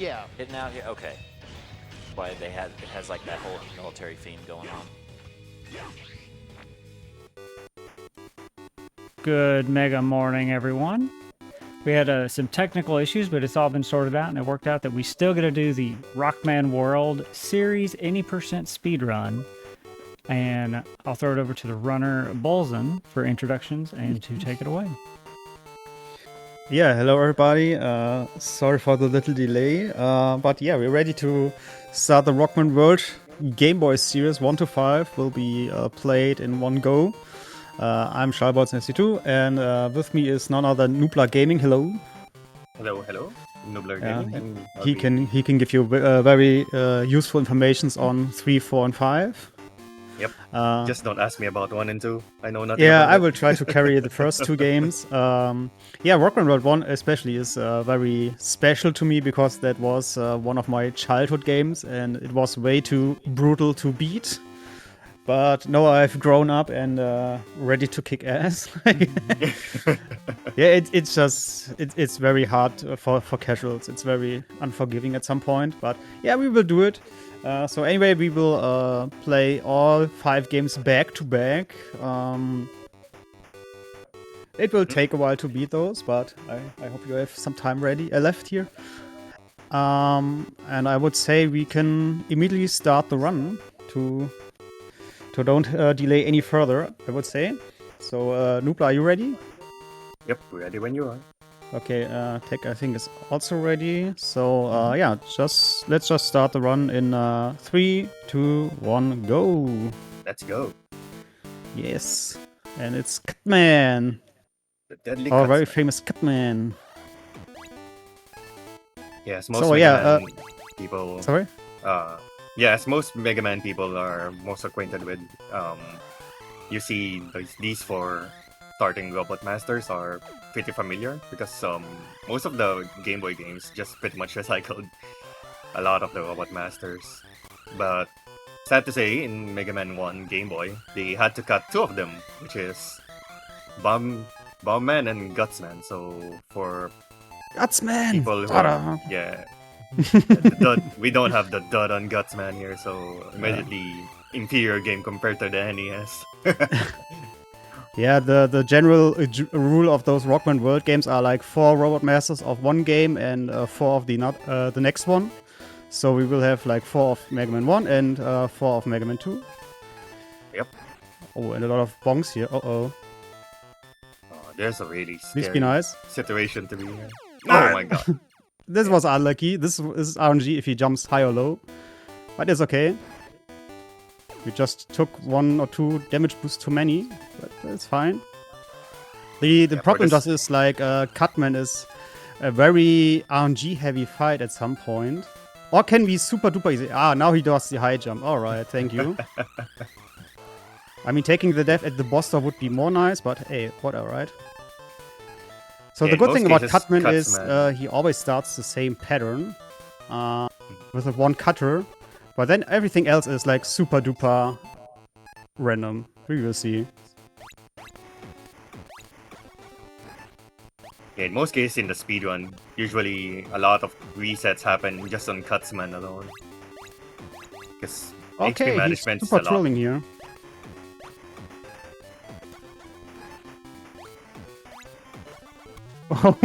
Yeah. hidden out here? Okay. Why it has like that whole military theme going on. Good mega morning, everyone. We had some technical issues, but it's all been sorted out, and it worked out that we still got to do the Rockman World Series any percent speed run. And I'll throw it over to the runner Bolzen for introductions and to take it away. Yeah, hello everybody. Sorry for the little delay, but yeah, we're ready to start the Rockman World GameBoy series 1 to 5 will be played in one go. I'm StahlbolzenSC2, and with me is none other than Nubla Gaming. Hello. Hello. Nubler Gaming. And he can give you very useful informations on 3, 4, and 5. Yep. Just don't ask me about 1 and 2. I know nothing. Yeah, about I it. will try to carry the first 2 games. Yeah, Rockman World 1 especially is very special to me because that was one of my childhood games and it was way too brutal to beat. But now I've grown up and ready to kick ass. Yeah, it's very hard for casuals. It's very unforgiving at some point. But yeah, we will do it. So anyway, we will play all 5 games back to back. It will take a while to beat those, but I hope you have some time left here. And I would say we can immediately start the run to don't delay any further, I would say. So, Nubla, are you ready? Yep, ready when you are. Okay, Tech I think is also ready. So, yeah, let's just start the run in 3, 2, 1, go! Let's go. Yes, and it's Catman! The deadly Our very Cutsman. famous Catman. Yes, most So, Mega yeah, Man people. Sorry? Yes, most Mega Man people are most acquainted with. You see these 4 starting Robot Masters are pretty familiar because most of the Game Boy games just pretty much recycled a lot of the Robot Masters. But sad to say, in Mega Man 1 Game Boy, they had to cut 2 of them, which is Bombman and Gutsman. So for Gutsman! people who are, yeah, we don't have the dud on Gutsman here, so immediately inferior game compared to the NES. Yeah, the general rule of those Rockman World games are like 4 Robot Masters of one game and 4 of the next one. So we will have like 4 of Mega Man 1 and 4 of Mega Man 2. Yep. Oh, and a lot of bonks here. Oh, there's a really Please scary be nice. situation to be in. Oh my god. This was unlucky. This is RNG if he jumps high or low. But it's okay. We just took 1 or 2 damage boosts too many. But it's fine. The problem just is like Catman is a very RNG heavy fight at some point. Or can be super duper easy. Ah, now he does the high jump. Alright, thank you. I mean, taking the death at the boss door would be more nice, but hey, whatever, right? So Yeah, the good in thing most about cases, Catman is Cutsman- he always starts the same pattern with a 1 cutter, but then everything else is like super duper random. We will see. Yeah, in most cases in the speedrun, usually a lot of resets happen just on Cutsman alone. Because Okay, HP he's management is a super lot. trolling here. Oh,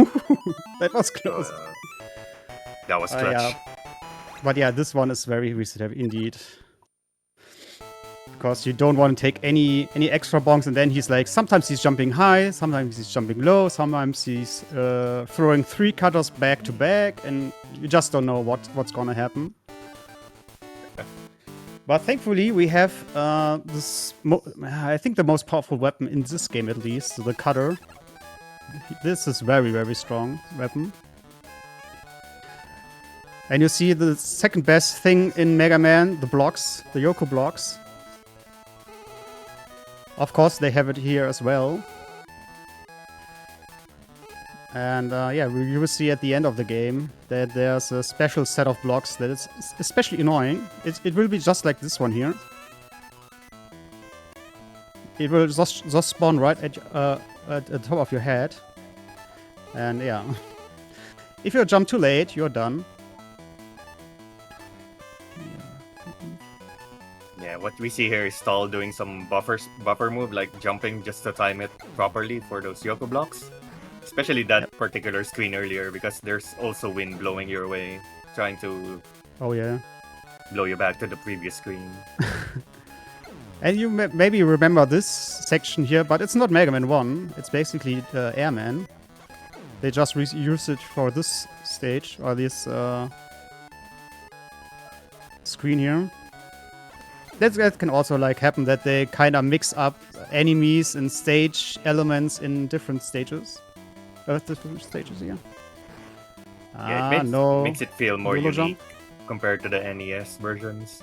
that was close. That was clutch. Yeah. But yeah, this one is very reset heavy indeed. Because you don't want to take any extra bonks, and then he's like, sometimes he's jumping high, sometimes he's jumping low, sometimes he's throwing 3 cutters back to back, and you just don't know what's gonna happen. But thankfully, we have I think the most powerful weapon in this game, at least, the cutter. This is very, very strong weapon. And you see the second best thing in Mega Man, the blocks, the Yoko blocks. Of course, they have it here as well. And yeah, you will see at the end of the game that there's a special set of blocks that is especially annoying. It will be just like this one here. It will just spawn right at the top of your head. And yeah. If you jump too late, you're done. what we see here is Stahl doing some buffer move, like jumping just to time it properly for those Yoko blocks. Especially that particular screen earlier, because there's also wind blowing your way, trying to Oh yeah. blow you back to the previous screen. And you maybe remember this section here, but it's not Mega Man 1. It's basically Airman. They just use it for this stage, or this screen here. That can also like happen, that they kind of mix up enemies and stage elements in different stages. Different stages here. Yeah, it makes it feel more Yolo unique jump. compared to the NES versions.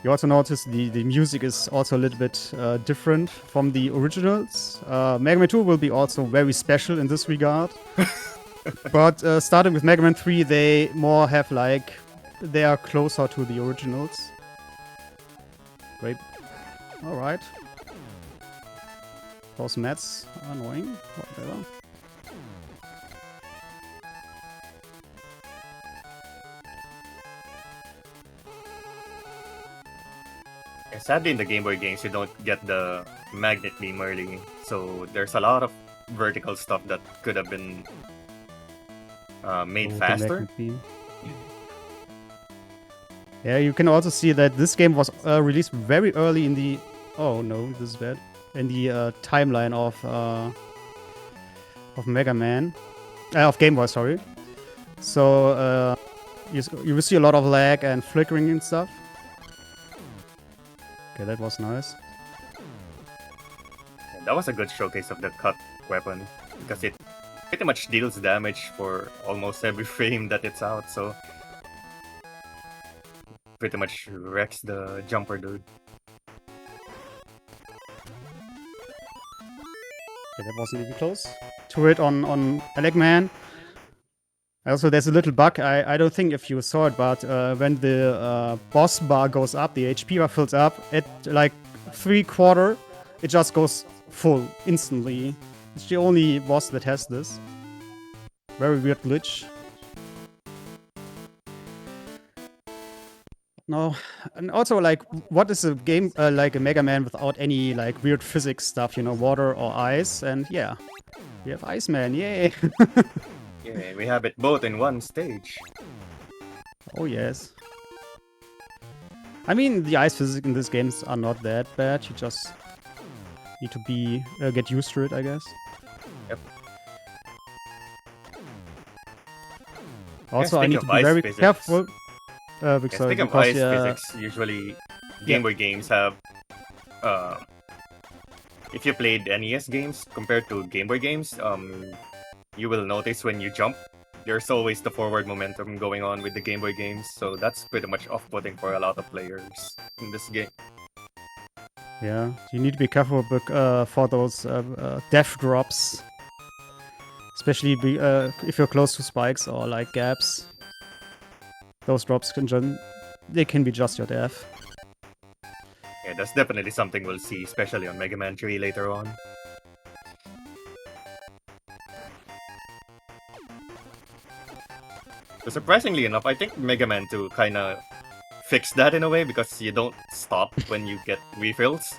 You also notice the music is also a little bit different from the originals. Mega Man 2 will be also very special in this regard. But starting with Mega Man 3, they more have like, they are closer to the originals. Great. Alright. Those mats are annoying. Whatever. Yeah, sadly, in the Game Boy games, you don't get the magnet beam early, so there's a lot of vertical stuff that could have been made Oh, the faster. magnet beam. Yeah, you can also see that this game was released very early in the... Oh no, this is bad. In the timeline of Mega Man. Of Game Boy, sorry. So you will see a lot of lag and flickering and stuff. Okay, that was nice. That was a good showcase of the cut weapon, because it pretty much deals damage for almost every frame that it's out, so pretty much wrecks the jumper dude. Okay, that wasn't even close. To it on Eggman. Also, there's a little bug. I don't think if you saw it, but when the boss bar goes up, the HP bar fills up, at like 3/4, it just goes full instantly. It's the only boss that has this. Very weird glitch. No, and also like, what is a game like a Mega Man without any like weird physics stuff? You know, water or ice, and yeah, we have Iceman. Yay! Yeah, we have it both in one stage. Oh yes. I mean, the ice physics in these games are not that bad. You just need to be get used to it, I guess. Yep. Also, I speaking need of to be ice very physics- careful. Yeah, Because, speaking of ice physics, usually Game Boy games have if you played NES games compared to Game Boy games, you will notice when you jump, there's always the forward momentum going on with the Game Boy games, so that's pretty much off-putting for a lot of players in this game. Yeah, you need to be careful for those death drops. Especially if you're close to spikes or like gaps. Those drops they can be just your death. Yeah, that's definitely something we'll see, especially on Mega Man 3 later on. So surprisingly enough, I think Mega Man 2 kinda fixed that in a way, because you don't stop when you get refills.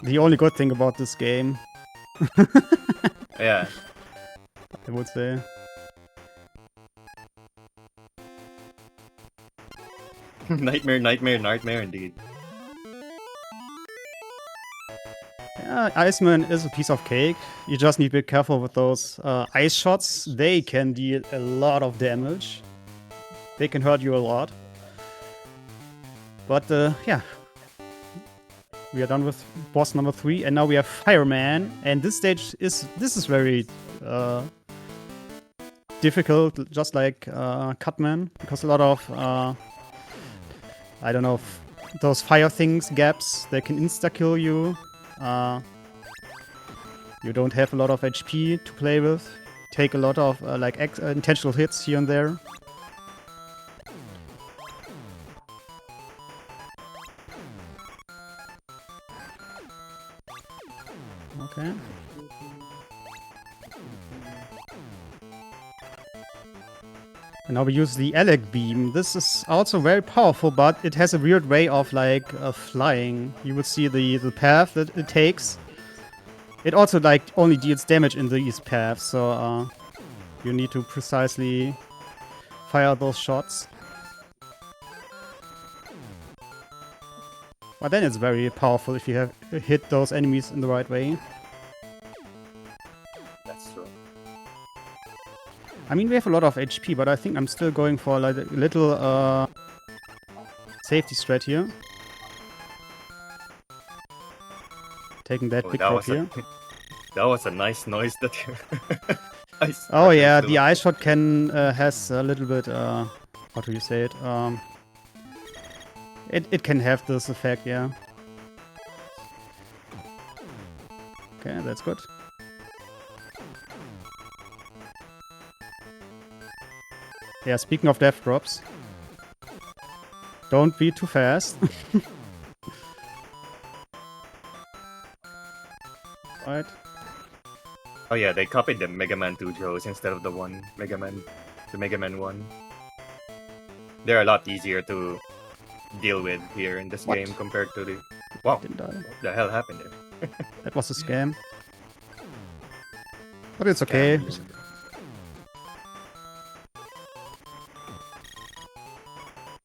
The only good thing about this game, Yeah. I would say. Nightmare, nightmare, nightmare indeed. Yeah, Iceman is a piece of cake. You just need to be careful with those ice shots. They can deal a lot of damage. They can hurt you a lot. But yeah. We are done with boss number 3, and now we have Fireman. And this stage is very difficult, just like Cutman, because a lot of I don't know, those fire things, gaps, they can insta-kill you. You don't have a lot of HP to play with. Take a lot of like intentional hits here and there. Okay. And now we use the Alec beam. This is also very powerful, but it has a weird way of like flying. You will see the path that it takes. It also like only deals damage in these paths, so you need to precisely fire those shots. But then it's very powerful if you have hit those enemies in the right way. That's true. I mean, we have a lot of HP, but I think I'm still going for like a little safety strat here. Taking that big rock here. That was a nice noise that you... Oh yeah, the ice shot can has a little bit how do you say it? It can have this effect, yeah. Okay, that's good. Yeah, speaking of death drops, don't be too fast. Right. Oh yeah, they copied the Mega Man 2 Joes instead of the Mega Man 1. They're a lot easier to deal with here in this What? game compared to the... Wow, Didn't die. what the hell happened there? That was a scam. But it's okay.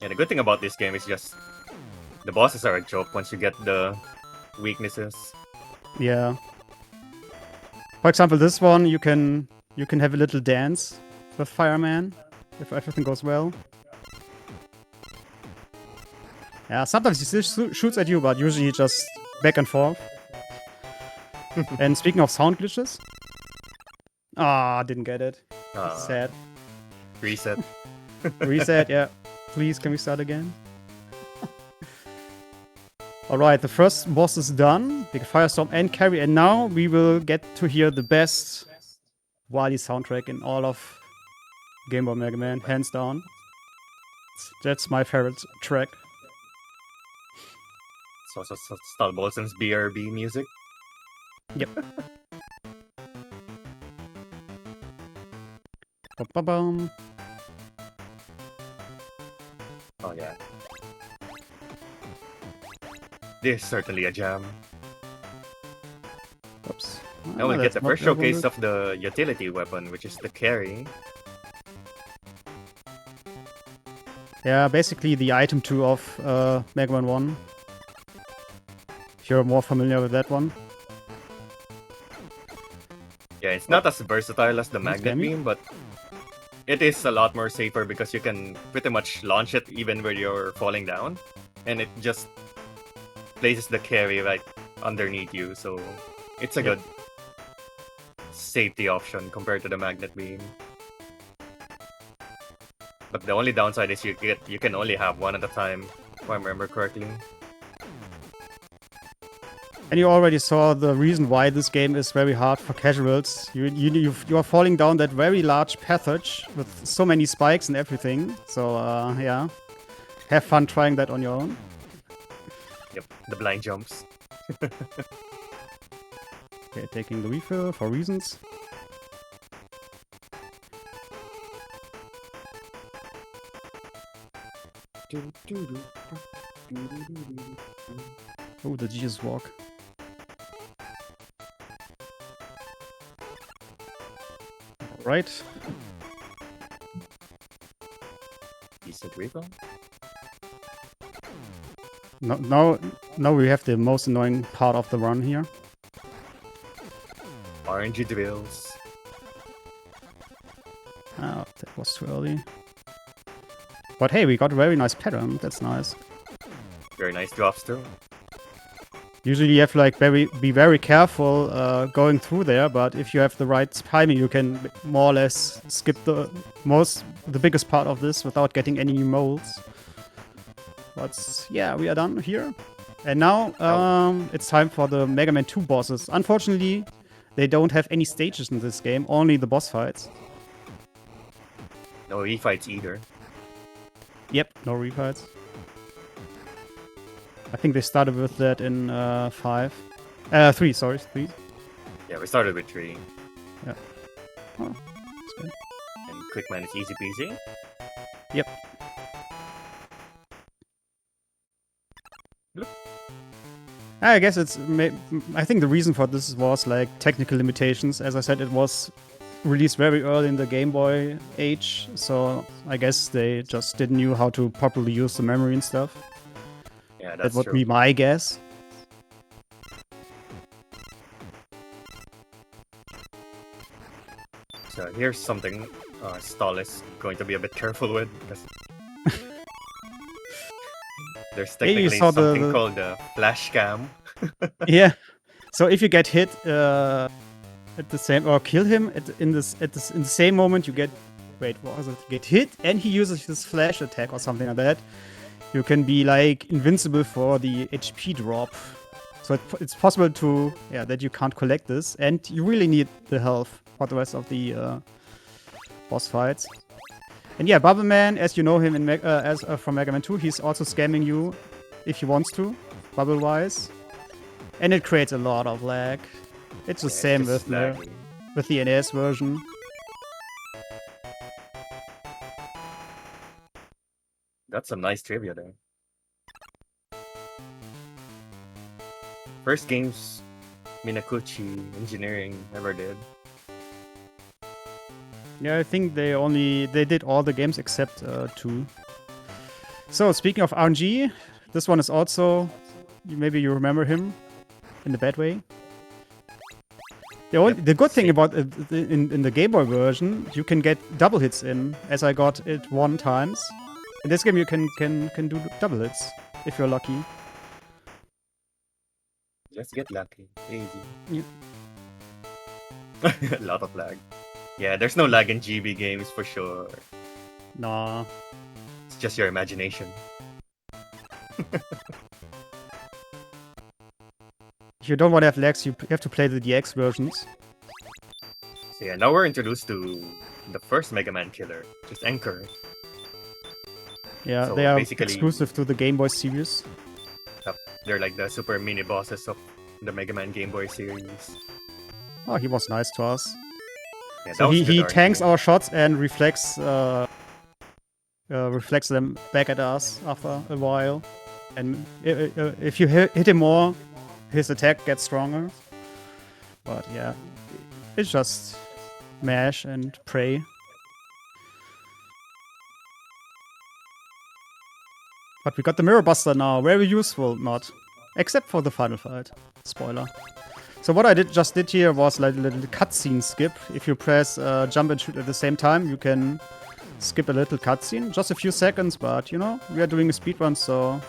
Yeah, the good thing about this game is just the bosses are a joke once you get the weaknesses. Yeah. For example, this one you can have a little dance with Fireman if everything goes well. Yeah, sometimes he still shoots at you, but usually just back and forth. And speaking of sound glitches, didn't get it. Sad. Reset. Reset, yeah. Please, can we start again? Alright, the first boss is done. Big Firestorm and Carry, and now we will get to hear the best Wily soundtrack in all of Game Boy Mega Man, hands down. That's my favorite track. It's also StahlbolzenSC BRB music. Yep. Ba-ba-bum. Oh yeah. This is certainly a jam. Oops. Now we get That's the not first what I showcase wanted. of the utility weapon, which is the carry. Yeah, basically the item 2 of Mega Man 1. If you're more familiar with that one. Yeah, it's not as versatile as the That's magnet scammy. beam, but it is a lot more safer because you can pretty much launch it even when you're falling down, and it just places the carry right underneath you, so it's a good safety option compared to the magnet beam. But the only downside is you can only have one at a time, if I remember correctly. And you already saw the reason why this game is very hard for casuals. You are falling down that very large passage with so many spikes and everything. So yeah, have fun trying that on your own. Yep, the blind jumps. Okay, taking the refill for reasons. Oh, the Jesus walk. Right. Decent refill. Now we have the most annoying part of the run here. RNG drills. Oh, that was too early. But hey, we got a very nice pattern. That's nice. Very nice drops too. Usually you have to like be very careful going through there, but if you have the right timing, you can more or less skip the biggest part of this without getting any new molds. But yeah, we are done here. And now it's time for the Mega Man 2 bosses. Unfortunately, they don't have any stages in this game, only the boss fights. No refights either. Yep, no refights. I think they started with that in 3, sorry, 3. Yeah, we started with 3. Yeah. Oh, that's good. And Quickman is easy peasy. Yep. I guess I think the reason for this was like technical limitations. As I said, it was released very early in the Game Boy age, so I guess they just didn't know how to properly use the memory and stuff. Yeah, That that's would true. be my guess. So here's something Stahl is going to be a bit careful with because there's Hey, you technically saw something called the flash cam. Yeah. So if you get hit at the same or kill him in the same moment, you get what was it? Get hit, and he uses his flash attack or something like that. You can be like invincible for the HP drop. So it's possible that you can't collect this, and you really need the health for the rest of the boss fights. And yeah, Bubble Man, as you know him in from Mega Man 2, he's also scamming you if he wants to, bubble-wise. And it creates a lot of lag. It's the same with the NES version. That's some nice trivia there. First games Minakuchi Engineering ever did. Yeah, I think they did all the games except 2. So speaking of RNG, this one is also, maybe you remember him in the bad way. The good thing about in the Game Boy version, you can get double hits in, as I got it 1 times. In this game, you can do double hits if you're lucky. Let's get lucky. Easy. Yeah. A lot of lag. Yeah, there's no lag in GB games for sure. Nah. It's just your imagination. If you don't want to have lags, you have to play the DX versions. So yeah, now we're introduced to the first Mega Man killer, just Anchor. Yeah, So they are basically- exclusive to the Game Boy series. They're like the super mini bosses of the Mega Man Game Boy series. Oh, he was nice to us. Yeah, that So was he good tanks argument. our shots and reflects them back at us after a while. And if you hit him more, his attack gets stronger. But yeah, it's just mash and pray. But we got the Mirror Buster now, very useful, not. Except for the final fight. Spoiler. So what I just did here was like a little cutscene skip. If you press jump and shoot at the same time, you can skip a little cutscene. Just a few seconds, but you know, we are doing a speedrun, so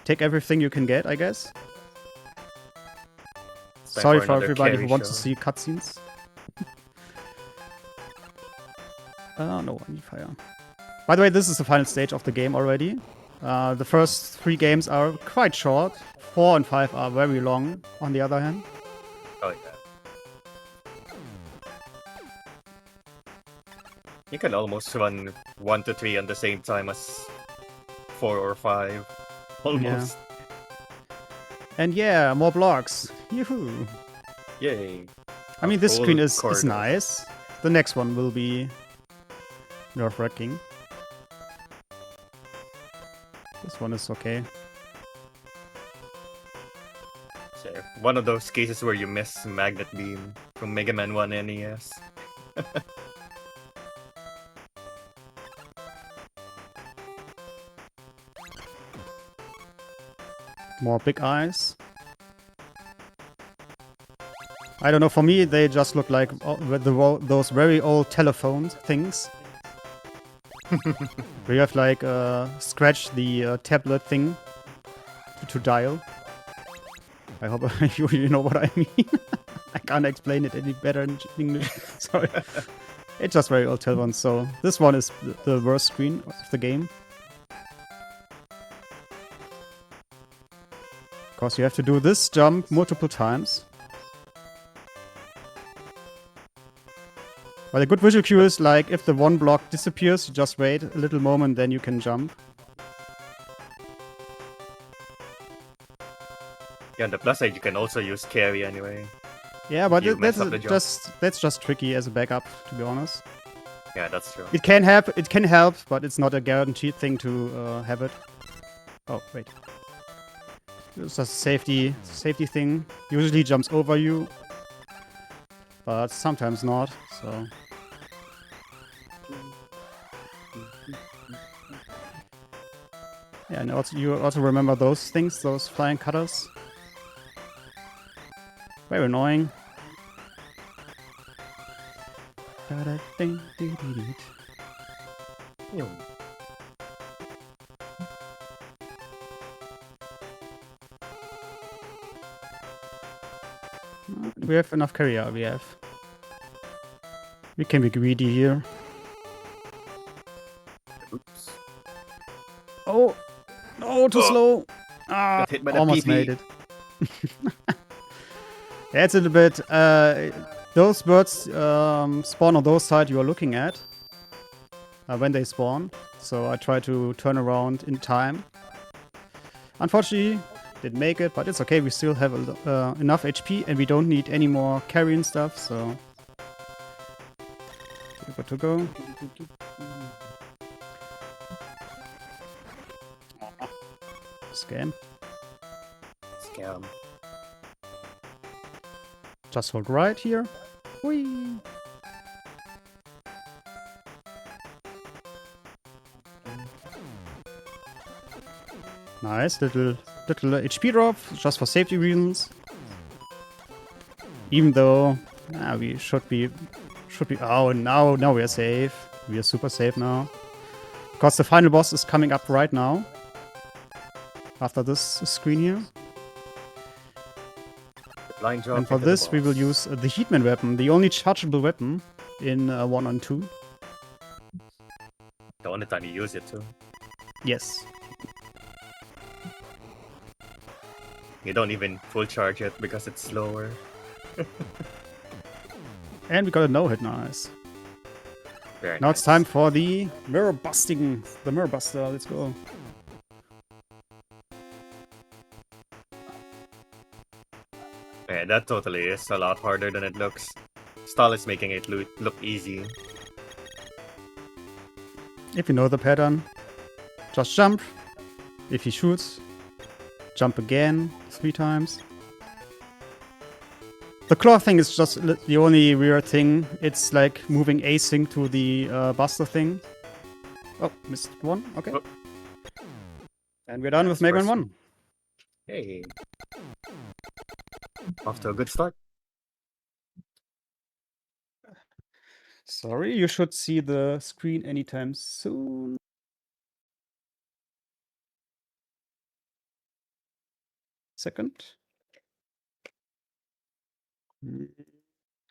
take everything you can get, I guess. It's time Sorry for another everybody who carry wants to show. see cutscenes. No, I need fire. By the way, this is the final stage of the game already. The first 3 games are quite short. 4 and 5 are very long, on the other hand. Oh yeah. You can almost run 1 to 3 at the same time as 4 or 5. Almost. And yeah, more blocks. Yoo-hoo. Yay. I mean, this Whole screen is corridor. nice. The next one will be nerve-wracking. This one is okay. So, one of those cases where you miss Magnet Beam from Mega Man 1 NES. More big eyes. I don't know, for me they just look like those very old telephone things. Where you have like scratch the tablet thing to dial. I hope you know what I mean. I can't explain it any better in English. Sorry. It's just very old telephone, so this one is the worst screen of the game. Because you have to do this jump multiple times. But a good visual cue is like if the one block disappears, you just wait a little moment, then you can jump. Yeah, on the plus side, you can also use carry anyway. Yeah, but You mess that's up the jump. just tricky as a backup, to be honest. Yeah, that's true. It can help, but it's not a guaranteed thing to have it. Oh, wait. It's just a safety thing. Usually jumps over you, but sometimes not, so... Yeah, and also, you also remember those things, those flying cutters? Very annoying. Do we have enough carry? Yeah, we have. We can be greedy here. Oops. Oh! No, too slow! Ah, Got hit by the almost PP. made it. Yeah, it's a little bit... those birds spawn on those side you are looking at. When they spawn. So I try to turn around in time. Unfortunately, didn't make it, but it's okay. We still have enough HP and we don't need any more carry and stuff, so... Good to go. Scam. Scam. Just hold right here. Whee! Nice, little HP drop, just for safety reasons. Even though we should be. Oh, now we are safe. We are super safe now, because the final boss is coming up right now. After this screen here. Line jump. And for into the this, we will boss. use the Heatman weapon, the only chargeable weapon in 1 and 2. The only time you use it too. Yes. You don't even full charge it because it's slower. And we got a no-hit, nice. Very Now nice. it's time for the mirror busting. The mirror buster, let's go. Yeah, that totally is a lot harder than it looks. Stahl is making it look easy. If you know the pattern, just jump. If he shoots, jump again 3 times. The claw thing is just the only weird thing. It's like moving async to the buster thing. Oh, missed one. Okay. Oh. And we're done with That's Mega Man first 1. Hey. Off to a good start. Sorry, you should see the screen anytime soon. Second.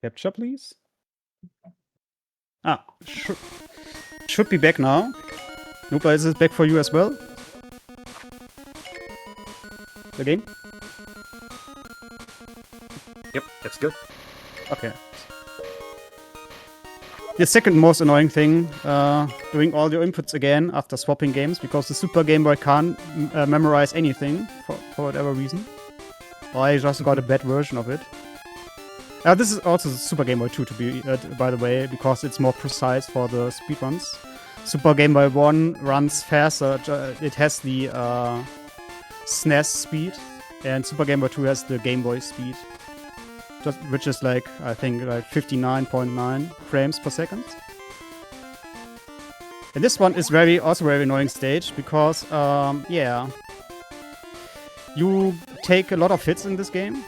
Capture, please. Ah, should be back now. Nope, is it back for you as well? The game? Yep, that's good. Okay. The second most annoying thing, doing all your inputs again after swapping games, because the Super Game Boy can't memorize anything for whatever reason. Or I just got a bad version of it. This is also the Super Game Boy 2, to be by the way, because it's more precise for the speedruns. Super Game Boy 1 runs faster. It has the SNES speed, and Super Game Boy 2 has the Game Boy speed. Which is like, I think, like 59.9 frames per second. And this one is also very annoying stage, because, yeah, you take a lot of hits in this game,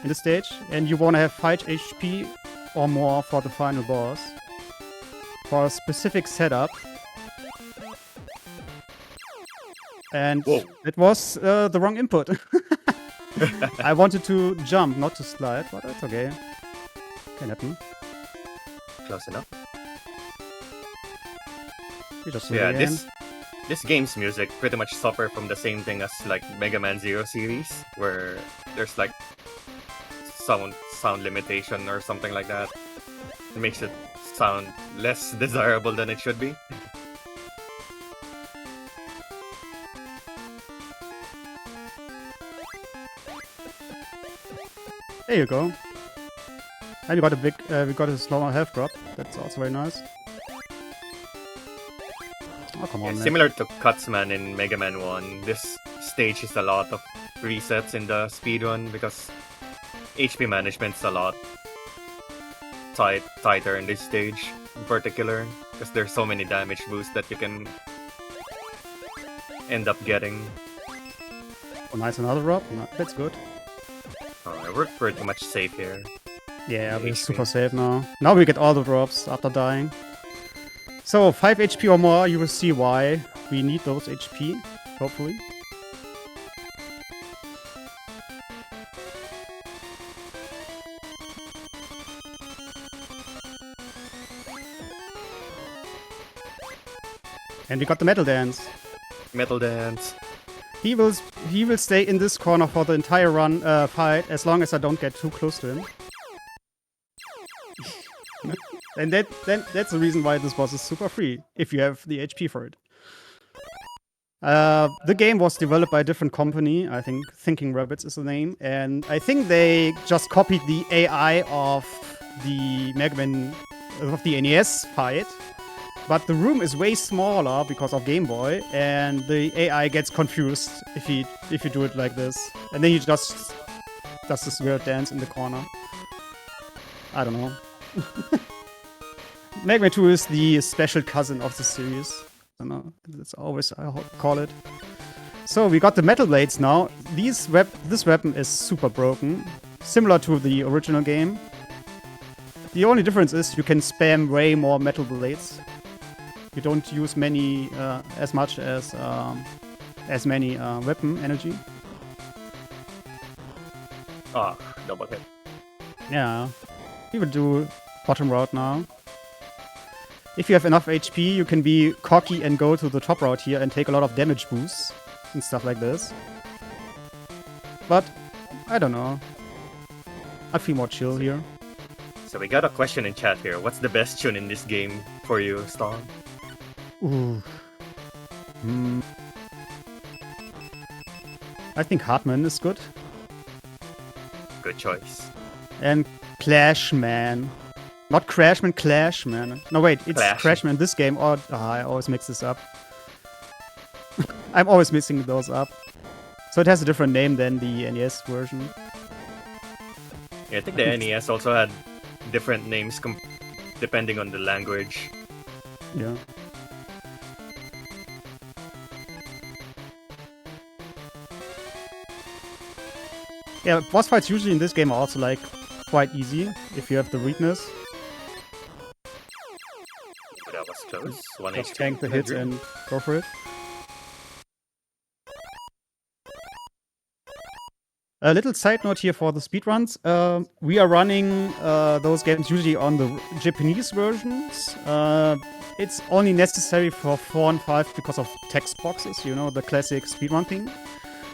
in this stage, and you want to have 5 HP or more for the final boss, for a specific setup. And Whoa. it was the wrong input. I wanted to jump, not to slide, but that's okay. Can happen. Close enough. We just do it Yeah, again. this game's music pretty much suffer from the same thing as like Mega Man Zero series, where there's like sound limitation or something like that. It makes it sound less desirable than it should be. There you go. And we got a slower health drop. That's also very nice. Oh, come on, man. Similar to Cutsman in Mega Man 1, this stage is a lot of resets in the speedrun because HP management's a lot tighter in this stage in particular because there's so many damage boosts that you can end up getting. Oh, nice, another drop. No, that's good. We're pretty much safe here. Yeah, we're HP. super safe now. Now we get all the drops after dying. So 5 HP or more, you will see why we need those HP, hopefully. And we got the Metal Dance. Metal Dance. He will stay in this corner for the entire run fight as long as I don't get too close to him. And that's the reason why this boss is super free, if you have the HP for it. The game was developed by a different company, I think Thinking Rabbits is the name, and I think they just copied the AI of the Mega Man, of the NES fight. But the room is way smaller because of Game Boy, and the AI gets confused if you do it like this. And then he just does this weird dance in the corner. I don't know. Mega Man 2 is the special cousin of the series. I don't know. That's always I call it. So we got the metal blades now. This weapon is super broken, similar to the original game. The only difference is you can spam way more metal blades. You don't use many as much as many weapon energy. Ah, double hit. Yeah, we will do bottom route now. If you have enough HP, you can be cocky and go to the top route here and take a lot of damage boosts and stuff like this. But I don't know. I feel more chill here. So we got a question in chat here. What's the best tune in this game for you, Stahl? Ooh. I think Hartman is good. Good choice. And Clashman. Not Crashman, Clashman. No, wait, it's Crashman in this game. Or I always mix this up. I'm always mixing those up. So it has a different name than the NES version. Yeah, I think the NES also had different names depending on the language. Yeah. Yeah, boss fights usually in this game are also like quite easy if you have the weakness. That was close. One Just HP. tank the hits and go for it. A little side note here for the speedruns. We are running those games usually on the Japanese versions. It's only necessary for 4 and 5 because of text boxes, you know, the classic speedrun thing.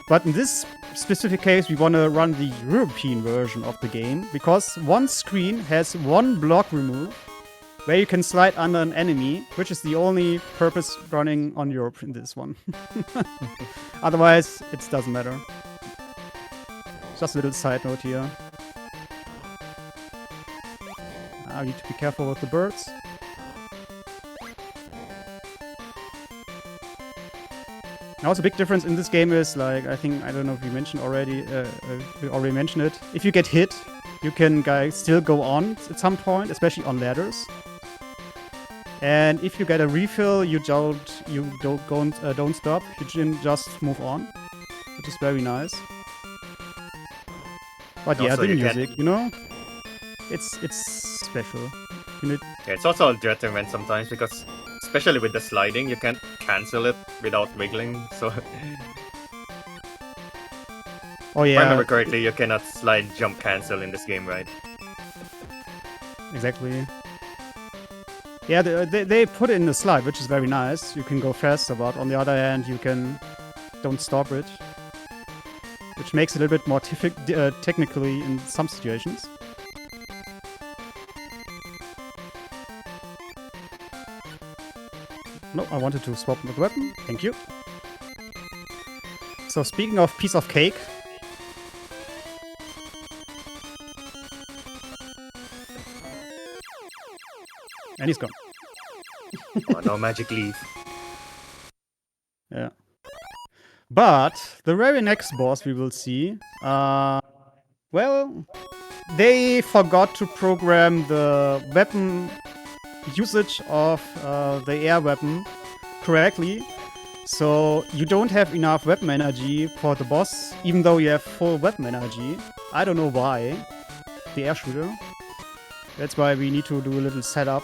But in this specific case, we want to run the European version of the game because one screen has one block remove where you can slide under an enemy, which is the only purpose running on Europe in this one. Otherwise, it doesn't matter. Just a little side note here. I need to be careful with the birds. Now, a big difference in this game is, like, I don't know if we mentioned already, we already mentioned it. If you get hit, you can still go on at some point, especially on ladders. And if you get a refill, you don't stop. You can just move on, which is very nice. But yeah, Also, the you music, you know, it's special. You need, Yeah, it's also a detriment sometimes because, especially with the sliding, you can't cancel it without wiggling. So, oh if I remember yeah, correctly, you cannot slide jump cancel in this game, right? exactly. Yeah, they put it in the slide, which is very nice. You can go faster, but on the other hand, you don't stop it. Which makes it a little bit more technically in some situations. No, I wanted to swap the weapon. Thank you. So speaking of piece of cake. And he's gone. Oh, no magic leaf. Yeah. But the very next boss we will see, well, they forgot to program the weapon usage of the air weapon correctly. So you don't have enough weapon energy for the boss, even though you have full weapon energy. I don't know why. The air shooter. That's why we need to do a little setup.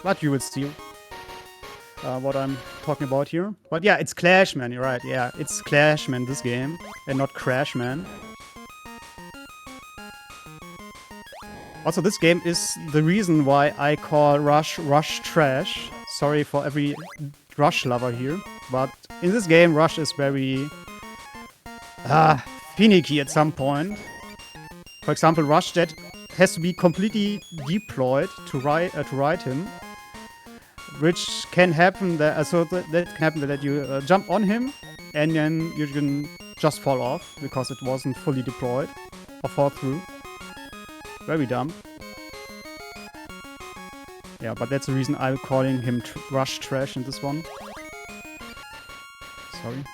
But you will see what I'm talking about here. But yeah, it's Clashman, you're right. Yeah, it's Clashman, this game, and not Crashman. Also, this game is the reason why I call Rush trash. Sorry for every Rush lover here, but in this game, Rush is very finicky at some point. For example, Rush Jet has to be completely deployed to ride him, which can happen that that can happen that you jump on him and then you can just fall off because it wasn't fully deployed or fall through. Very dumb. Yeah, but that's the reason I'm calling him Rush Trash in this one. Sorry.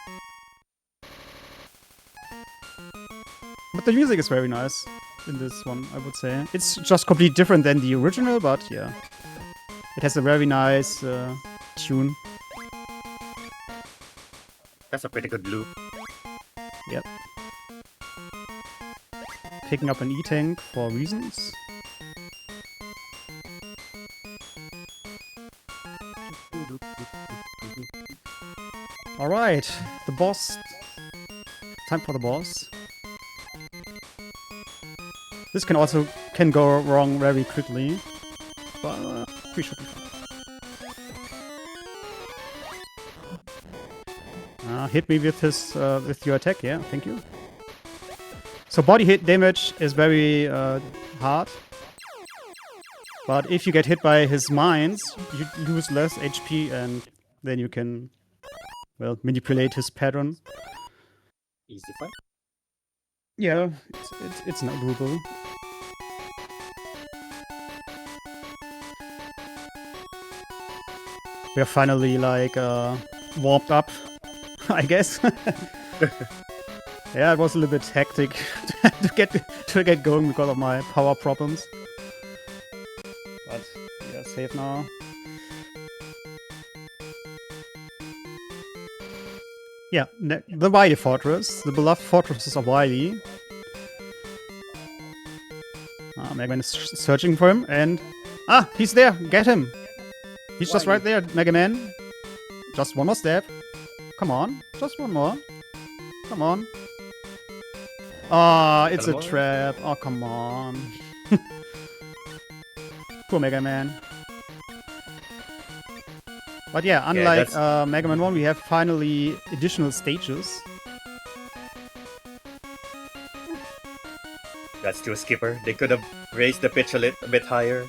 But the music is very nice in this one, I would say. It's just completely different than the original, but yeah. It has a very nice tune. That's a pretty good loop. Yep. Picking up an E-Tank for reasons. Alright, the boss. Time for the boss. This can go wrong very quickly, but we should be fine. Hit me with his with your attack, yeah, thank you. So body hit damage is very hard, but if you get hit by his mines, you lose less HP, and then you can, well, manipulate his pattern. Easy fight. Yeah, it's not doable. We're finally like warmed up, I guess. Yeah, it was a little bit hectic to get going because of my power problems. But yeah, safe now. Yeah, the Wily Fortress, the beloved fortresses of Wily. Mega Man is searching for him, and he's there. Get him. He's just right there, Mega Man. Just one more step. Come on, just one more. Come on. It's a trap. Oh, come on. Poor Mega Man. But yeah, unlike Mega Man 1, we have finally additional stages. That's too skipper. They could have raised the pitch a bit higher.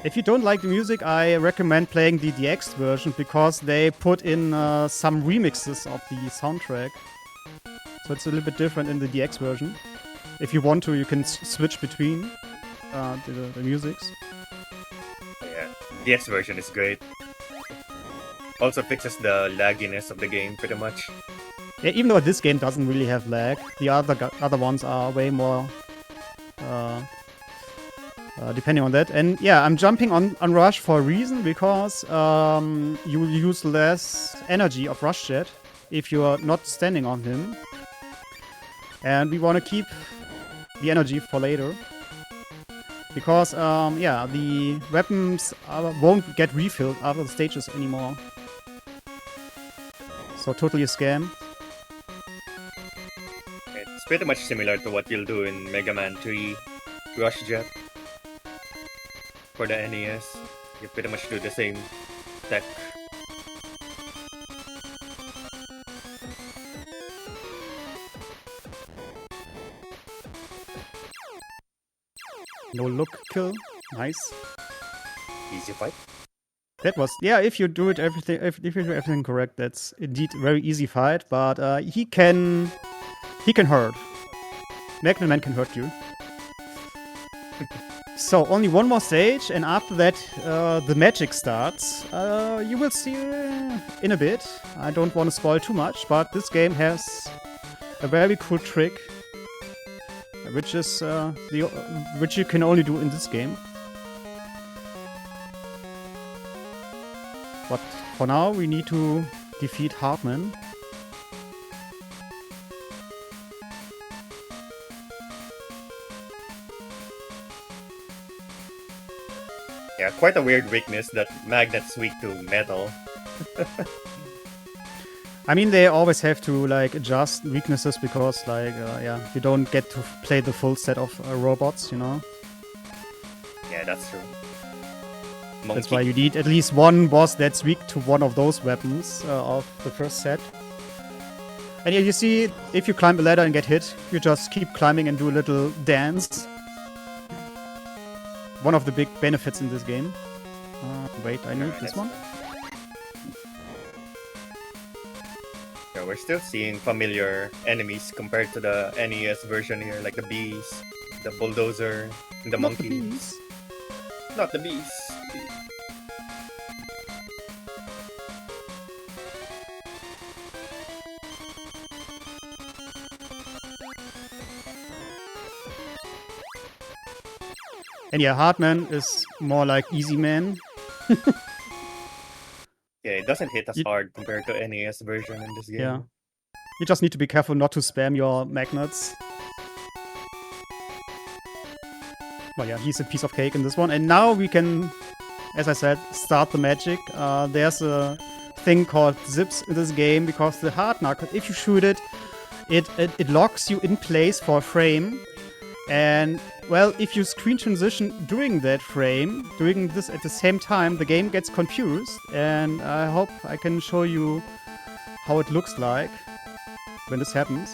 If you don't like the music, I recommend playing the DX version because they put in some remixes of the soundtrack. So it's a little bit different in the DX version. If you want to, you can switch between the musics. Yeah, DX version is great. Also fixes the lagginess of the game pretty much. Yeah, even though this game doesn't really have lag, the other ones are way more depending on that. And yeah, I'm jumping on Rush for a reason, because you will use less energy of Rush Jet if you are not standing on him. And we want to keep the energy for later. Because, yeah, the weapons won't get refilled after the stages anymore. So totally a scam. It's pretty much similar to what you'll do in Mega Man 3 Rush Jet. For the NES, you pretty much do the same tech. No look kill. Nice. Easy fight. That was, yeah, if you do everything correct, that's indeed a very easy fight, but he can hurt. Magnet Man can hurt you. So, only one more stage, and after that, the magic starts. You will see in a bit. I don't want to spoil too much, but this game has a very cool trick, which is which you can only do in this game. But for now, we need to defeat Hartman. Yeah, quite a weird weakness that Magnet's weak to metal. I mean, they always have to like adjust weaknesses because, like, yeah, you don't get to play the full set of robots, you know. Yeah, that's true. That's why you need at least one boss that's weak to one of those weapons of the first set. And yeah, you see, if you climb a ladder and get hit, you just keep climbing and do a little dance. One of the big benefits in this game. Wait, I need this one. Yeah, we're still seeing familiar enemies compared to the NES version here, like the bees, the bulldozer, and the Not the monkeys. bees. Not the bees. And yeah, Hartman is more like Easy Man. Yeah, it doesn't hit as You- hard compared to NES version in this game. Yeah. You just need to be careful not to spam your magnets. Well, yeah, he's a piece of cake in this one. And now we can, as I said, start the magic. There's a thing called zips in this game because the hard knuckle, if you shoot it, it locks you in place for a frame. And, well, if you screen transition during that frame, doing this at the same time, the game gets confused. And I hope I can show you how it looks like when this happens.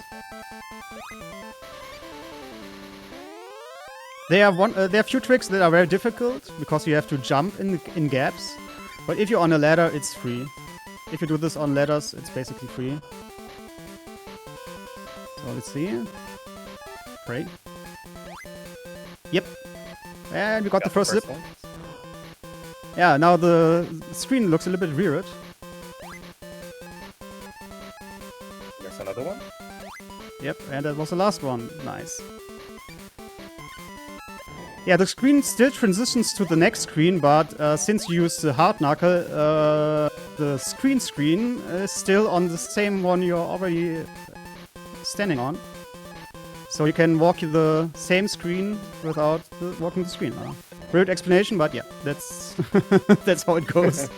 There are a few tricks that are very difficult because you have to jump in gaps. But if you're on a ladder, it's free. If you do this on ladders, it's basically free. So let's see. Break. Yep. And we got the first zip. one. Yeah, now the screen looks a little bit weird. There's another one. Yep, and that was the last one. Nice. Yeah, the screen still transitions to the next screen, but since you use the hard knuckle, the screen is still on the same one you're already standing on. So you can walk the same screen without walking the screen. Weird explanation, but yeah, that's that's how it goes.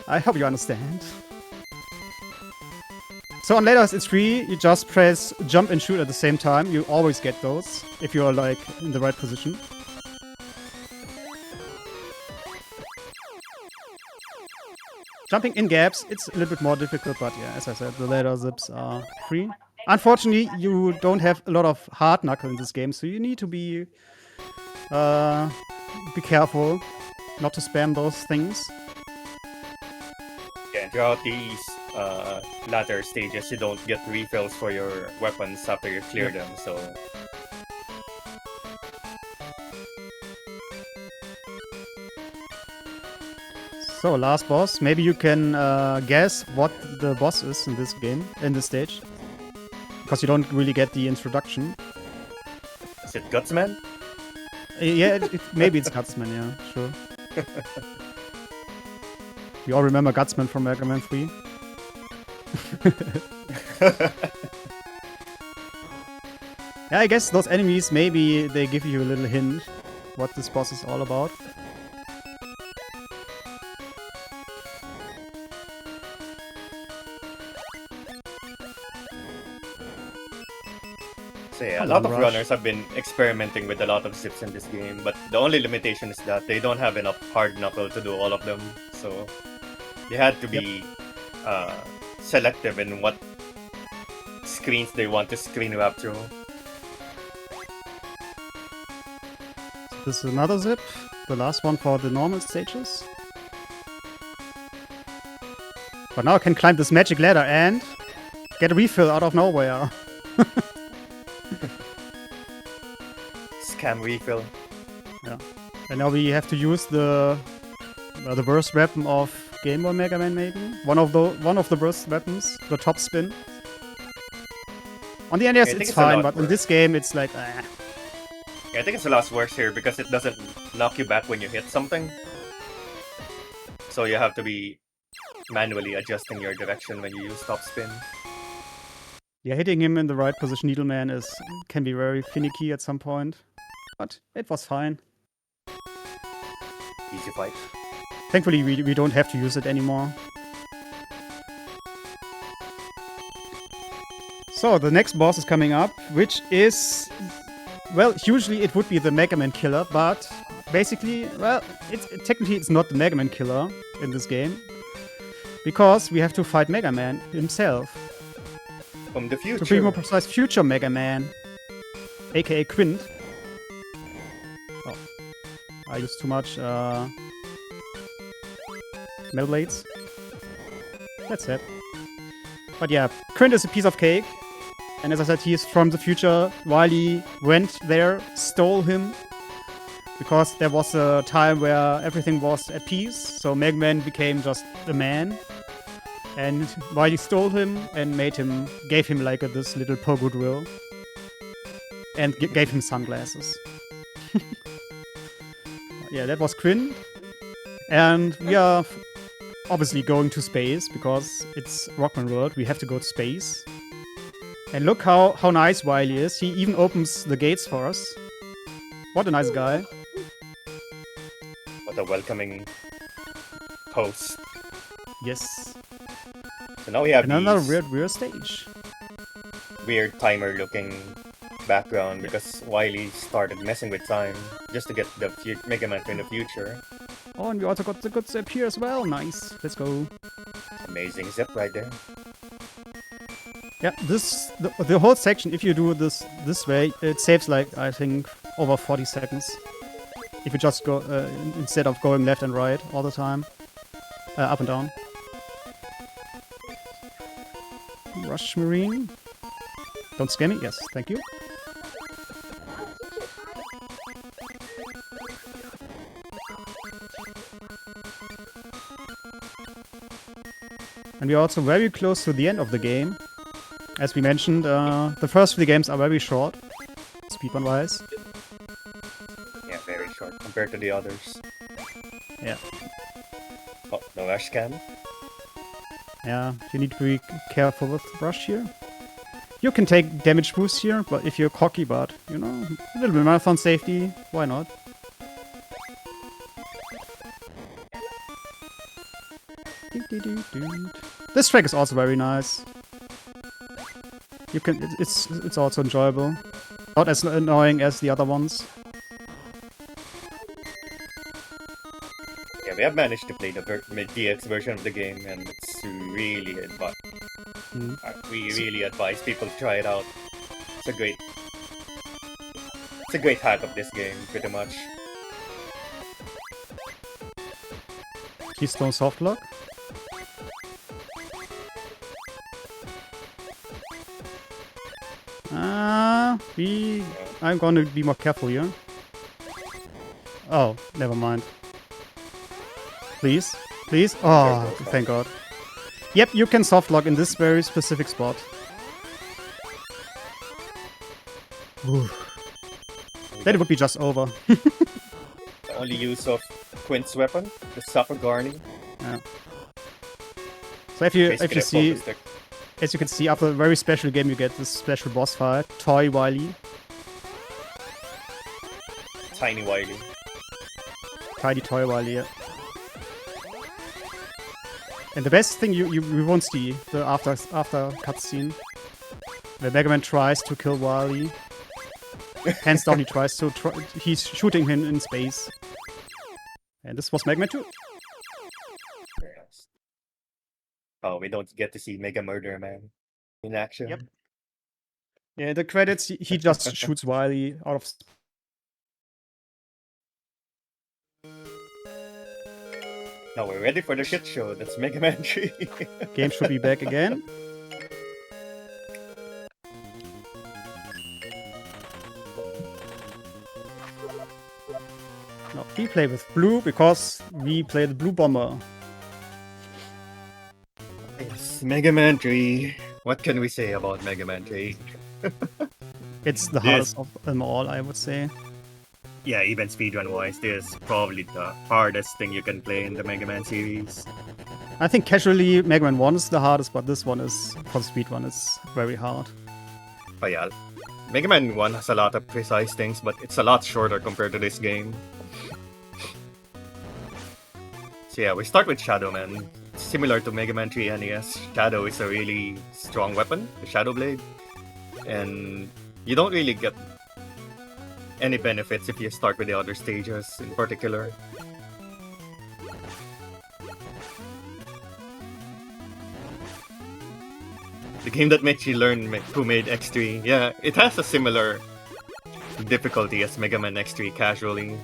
I hope you understand. So on ladders it's free, you just press jump and shoot at the same time. You always get those, if you're like in the right position. Jumping in gaps, it's a little bit more difficult, but yeah, as I said, the ladder zips are free. Unfortunately, you don't have a lot of hard knuckle in this game, so you need to be careful not to spam those things. Yeah, and throughout these latter stages, you don't get refills for your weapons after you clear them, so... So, last boss. Maybe you can guess what the boss is in this game, in this stage. Because you don't really get the introduction. Is it Gutsman? Yeah, maybe it's Gutsman, yeah, sure. We all remember Gutsman from Mega Man 3. Yeah, I guess those enemies, maybe they give you a little hint what this boss is all about. So yeah, a Come lot on, of Rush. runners have been experimenting with a lot of zips in this game, but the only limitation is that they don't have enough hard knuckle to do all of them, so they had to be selective in what screens they want to screen wrap through. This is another zip. the last one for the normal stages. But now I can climb this magic ladder and get a refill out of nowhere. Scam refill. Yeah. And now we have to use the worst weapon of GameBoy Mega Man, maybe one of the worst weapons, the top spin. On the NES, I think it's it's a fine, lot but in worse. this game, it's like, Yeah, I think it's a lot worse here because it doesn't knock you back when you hit something. So you have to be manually adjusting your direction when you use top spin. Yeah, hitting him in the right position, Needleman, can be very finicky at some point. But it was fine. Easy fight. Thankfully, we don't have to use it anymore. So, the next boss is coming up, which is... Well, usually it would be the Mega Man killer, but basically, well, technically it's not the Mega Man killer in this game. Because we have to fight Mega Man himself. From the future. To be more precise, future Mega Man. AKA Quint. Oh. I used too much metal blades. That's it. But yeah, Quint is a piece of cake. And as I said, he is from the future. Wily went there, stole him. Because there was a time where everything was at peace. So Mega Man became just a man. And Wily stole him and gave him like this little pogo drill. And gave him sunglasses. Yeah, that was Quinn. And we are obviously going to space because it's Rockman World. We have to go to space. And look how nice Wily is. He even opens the gates for us. What a nice guy. What a welcoming host. Yes. So now we have Another these weird stage. weird timer-looking background because Wily started messing with time just to get the Mega Man in the future. Oh, and we also got the good zip here as well. Nice. Let's go. Amazing zip right there. Yeah, the whole section, if you do this way, it saves like, I think, over 40 seconds. If you just go, instead of going left and right all the time. Up and down. Rush Marine. Don't scare me. Yes, thank you. And we're also very close to the end of the game. As we mentioned, the first 3 games are very short, speedrun-wise. Yeah, very short compared to the others. Yeah. Oh, no rush scam. Yeah, you need to be careful with rush here. You can take damage boost here, but if you're cocky, but, you know, a little bit of marathon safety, why not? This track is also very nice. You can, it's also enjoyable. Not as annoying as the other ones. Yeah, we have managed to play the DX version of the game, and it's really we really advise people to try it out. It's a great hack of this game, pretty much. Keystone softlock. I'm gonna be more careful here. Oh, never mind. Please, please. Oh, thank God. Yep, you can softlock in this very specific spot. Ooh. Then it would be just over. The only use of Quint's weapon, the Supper Garni. Yeah. So if you Basically a see, focus stick. as you can see, after a very special game, you get this special boss fight, Toy Wily, Tiny Wily. Tiny Toy Wily. Yeah. And the best thing you won't see the after cutscene, where Mega Man tries to kill Wily. Hands down, he's shooting him in space. And this was Mega Man 2. Very nice. Oh, we don't get to see Mega Murder Man in action. Yep. Yeah, the credits, he just shoots Wily out of Now we're ready for the shit show. That's Mega Man 3. Game should be back again. No, we play with blue because we play the blue bomber. Yes, Mega Man 3. What can we say about Mega Man 3? It's the hardest of them all, I would say. Yeah, even speedrun wise, this is probably the hardest thing you can play in the Mega Man series. I think casually Mega Man 1 is the hardest, but this one is, for speedrun, it's very hard. But yeah, Mega Man 1 has a lot of precise things, but it's a lot shorter compared to this game. So yeah, we start with Shadow Man. Similar to Mega Man 3 NES, Shadow is a really strong weapon, the Shadow Blade. And you don't really get any benefits if you start with the other stages in particular. The game that makes you learn who made X3, yeah, it has a similar difficulty as Mega Man X3 casually.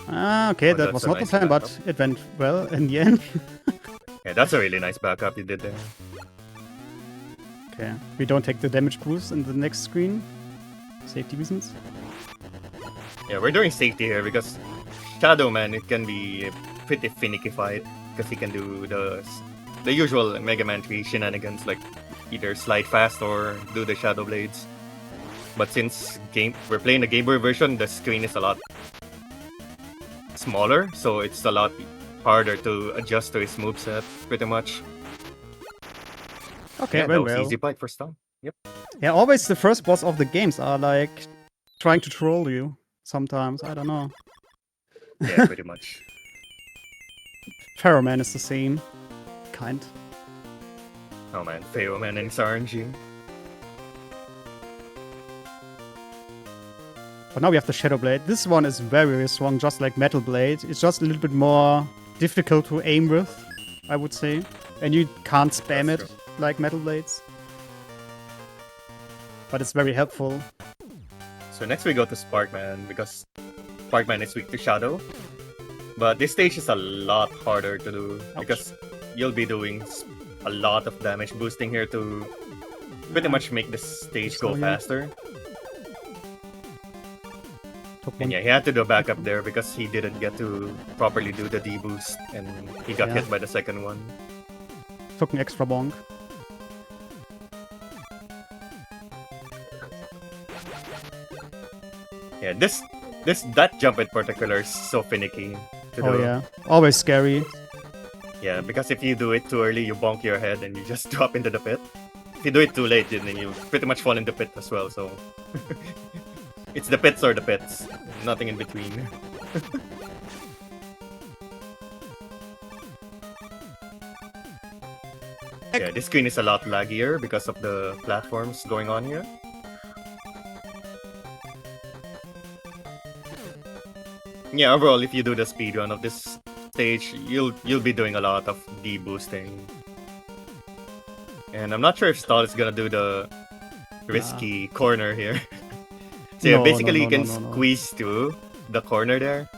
Ah, okay, Oh, that that's was a not the nice plan, but backup. it went well in the end. Yeah, that's a really nice backup you did there. Okay, we don't take the damage boost in the next screen. Safety reasons. Yeah, we're doing safety here because Shadow Man, it can be a pretty finicky fight because he can do the usual Mega Man 3 shenanigans like either slide fast or do the Shadow Blades. But since we're playing the Game Boy version, the screen is a lot smaller, so it's a lot harder to adjust to his moveset, pretty much. Okay, Yeah, very that was well. easy fight for Stomp. Yep. Yeah, always the first boss of the games are like trying to troll you sometimes. I don't know. Yeah, pretty much. Pharaoh Man is the same kind. Oh man, Pharaoh Man and his RNG. But now we have the Shadow Blade. This one is very, very strong, just like Metal Blade. It's just a little bit more difficult to aim with, I would say. And you can't spam That's it like Metal Blades. But it's very helpful. So next we go to Sparkman because Sparkman is weak to Shadow. But this stage is a lot harder to do because you'll be doing a lot of damage boosting here to pretty much make the stage go So, yeah. faster. Took And one. yeah, he had to do a backup there because he didn't get to properly do the D-boost and he got Yeah. hit by the second one. Took an extra bonk. Yeah, that jump in particular is so finicky to do. Oh yeah, always scary. Yeah, because if you do it too early, you bonk your head and you just drop into the pit. If you do it too late, then you pretty much fall in the pit as well, so... It's the pits or the pits. Nothing in between. Yeah, this screen is a lot laggier because of the platforms going on here. Yeah, overall, if you do the speedrun of this stage, you'll be doing a lot of D-boosting. And I'm not sure if Stahl is gonna do the risky corner here. So yeah, No, basically no, you can no, no, no. squeeze through the corner there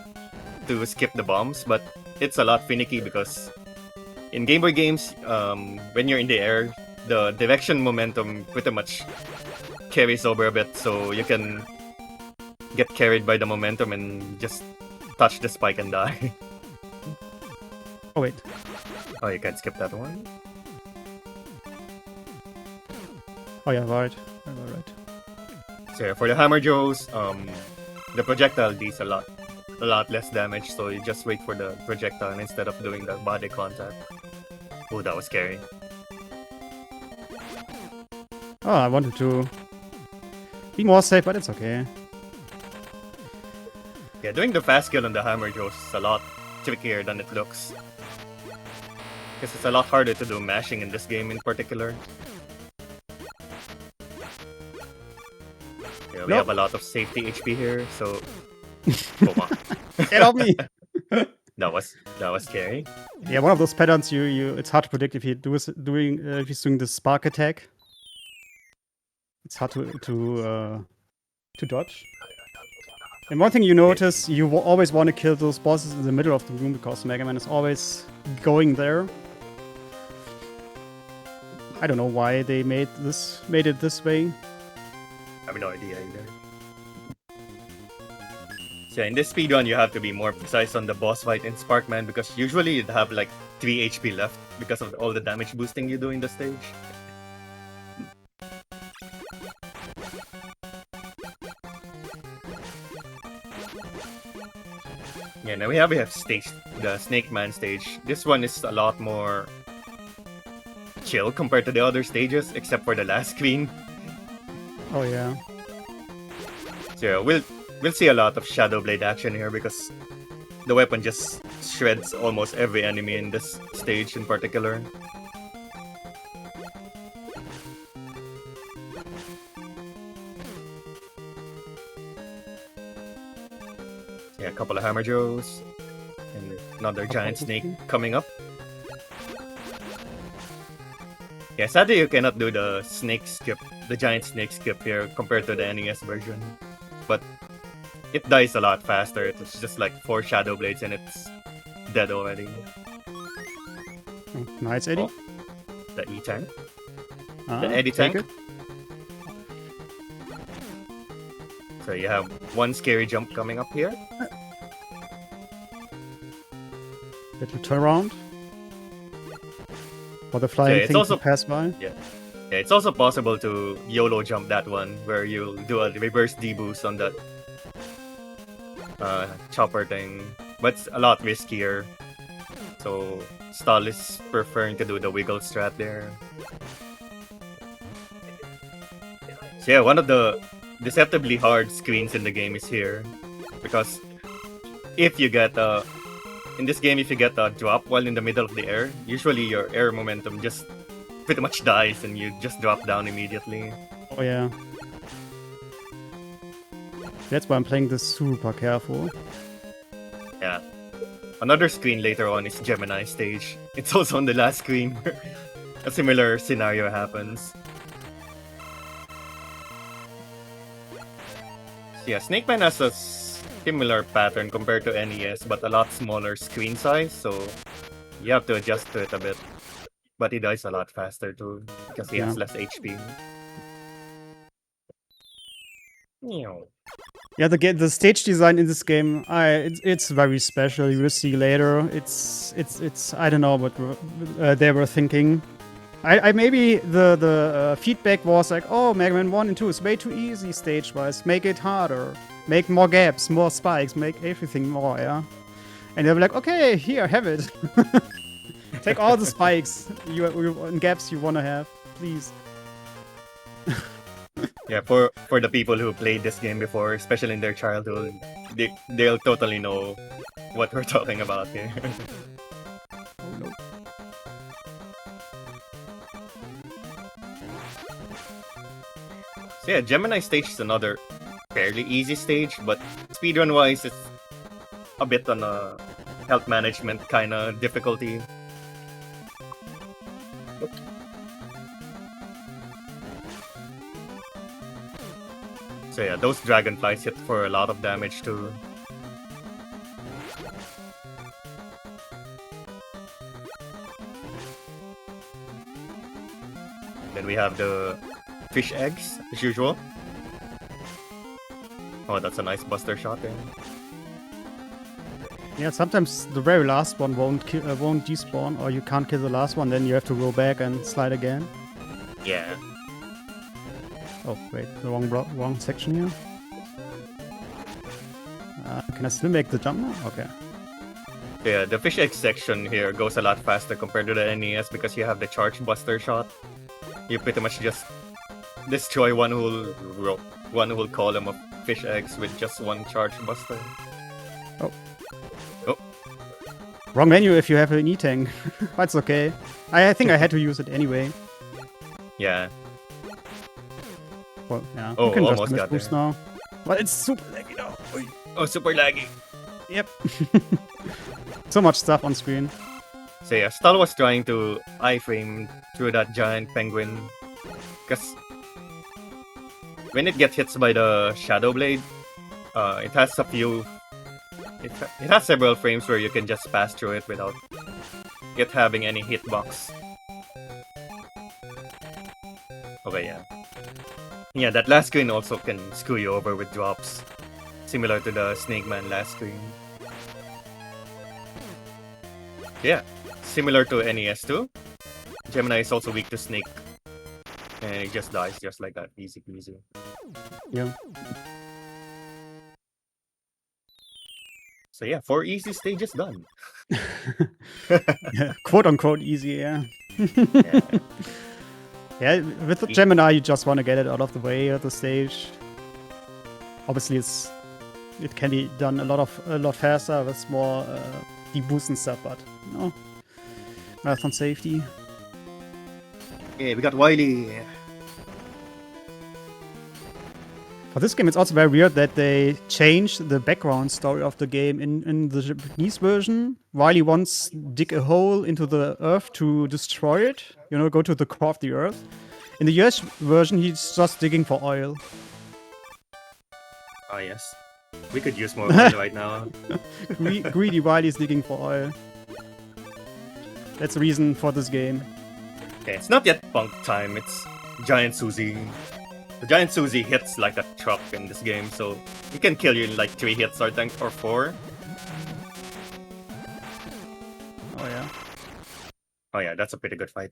to skip the bombs, but it's a lot finicky because in Game Boy games, when you're in the air, the direction momentum pretty much carries over a bit, so you can get carried by the momentum and just touch the spike and die. Oh wait. Oh, you can't skip that one? Oh yeah, right. Right. So yeah, for the hammer jaws, the projectile deals a lot less damage, so you just wait for the projectile instead of doing the body contact. Oh, that was scary. Oh, I wanted to be more safe, but it's okay. Yeah, doing the fast kill on the hammer jaws is a lot trickier than it looks. Because it's a lot harder to do mashing in this game in particular. Yeah, we Nope. have a lot of safety HP here, so... Come on. Get off me! That was scary. Yeah, one of those patterns it's hard to predict if if he's doing the spark attack. It's hard to to dodge. And one thing you notice, you always want to kill those bosses in the middle of the room because Mega Man is always going there. I don't know why they made it this way. I have no idea either. So in this speedrun, you have to be more precise on the boss fight in Sparkman because usually you'd have like 3 HP left because of all the damage boosting you do in the stage. Yeah, now we have stage, the Snake Man stage. This one is a lot more chill compared to the other stages, except for the last screen. Oh yeah. So we'll see a lot of Shadow Blade action here because the weapon just shreds almost every enemy in this stage in particular. Yeah, a couple of Hammer Joes and another giant snake coming up. Yeah, sadly you cannot do the snake skip, the giant snake skip here compared to the NES version. But it dies a lot faster. It's just like 4 Shadow Blades and it's dead already. Oh, nice, Eddie. Oh, the E-Tank. Ah, The Eddie take Tank. it. So you have one scary jump coming up here. Little turnaround. For the flying it's thing also- to pass by. Yeah, it's also possible to YOLO jump that one, where you'll do a reverse D-boost on that chopper thing, but it's a lot riskier. So Stahl is preferring to do the wiggle strat there. So yeah, one of the deceptively hard screens in the game is here, because if you get in this game, if you get a drop while in the middle of the air, usually your air momentum just pretty much dies and you just drop down immediately. Oh yeah. That's why I'm playing this super careful. Yeah. Another screen later on is Gemini stage. It's also on the last screen where a similar scenario happens. So yeah, Snake Man has a similar pattern compared to NES, but a lot smaller screen size, so you have to adjust to it a bit. But he dies a lot faster too, because he has Yeah. less HP. Meow. Yeah, the stage design in this game, it's very special. You will see later. It's I don't know what they were thinking. I maybe the feedback was like, oh, Mega Man 1 and 2 is way too easy stage-wise. Make it harder. Make more gaps, more spikes, make everything more, yeah. And they were like, okay, here, have it. Take all the spikes and gaps you wanna have, please. Yeah, for the people who played this game before, especially in their childhood, they'll totally know what we're talking about here. Oh no. So yeah, Gemini stage is another fairly easy stage, but speedrun wise, it's a bit on a health management kind of difficulty. So yeah, those dragonflies hit for a lot of damage too. Then we have the fish eggs, as usual. Oh, that's a nice buster shot there. Yeah, sometimes the very last one won't despawn, or you can't kill the last one, then you have to go back and slide again. Yeah. Oh, wait, the wrong section here. Can I still make the jump now? Okay. Yeah, the fish egg section here goes a lot faster compared to the NES because you have the charge buster shot. You pretty much just destroy one whole column of fish eggs with just one charge buster. Oh. Oh. Wrong menu if you have an E-Tank. That's okay. I think I had to use it anyway. Yeah. Well, yeah. Oh, you can just almost damage got boost there. now. But it's super laggy now. Oi. Oh, super laggy. Yep. So much stuff on screen. So yeah, Stahl was trying to iframe through that giant penguin. Because when it gets hit by the Shadow Blade, it has a few. It has several frames where you can just pass through it without it having any hitbox. Okay, yeah. Yeah, that last screen also can screw you over with drops, similar to the Snake Man last screen. Yeah, similar to NES2, Gemini is also weak to Snake, and it just dies just like that, easy peasy. Yeah. So yeah, 4 easy stages done. Yeah, quote unquote easy, yeah. Yeah. Yeah, with the Gemini, you just want to get it out of the way of the stage. Obviously, it can be done a lot faster with more deboost and stuff, but you know, marathon safety. Yeah, we got Wily. For this game, it's also very weird that they changed the background story of the game. In the Japanese version, Wily wants dig a hole into the earth to destroy it, you know, go to the core of the earth. In the US version, he's just digging for oil. Oh yes, we could use more oil right now. Greedy Wily is digging for oil. That's the reason for this game. Okay, it's not yet punk time, it's Giant Suzy. The Giant Suzy hits like a truck in this game, so he can kill you in like 3 hits or 4. Oh yeah. Oh yeah, that's a pretty good fight.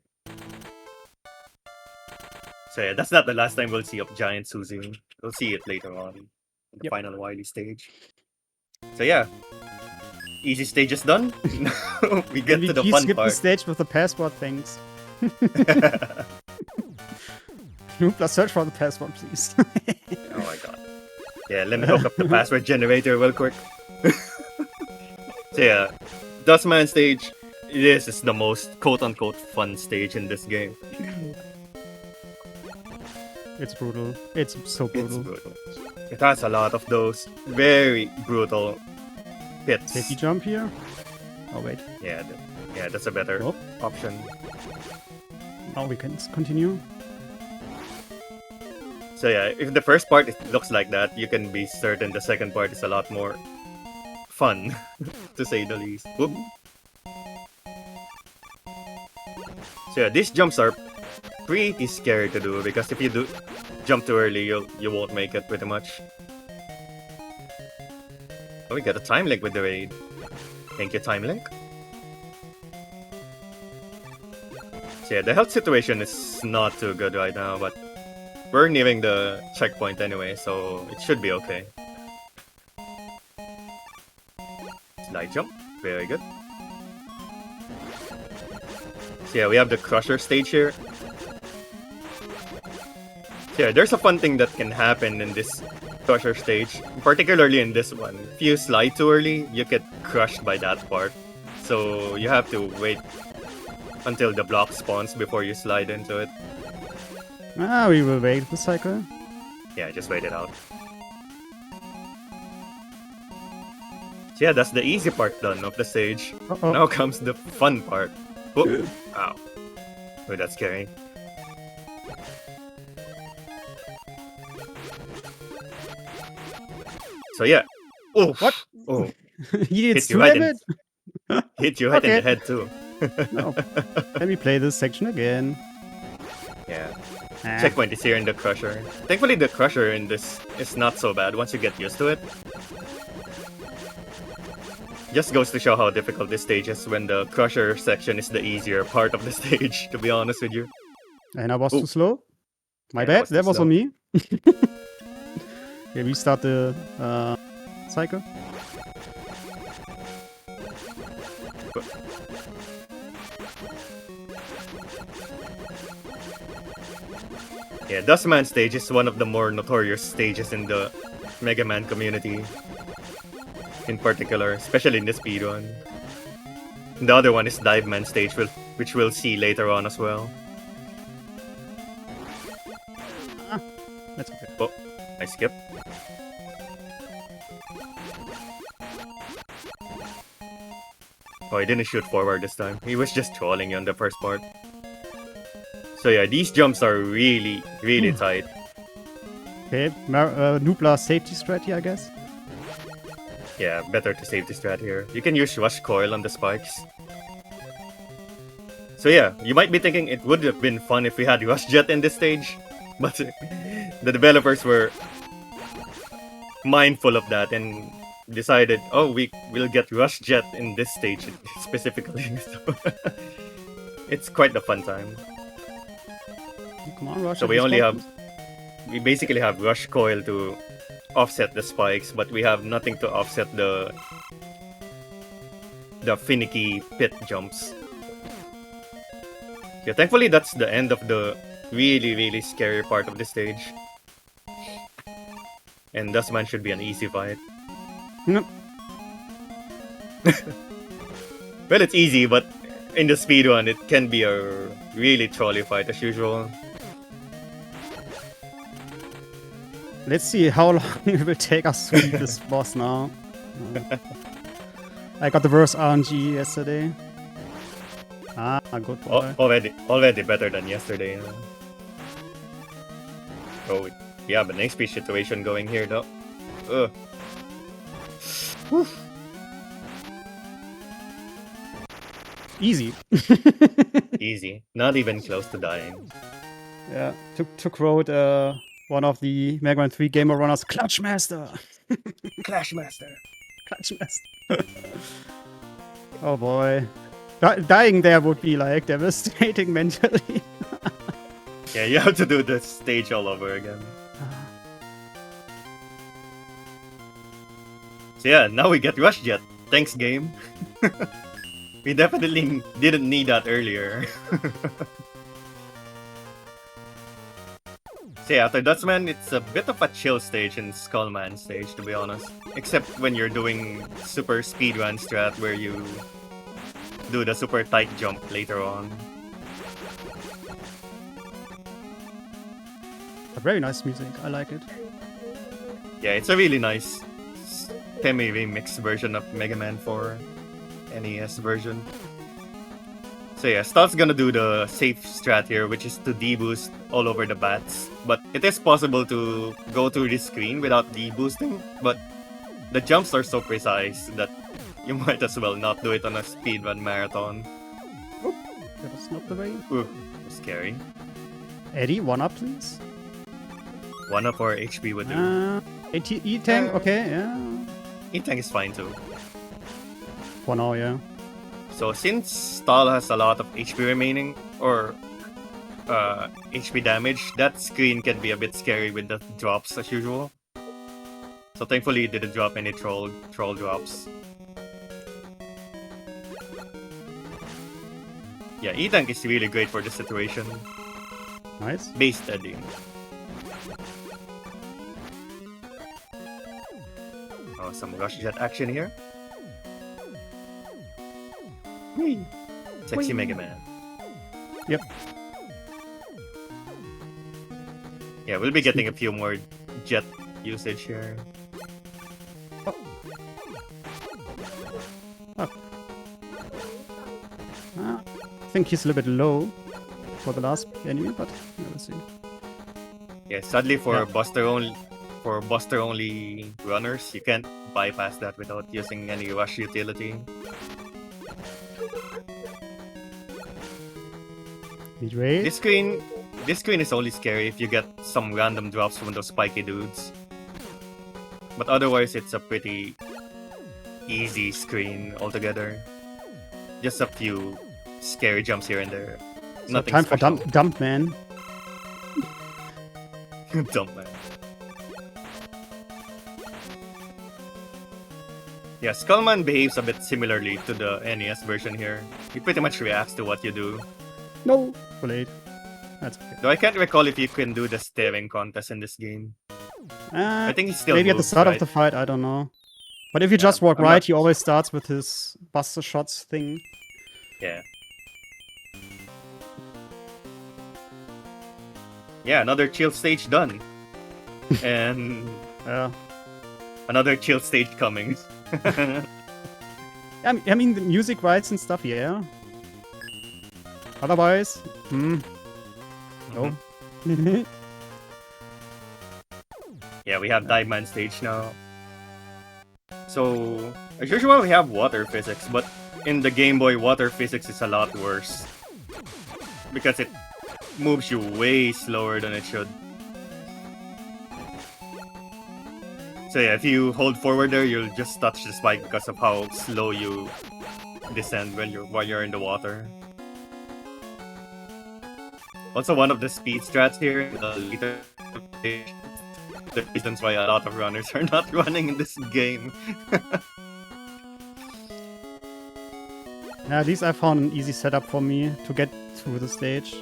So yeah, that's not the last time we'll see of Giant Suzy. We'll see it later on in the final Wily stage. So yeah, easy stage is done. Now we get to the fun skip part. the stage with the passport things. Noobla, search for the password, please. Oh my god. Yeah, let me hook up the password generator real quick. So yeah, Dustman stage. This is the most quote-unquote fun stage in this game. It's brutal. It's so brutal. It's brutal. It has a lot of those very brutal hits. Safety jump here. Oh wait. Yeah, that's a better Oh. option. Now we can continue. So yeah, if the first part it looks like that, you can be certain the second part is a lot more fun, to say the least. Whoop. So yeah, these jumps are pretty scary to do because if you do jump too early, you won't make it pretty much. Oh, we got a time link with the raid. Thank you, time link. So yeah, the health situation is not too good right now, but we're nearing the checkpoint anyway, so it should be okay. Slide jump, very good. So yeah, we have the Crusher stage here. So yeah, there's a fun thing that can happen in this Crusher stage, particularly in this one. If you slide too early, you get crushed by that part. So you have to wait until the block spawns before you slide into it. Ah, we will wait the cycle. Yeah, just wait it out. So yeah, that's the easy part done of the stage. Uh-oh. Now comes the fun part. Whoop. Ow. Oh, that's scary. So yeah. Oh, What? Oh, He Hit needs you to right have in- it? hit you right in Okay. the head too. No. Let me play this section again. Yeah. Ah. Checkpoint is here in the Crusher. Thankfully, the Crusher in this is not so bad once you get used to it. Just goes to show how difficult this stage is when the Crusher section is the easier part of the stage, to be honest with you. And I was Ooh. too slow. My Yeah, bad. was too That was slow. on me. Okay, restart the cycle. Yeah, Dustman stage is one of the more notorious stages in the Mega Man community. In particular, especially in the speedrun. The other one is Dive Man stage, which we'll see later on as well. That's okay. Oh, I skipped. Oh, he didn't shoot forward this time. He was just trolling you on the first part. So yeah, these jumps are really, really tight. Okay, Nubla safety strategy, I guess. Yeah, better to save the strat here. You can use Rush Coil on the spikes. So yeah, you might be thinking it would have been fun if we had Rush Jet in this stage, but the developers were mindful of that and decided, oh, we'll get Rush Jet in this stage specifically. So it's quite a fun time. Come on, Rush. So we basically have Rush Coil to offset the spikes, but we have nothing to offset the finicky pit jumps. Yeah, thankfully that's the end of the really scary part of the stage. And Dustman should be an easy fight. Nope. Well, it's easy, but in the speedrun it can be a really trolley fight as usual. Let's see how long it will take us to beat this boss now. I got the worst RNG yesterday. Ah, good boy. Already better than yesterday. Oh, we have an XP situation going here though. Ugh. Whew. Easy. Easy. Not even close to dying. Yeah, took road one of the Mega Man 3 Gamer Runners, Clutch Master. Clash Master. Clutch Master. Oh boy. Dying there would be like devastating mentally. Yeah, you have to do the stage all over again. So yeah, now we get Rush Jet. Thanks, game. We definitely didn't need that earlier. So yeah, after Dustman, it's a bit of a chill stage and Skullman stage, to be honest. Except when you're doing super speedrun strat where you do the super tight jump later on. A very nice music, I like it. Yeah, it's a really nice semi-remix version of Mega Man 4 NES version. So yeah, Stahl's gonna do the safe strat here, which is to deboost all over the bats. But it is possible to go through this screen without deboosting, but the jumps are so precise that you might as well not do it on a speedrun marathon. Oop, that was not the way. Ooh, scary. Eddie, 1-up please. 1-up or HP would do. E-Tank, okay, yeah. E-Tank is fine too. For now, yeah. So since Stahl has a lot of HP remaining, or HP damage, that screen can be a bit scary with the drops as usual. So thankfully it didn't drop any troll drops. Yeah, E-Tank is really great for this situation. Nice. Base steady. Oh, some Rush Jet action here. Whee! Sexy Mega Man. Yep. Yeah, we'll be getting a few more jet usage here. Oh. I think he's a little bit low for the last enemy, but yeah, we'll see. Yeah, sadly for Yeah. Buster only runners, you can't bypass that without using any rush utility. Mid-range. This screen is only scary if you get some random drops from those spiky dudes. But otherwise, it's a pretty easy screen altogether. Just a few scary jumps here and there. So Nothing time for special. dump man. Dump man. Yeah, Skullman behaves a bit similarly to the NES version here. He pretty much reacts to what you do. No, too late. That's okay. Though I can't recall if you can do the staring contest in this game. I think he still maybe at the moves, start right? of the fight, I don't know. But if you just walk I'm right, not- he always starts with his buster shots thing. Yeah. Yeah, another chill stage done. And Yeah. another chill stage coming. I mean, the music rights and stuff, yeah. Otherwise, no. Yeah, we have Dive Man stage now. So, as usual, we have water physics, but in the Game Boy, water physics is a lot worse. Because it moves you way slower than it should. So yeah, if you hold forward there, you'll just touch the spike because of how slow you descend while you're in the water. Also, one of the speed strats here, the later stage, the reasons why a lot of runners are not running in this game. Yeah, at least I found an easy setup for me to get through the stage. So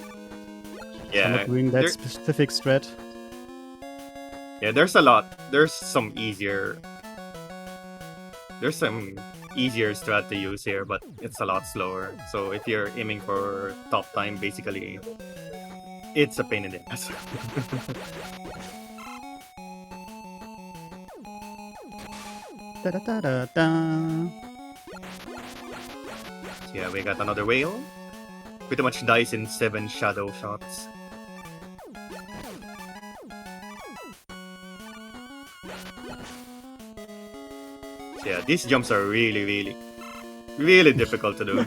I'm Yeah, not doing that there- specific strat. yeah, there's a lot. There's some easier strat to use here, but it's a lot slower. So if you're aiming for top time, basically, it's a pain in the ass. Da da da da da. Yeah, we got another whale. Pretty much dies in 7 shadow shots. So yeah, these jumps are really difficult to do.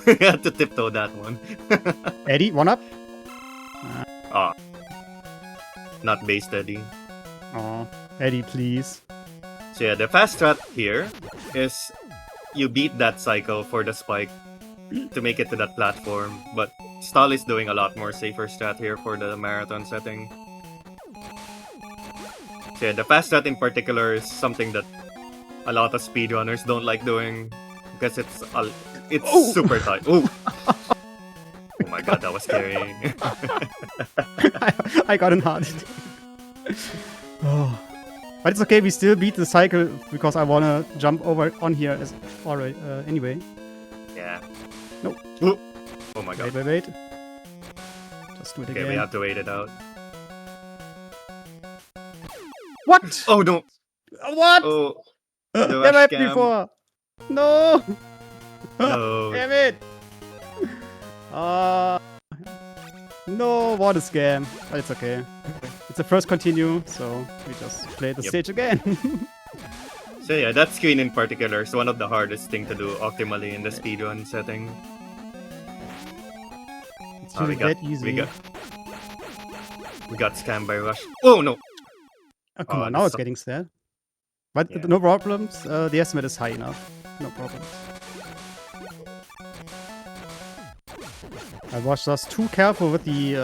You have to tiptoe that one. Eddie, one up. Ah. Not base steady. Oh, Eddie, please. So yeah, the fast strat here is you beat that cycle for the spike to make it to that platform, but Stahl is doing a lot more safer strat here for the marathon setting. So yeah, the fast strat in particular is something that a lot of speedrunners don't like doing because it's Oh! super tight. Oh! Oh my god, that was scary. I got an heart. Oh. But it's okay, we still beat the cycle because I wanna jump over on here as already anyway. Yeah. Nope. Oh, oh my god. Wait. Just do it Okay, again. we have to wait it out. What? Oh no! What? Oh, the Never rush happened cam. before. No. No. Damn it. No, what a scam. But it's okay. It's the first continue, so we just play the Yep. stage again. So yeah, that screen in particular is one of the hardest thing to do optimally in the speedrun setting. It's Oh, really that easy. We got scammed by Rush. Oh no! Oh, come Oh, on, this now it's sucks. getting sad. But Yeah. no problems. The estimate is high enough. No problem. I was just too careful with the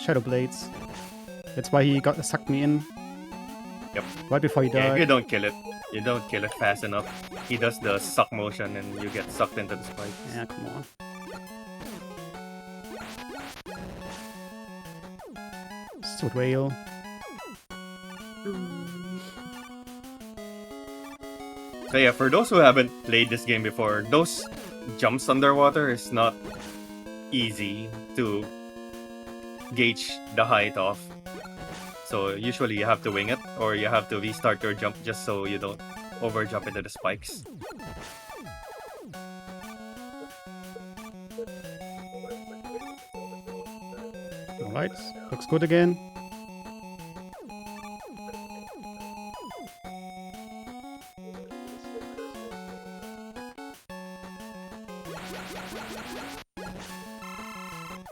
shadow blades. That's why he sucked me in. Yep. Right before he Yeah, if died. you don't kill it fast enough, he does the suck motion and you get sucked into the spike. Yeah, come on. Stupid whale. So yeah, for those who haven't played this game before, those jumps underwater is not easy to gauge the height of. So usually you have to wing it or you have to restart your jump just so you don't over jump into the spikes. Alright, looks good again.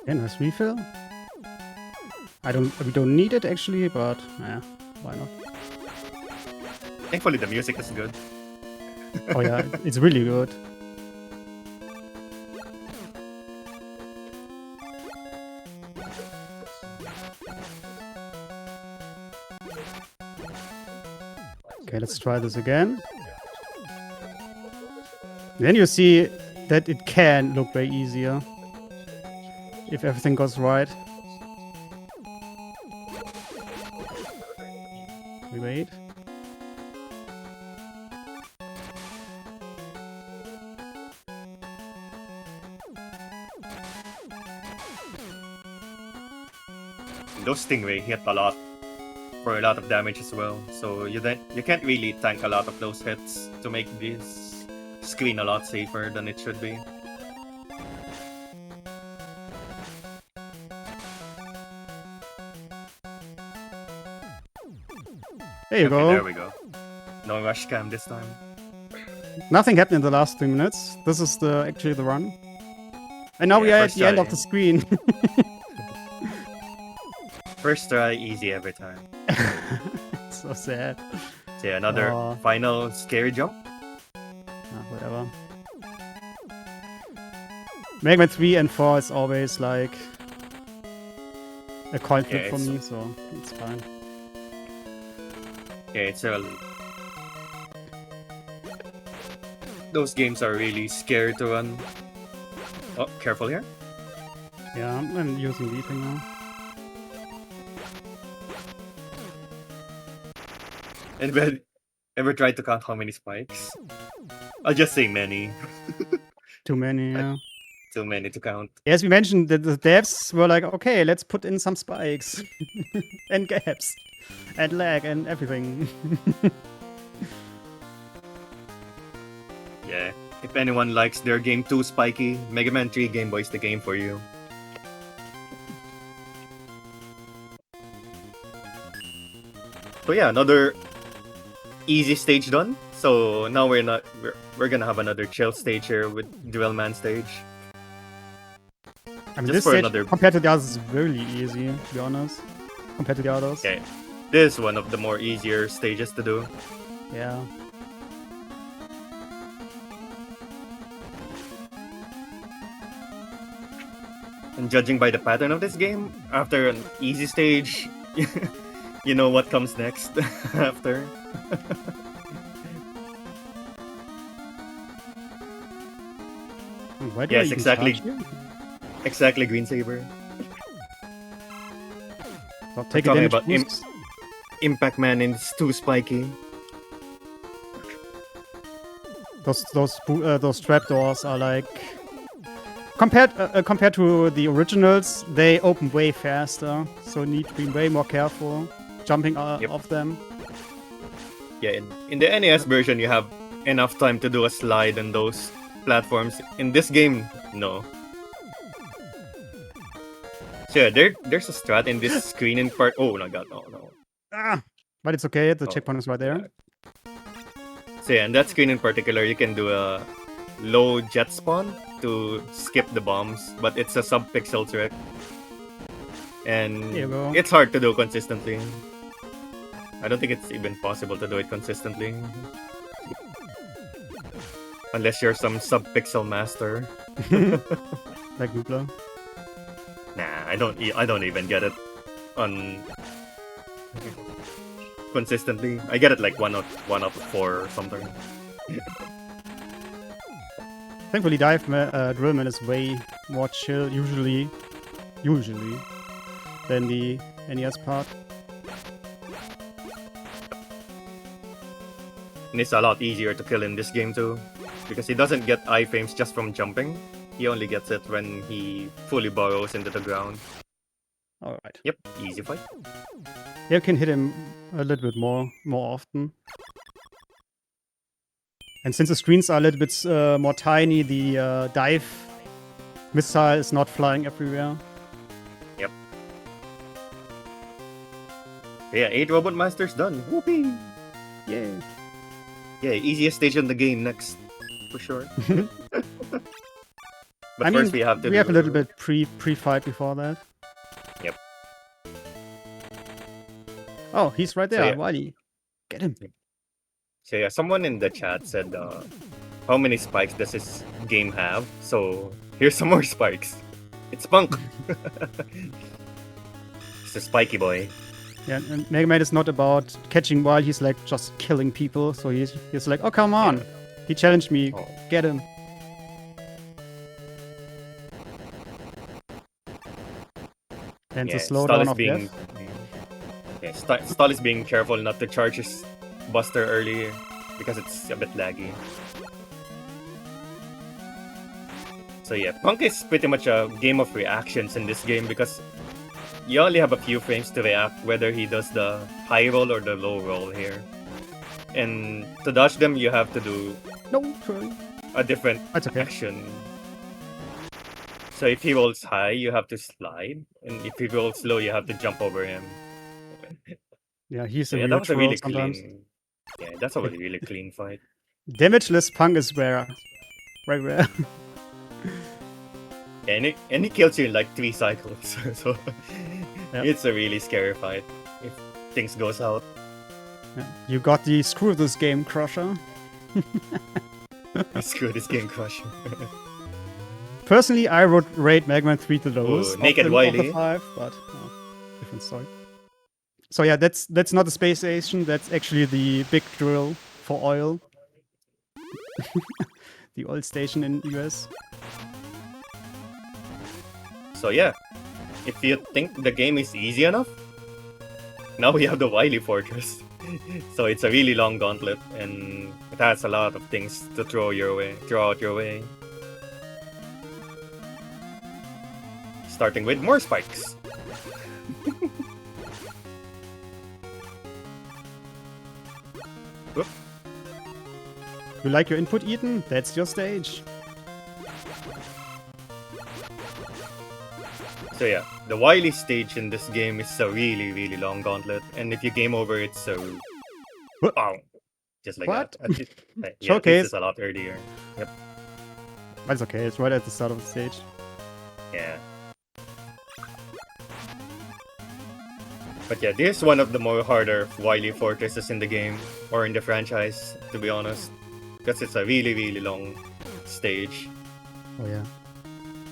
Yeah, nice refill. We don't need it actually, but yeah, why not? Thankfully the music is good. Oh yeah, it's really good. Okay, let's try this again. Then you see that it can look way easier if everything goes right. We wait. Those stingray hit a lot for a lot of damage as well, so you can't really tank a lot of those hits to make this screen a lot safer than it should be. There you Okay, go. there we go. No rush cam this time. Nothing happened in the last 3 minutes. This is actually the run. And now we are at first the end of try. the screen. First try, easy every time. So sad. So yeah, another Aw. final scary jump. Whatever. Mega Man 3 and 4 is always like a coin flip Yeah, for it's- me, so it's fine. Yeah, it's early. Those games are really scary to run. Oh, careful here. Yeah, I'm using the thing now. And then, ever tried to count how many spikes? I'll just say many. Too many, yeah. Too many to count. As we mentioned, the devs were like, okay, let's put in some spikes. And gaps. And lag and everything. Yeah. If anyone likes their game too spiky, Mega Man 3 Game Boy is the game for you. So yeah, another easy stage done. So now we're gonna have another chill stage here with Duel Man stage. I mean, Just this for stage, another- compared to the others, is really easy, to be honest. Compared to the others. Okay. This is one of the more easier stages to do. Yeah. And judging by the pattern of this game, after an easy stage, you know what comes next after. Why do Yes, I even exactly. charge you? Exactly, Green Saber. So take talking advantage about boosts. Impact Man is too spiky. Those trapdoors are like compared to the originals, they open way faster, so need to be way more careful jumping Yep. off them. Yeah, in the NES version, you have enough time to do a slide on those platforms. In this game, no. So yeah, there's a strat in this screening part. Oh my god, no. Ah, but it's okay. The Oh, checkpoint is right there. So yeah, in that screen in particular, you can do a low jet spawn to skip the bombs, but it's a sub-pixel trick. And There you go. it's hard to do consistently. I don't think it's even possible to do it consistently. Unless you're some sub-pixel master. Like Nubla. Nah, I don't even get it on consistently. I get it like one out of 4 or something. Thankfully, Drillman is way more chill usually than the NES part. And it's a lot easier to kill in this game too, because he doesn't get iframes just from jumping. He only gets it when he fully burrows into the ground. All right. Yep, easy fight. You can hit him a little bit more often. And since the screens are a little bit more tiny, the dive missile is not flying everywhere. Yep. Yeah, 8 Robot Masters done. Whoopee! Yay! Yeah, easiest stage in the game next, for sure. But I mean, first we have to a little bit pre-fight before that. Yep. Oh, he's right So, there. yeah. Wily. Get him. So yeah, someone in the chat said, how many spikes does this game have? So here's some more spikes. It's Punk. It's a spiky boy. Yeah, and Mega Man is not about catching while he's like just killing people. So he's like, oh come on, he challenged me. Oh. Get him. And the Stahl slowdown is of being death. Stahl is being careful not to charge his Buster early because it's a bit laggy. So yeah, Punk is pretty much a game of reactions in this game because you only have a few frames to react whether he does the high roll or the low roll here. And to dodge them, you have to do No, sorry. a different That's okay. action. So if he rolls high, you have to slide, and if he rolls low, you have to jump over him. Yeah, he's a Yeah, that real was a troll really sometimes. clean. Yeah, that's a really clean fight. Damageless Punk is rare. Very rare. And he kills you in like 3 cycles. So Yep. it's a really scary fight if things go south. Yeah. You got the screw this game crusher. Screw this game crusher. Personally, I would rate Mega Man 3 the lowest of Naked the Wily. 5, but different story. So yeah, that's not the space station. That's actually the big drill for oil. The oil station in US. So yeah, if you think the game is easy enough, now we have the Wily Fortress. So it's a really long gauntlet, and it has a lot of things to throw out your way. Starting with more spikes. Whoop. You like your input, Ethan? That's your stage. So yeah, the Wily stage in this game is a really long gauntlet, and if you game over, it's a What? wow, just like What? that. Yeah, Showcase. this is a lot earlier. Yep. That's okay. It's right at the start of the stage. Yeah. But yeah, this is one of the more harder Wily fortresses in the game, or in the franchise, to be honest. Because it's a really long stage. Oh yeah.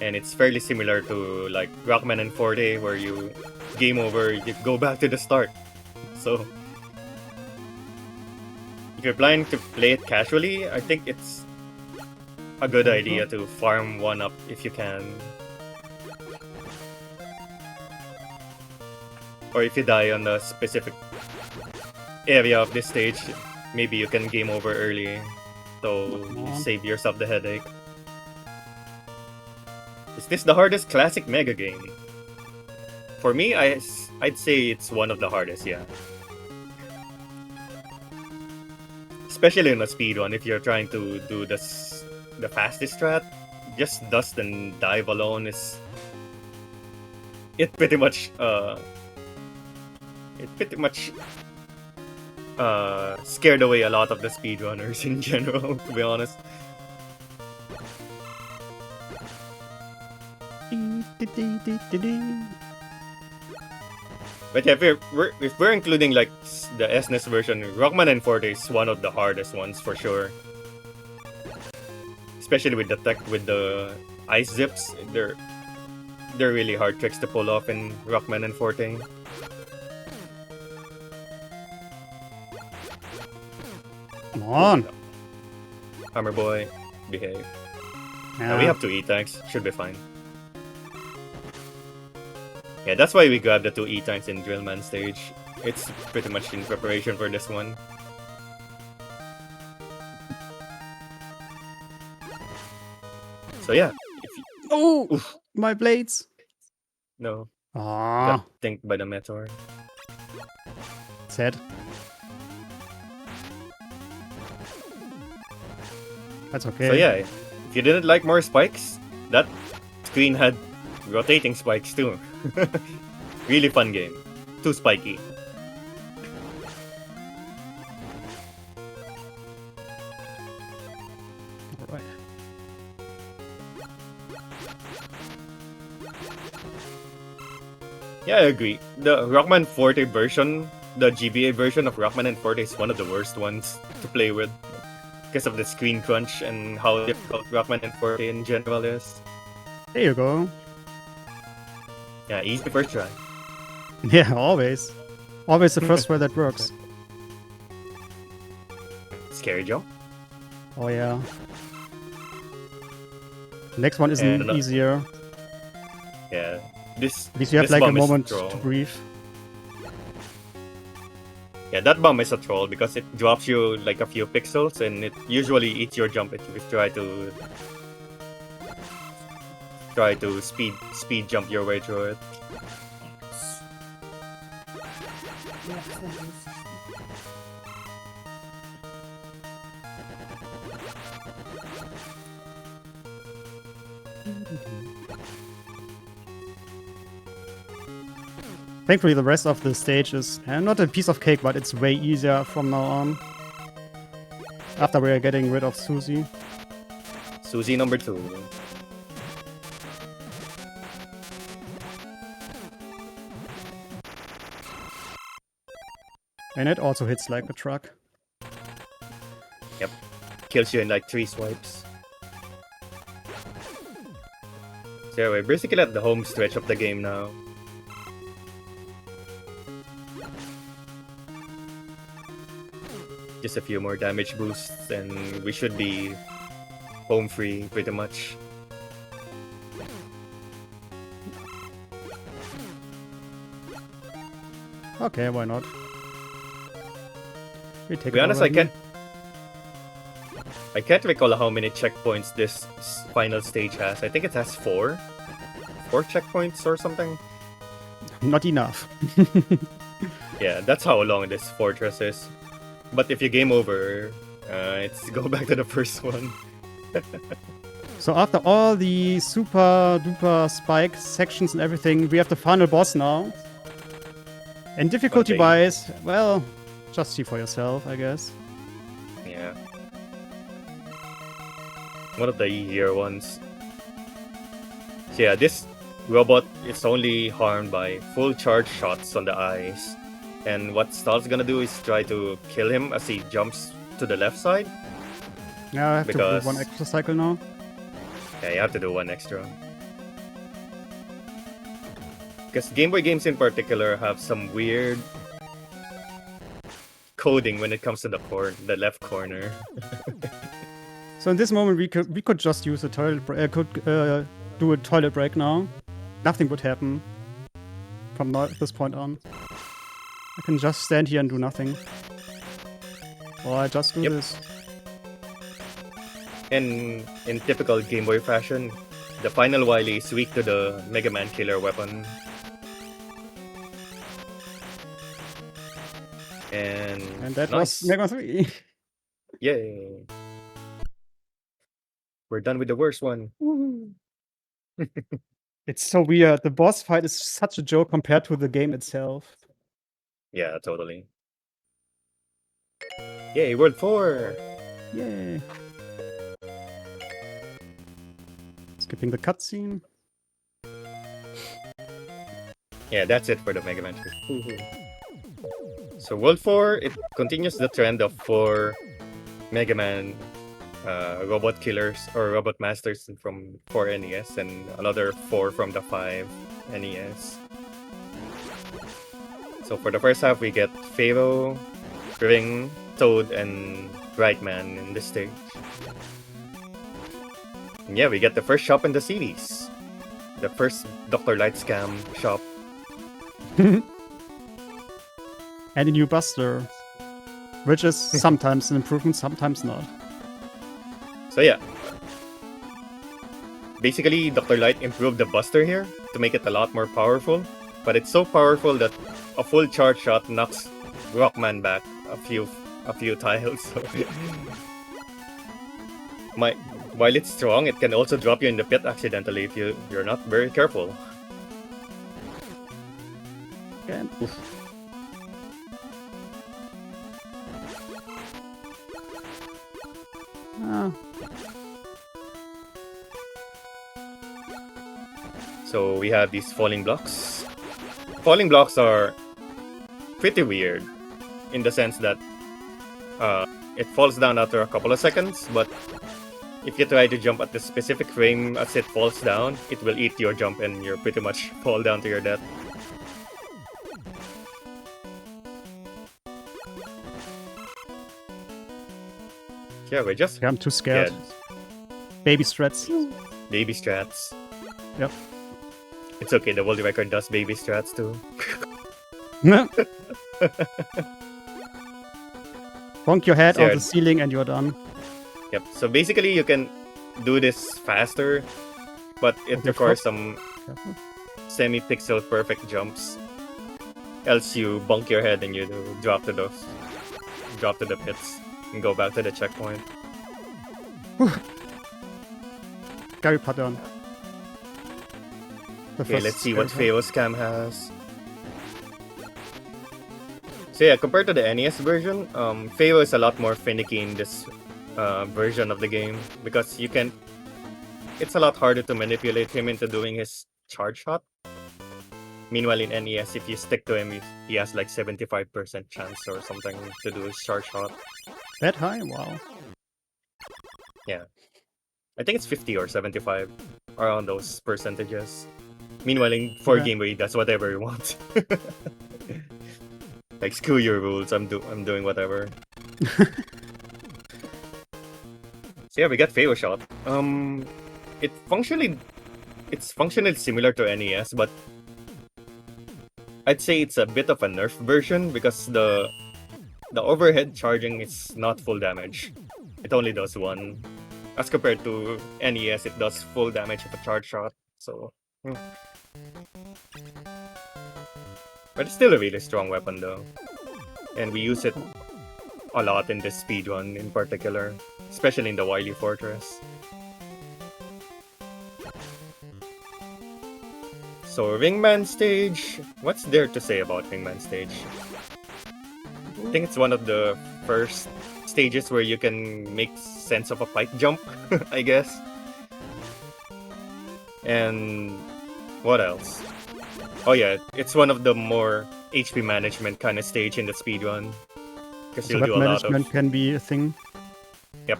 And it's fairly similar to like Rockman and Forte, where you game over, you go back to the start. So if you're planning to play it casually, I think it's a good idea to farm one up if you can. Or if you die on a specific area of this stage, maybe you can game over early, so you save yourself the headache. Is this the hardest classic Mega game? For me, I'd say it's one of the hardest, yeah. Especially in a speedrun, if you're trying to do the fastest strat, just dust and dive alone is... It pretty much scared away a lot of the speedrunners in general, to be honest. But yeah, if we're including like the SNES version, Rockman and Forte is one of the hardest ones for sure. Especially with the tech, with the ice zips, they're really hard tricks to pull off in Rockman and Forte. Come on. Hammer Boy, behave. Yeah. We have 2 E-tanks, should be fine. Yeah, that's why we grabbed the 2 E-tanks in Drillman stage. It's pretty much in preparation for this one. So yeah, if you... Oh! Oof. My blades! No, Ah, got dinked by the meteor. sad. That's okay. So yeah, if you didn't like more spikes, that screen had rotating spikes too. Really fun game. Too spiky. Alright. Yeah, I agree. The Rockman Forte version, the GBA version of Rockman and Forte is one of the worst ones to play with. Because of the screen crunch and how difficult Rockman and Forte in general is. There you go. Yeah, easy first try. Yeah, always. Always the first try that works. Scary jump. Oh yeah. Next one isn't And, easier. Yeah. This At least you have this like a bomb is moment troll. to breathe. Yeah, that bomb is a troll because it drops you like a few pixels and it usually eats your jump if you try to speed jump your way through it. Thankfully, the rest of the stage is not a piece of cake, but it's way easier from now on. After we are getting rid of Susie. Susie number 2. And it also hits like a truck. Yep. Kills you in like 3 swipes. So we're basically at the home stretch of the game now. Just a few more damage boosts and we should be home free pretty much. Okay, why not? We take To be it honest, already. I can't recall how many checkpoints this final stage has. I think it has 4. 4 checkpoints or something. Not enough. Yeah, that's how long this fortress is. But if you game over, it's go back to the first one. So after all the super duper spike sections and everything, we have the final boss now. And difficulty wise, well, just see for yourself, I guess. Yeah. One of the easier ones. So yeah, this robot is only harmed by full charge shots on the eyes. And what Stahl's gonna do is try to kill him as he jumps to the left side. Yeah, I have to Because- do one extra cycle now. Yeah, you have to do one extra. Because Game Boy games in particular have some weird coding when it comes to the left corner. So in this moment, we could just use a toilet break. Do a toilet break now. Nothing would happen from this point on. I can just stand here and do nothing. Or I just do Yep. this. And in typical Game Boy fashion, the final Wily is weak to the Mega Man killer weapon. And that nice. was Mega Man 3. Yay! We're done with the worst one. It's so weird. The boss fight is such a joke compared to the game itself. Yeah, totally. Yay, World 4! Yay. Skipping the cutscene. Yeah, that's it for the Mega Man 3. So World 4, it continues the trend of 4 Mega Man robot killers or robot masters from 4 NES and another 4 from the 5 NES. So for the first half, we get Pharaoh, Ring, Toad, and Brightman in this stage. And yeah, we get the first shop in the series. The first Dr. Light scam shop. And a new Buster. Which is sometimes an improvement, sometimes not. So yeah. Basically, Dr. Light improved the Buster here to make it a lot more powerful. But it's so powerful that a full charge shot knocks Rockman back a few tiles. So while it's strong, it can also drop you in the pit accidentally if you're not very careful. Again. Ah, So we have these falling blocks. Falling blocks are pretty weird in the sense that it falls down after a couple of seconds, but if you try to jump at the specific frame as it falls down, it will eat your jump and you'll pretty much fall down to your death. Yeah, we're just I'm too scared. yeah, Baby strats. baby strats. Yep. It's okay, the world record does baby strats too. Bonk your head on Yeah. the ceiling and you're done. Yep. So basically, you can do this faster, but it Okay, requires some Careful. semi-pixel perfect jumps. Else you bonk your head and you drop to the pits and go back to the checkpoint. Gary pattern. The Okay, first let's see what scary Pharaoh's Scam has. So yeah, compared to the NES version, Feo is a lot more finicky in this version of the game because you can. It's a lot harder to manipulate him into doing his charge shot. Meanwhile, in NES, if you stick to him, he has like 75% chance or something to do his charge shot. That high? Wow. I think it's 50 or 75 around those percentages. Meanwhile, for Okay. Game Boy, he does whatever he wants. Like screw your rules, I'm doing whatever. So yeah, we got Feo Shot. It's functionally similar to NES, but I'd say it's a bit of a nerf version because the overhead charging is not full damage. It only does one. As compared to NES, it does full damage of a charge shot. So, but it's still a really strong weapon though, and we use it a lot in this speedrun in particular, especially in the Wily Fortress. So Ringman stage, what's there to say about Ringman stage? I think it's one of the first stages where you can make sense of a pipe jump, I guess. And what else? Oh yeah, it's one of the more HP management kind of stage in the speedrun. Because So you'll do weapon a lot management of... can be a thing. Yep.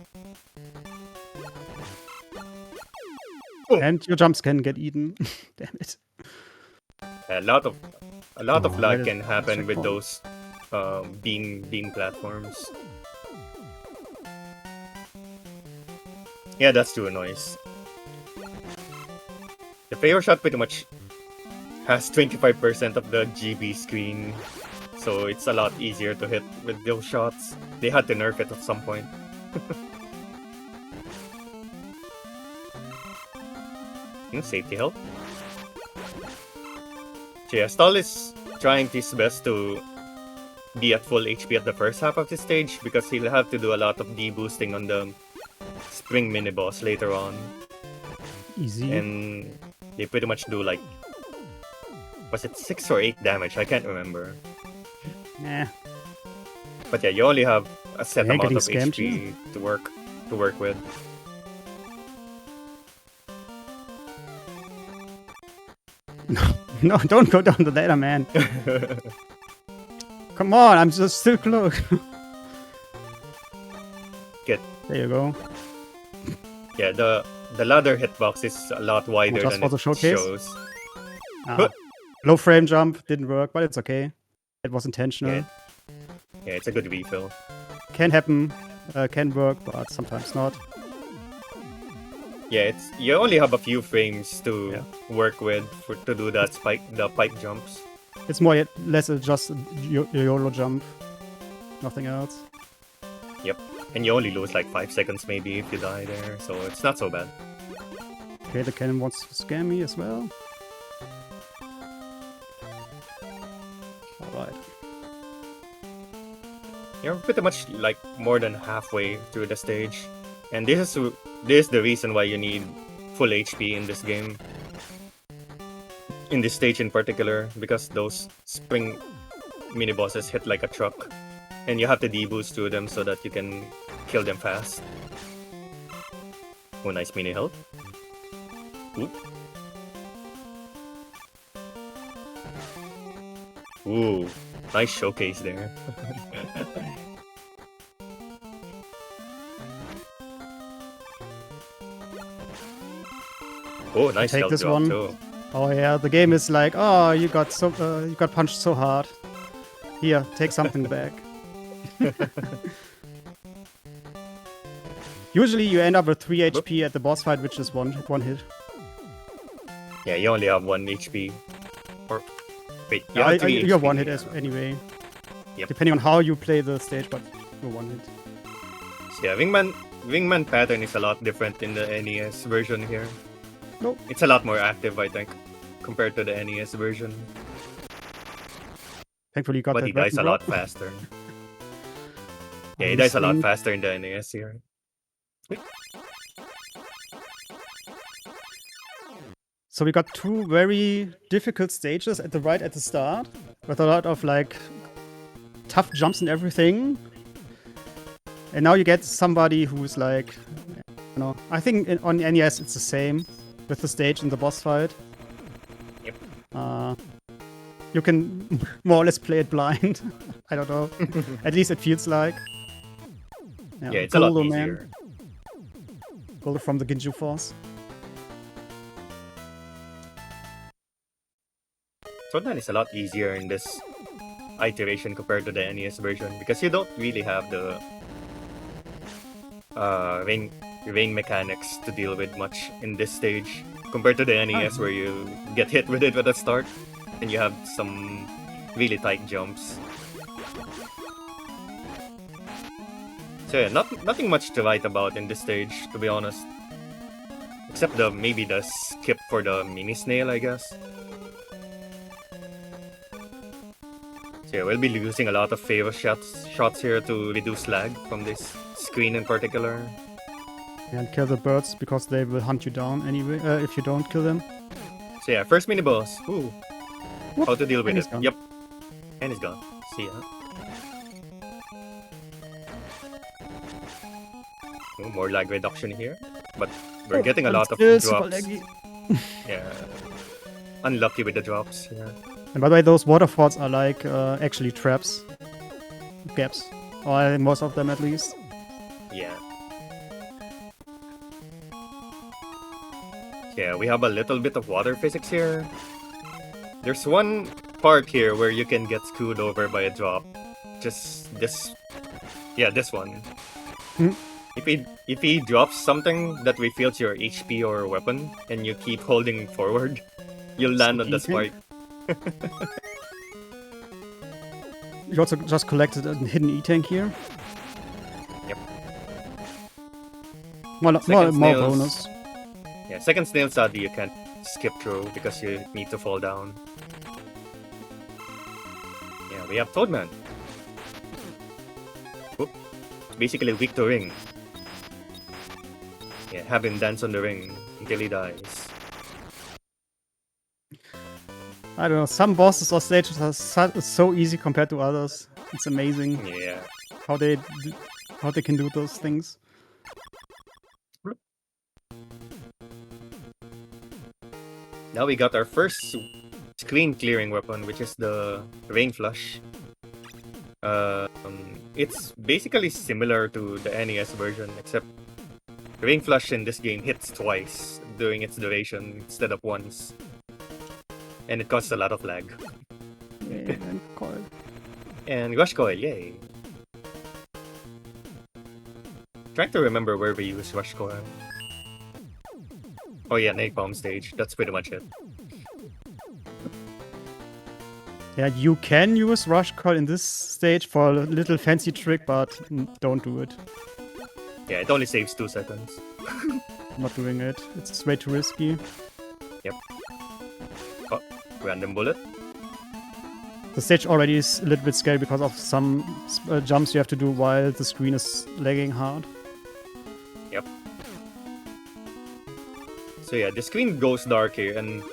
Oh. And your jumps can get eaten. Damn it. A lot of Oh, lag right, can happen with checkpoint. those beam platforms. Yeah, that's too noise. The Feo shot pretty much has 25% of the GB screen, so it's a lot easier to hit with those shots. They had to nerf it at some point. Safety help. So yeah, Stahl is trying his best to be at full HP at the first half of the stage because he'll have to do a lot of deboosting on the spring mini boss later on. Easy. And they pretty much do like, was it 6 or 8 damage? I can't remember. Nah. But yeah, you only have a set Yeah, amount getting of scammed HP to work with. No, don't go down the ladder, man. Come on, I'm just still close. Good. There you go. Yeah, the ladder hitbox is a lot wider just than for the it showcase? shows. Ah, low frame jump didn't work, but it's okay. It was intentional. Yeah. Yeah, it's a good refill. Can happen, can work, but sometimes not. Yeah, you only have a few frames to work with to do that the pipe jumps. It's more less just a YOLO jump. Nothing else. Yep. And you only lose like 5 seconds maybe if you die there, so it's not so bad. Okay, the cannon wants to scam me as well. Alright. You're pretty much like more than halfway through the stage. And this is the reason why you need full HP in this game. In this stage in particular, because those spring mini bosses hit like a truck. And you have to deboost through them so that you can kill them fast. Oh, nice mini health. Ooh. Ooh, nice showcase there. Oh, nice Take health this drop one. too. Oh yeah, the game is like, oh, you got punched so hard. Here, take something back. Usually you end up with 3 HP at the boss fight, which is one hit. Yeah, you only have 1 HP. Or wait, you Yeah, have 3 you're HP, one hit yeah. anyway. Yep. Depending on how you play the stage, but you're one hit. So yeah, wingman pattern is a lot different in the NES version here. Nope. It's a lot more active, I think, compared to the NES version. Thankfully you got But that he dies a weapon lot drop. faster. Yeah, he dies a lot Honestly. faster in the NES here. So we got 2 very difficult stages at the start, with a lot of like tough jumps and everything. And now you get somebody who's like, you know, I think on NES it's the same with the stage in the boss fight. Yep. You can more or less play it blind. I don't know. At least it feels like. Yeah, it's a lot Goldo, easier. Goldo from the Ginju Force. So that is a lot easier in this iteration compared to the NES version because you don't really have the rain mechanics to deal with much in this stage compared to the NES where you get hit with it at the start and you have some really tight jumps. So yeah, nothing much to write about in this stage, to be honest. Except maybe the skip for the mini snail, I guess. So yeah, we'll be using a lot of favor shots here to reduce lag from this screen in particular. And kill the birds because they will hunt you down anyway if you don't kill them. So yeah, first mini boss. Ooh. Whoop, How to deal with and it? he's gone. Yep. And it's gone. See ya. Oh, more lag reduction here. But we're getting a lot of Still super drops. laggy. Yeah. Unlucky with the drops. Yeah. And by the way, those waterfalls are like actually traps. Gaps. Or most of them at least. Yeah. Yeah, we have a little bit of water physics here. There's one part here where you can get screwed over by a drop. Just this... Yeah, this one. Hmm. If he drops something that refills your HP or weapon, and you keep holding forward, you'll land on the Sneaky. spike. You also just collected a hidden E-tank here. Yep. More Second snails. bonus. Yeah, second snail sadly you can't skip through because you need to fall down. Yeah, we have Toadman. Oop. Basically weak to ring. Yeah, have him dance on the ring until he dies. I don't know, some bosses or stages are so easy compared to others. It's amazing Yeah. how they can do those things. Now we got our first screen clearing weapon, which is the Rain Flush. It's basically similar to the NES version, except Rain Flush in this game hits twice during its duration instead of once. And it causes a lot of lag. And coil. And Rush Coil, yay! Trying to remember where we use Rush Coil. Oh yeah, Napalm stage. That's pretty much it. Yeah, you can use Rush Coil in this stage for a little fancy trick, but don't do it. Yeah, it only saves 2 seconds. I'm not doing it. It's way too risky. Yep. Oh, random bullet. The stage already is a little bit scary because of some jumps you have to do while the screen is lagging hard. Yep. So yeah, the screen goes dark here, and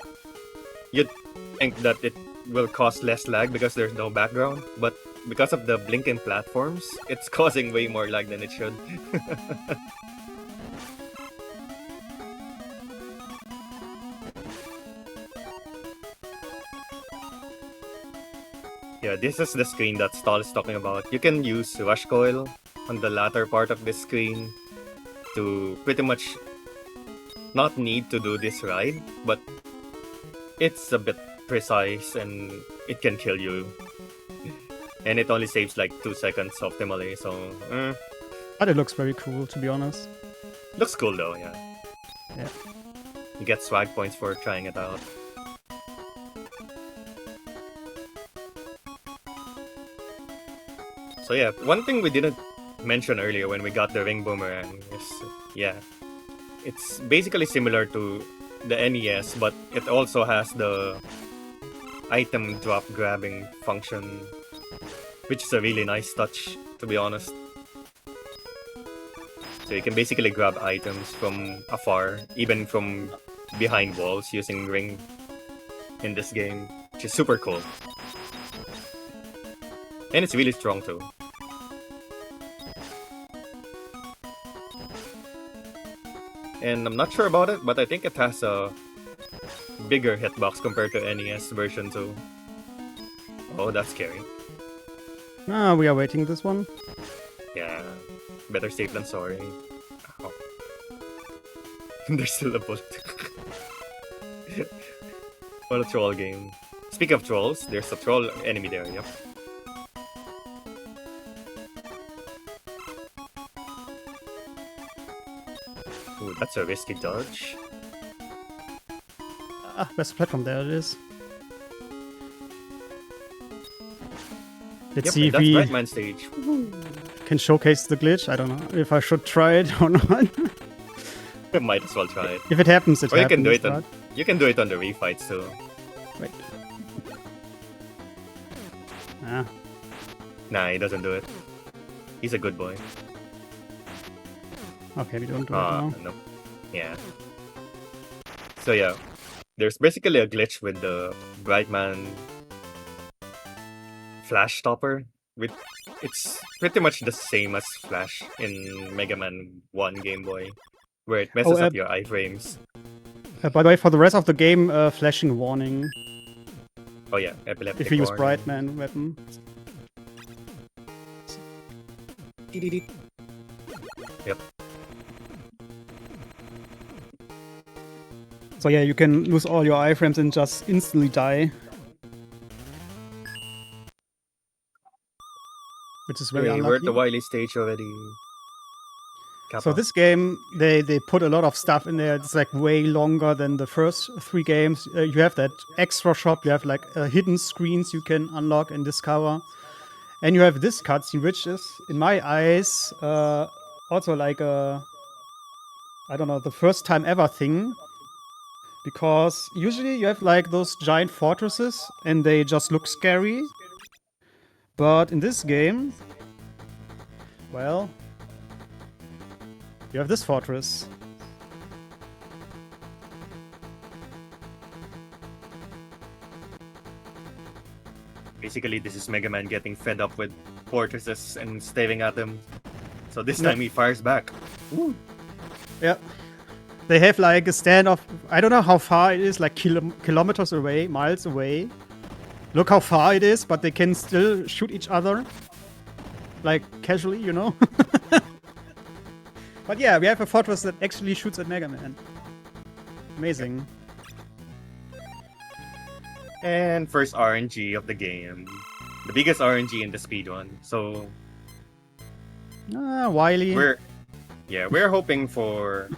you'd think that it will cause less lag because there's no background, but because of the blinking platforms, it's causing way more lag than it should. Yeah, this is the screen that Stahl is talking about. You can use Rush Coil on the latter part of this screen to pretty much not need to do this ride, but it's a bit precise and it can kill you. And it only saves like 2 seconds optimally, so... But it looks very cool, to be honest. Looks cool though, yeah. Yeah. You get swag points for trying it out. So yeah, one thing we didn't mention earlier when we got the ring boomerang is, yeah, it's basically similar to the NES, but it also has the item drop grabbing function, which is a really nice touch, to be honest. So you can basically grab items from afar, even from behind walls, using ring in this game, which is super cool. And it's really strong too. And I'm not sure about it, but I think it has a bigger hitbox compared to NES version 2. Oh, that's scary. Ah, we are waiting this one. Yeah, better safe than sorry. Ow. There's still a bullet. What a troll game. Speaking of trolls, there's a troll enemy there, yep. Ooh, that's a risky dodge. Ah, where's the platform? There it is. Let's Yep, see and if that's we Rockman stage. can showcase the glitch. I don't know if I should try it or not. Might as well try it. If it happens, it Or you happens. can do it on but- you can do it on the refights too. Wait. Ah, Nah, he doesn't do it. He's a good boy. okay, we don't do it now. No. Yeah. So yeah, there's basically a glitch with the Brightman Flash Stopper. It's pretty much the same as Flash in Mega Man 1 Game Boy, where it messes up your iframes. By the way, for the rest of the game, flashing warning Oh yeah, epileptic. if you use warning. Brightman weapon. Yep. So yeah, you can lose all your iframes and just instantly die. Which is very Hey, we're at unlucky. the Wily stage already. So Kappa. this game, they put a lot of stuff in there. It's like way longer than the first 3 games. You have that extra shop. You have like hidden screens you can unlock and discover. And you have this cutscene, which is, in my eyes, also like a, I don't know, the first time ever thing. Because usually you have like those giant fortresses and they just look scary. But in this game, well, you have this fortress. Basically, this is Mega Man getting fed up with fortresses and staring at them. So this Yep. time he fires back. Ooh. Yeah. They have like a stand of, I don't know how far it is, like kilometers away, miles away. Look how far it is, but they can still shoot each other. Like casually, you know? But yeah, we have a fortress that actually shoots at Mega Man. Amazing. And first RNG of the game. The biggest RNG in the speedrun. So Ah, Wily. we're hoping for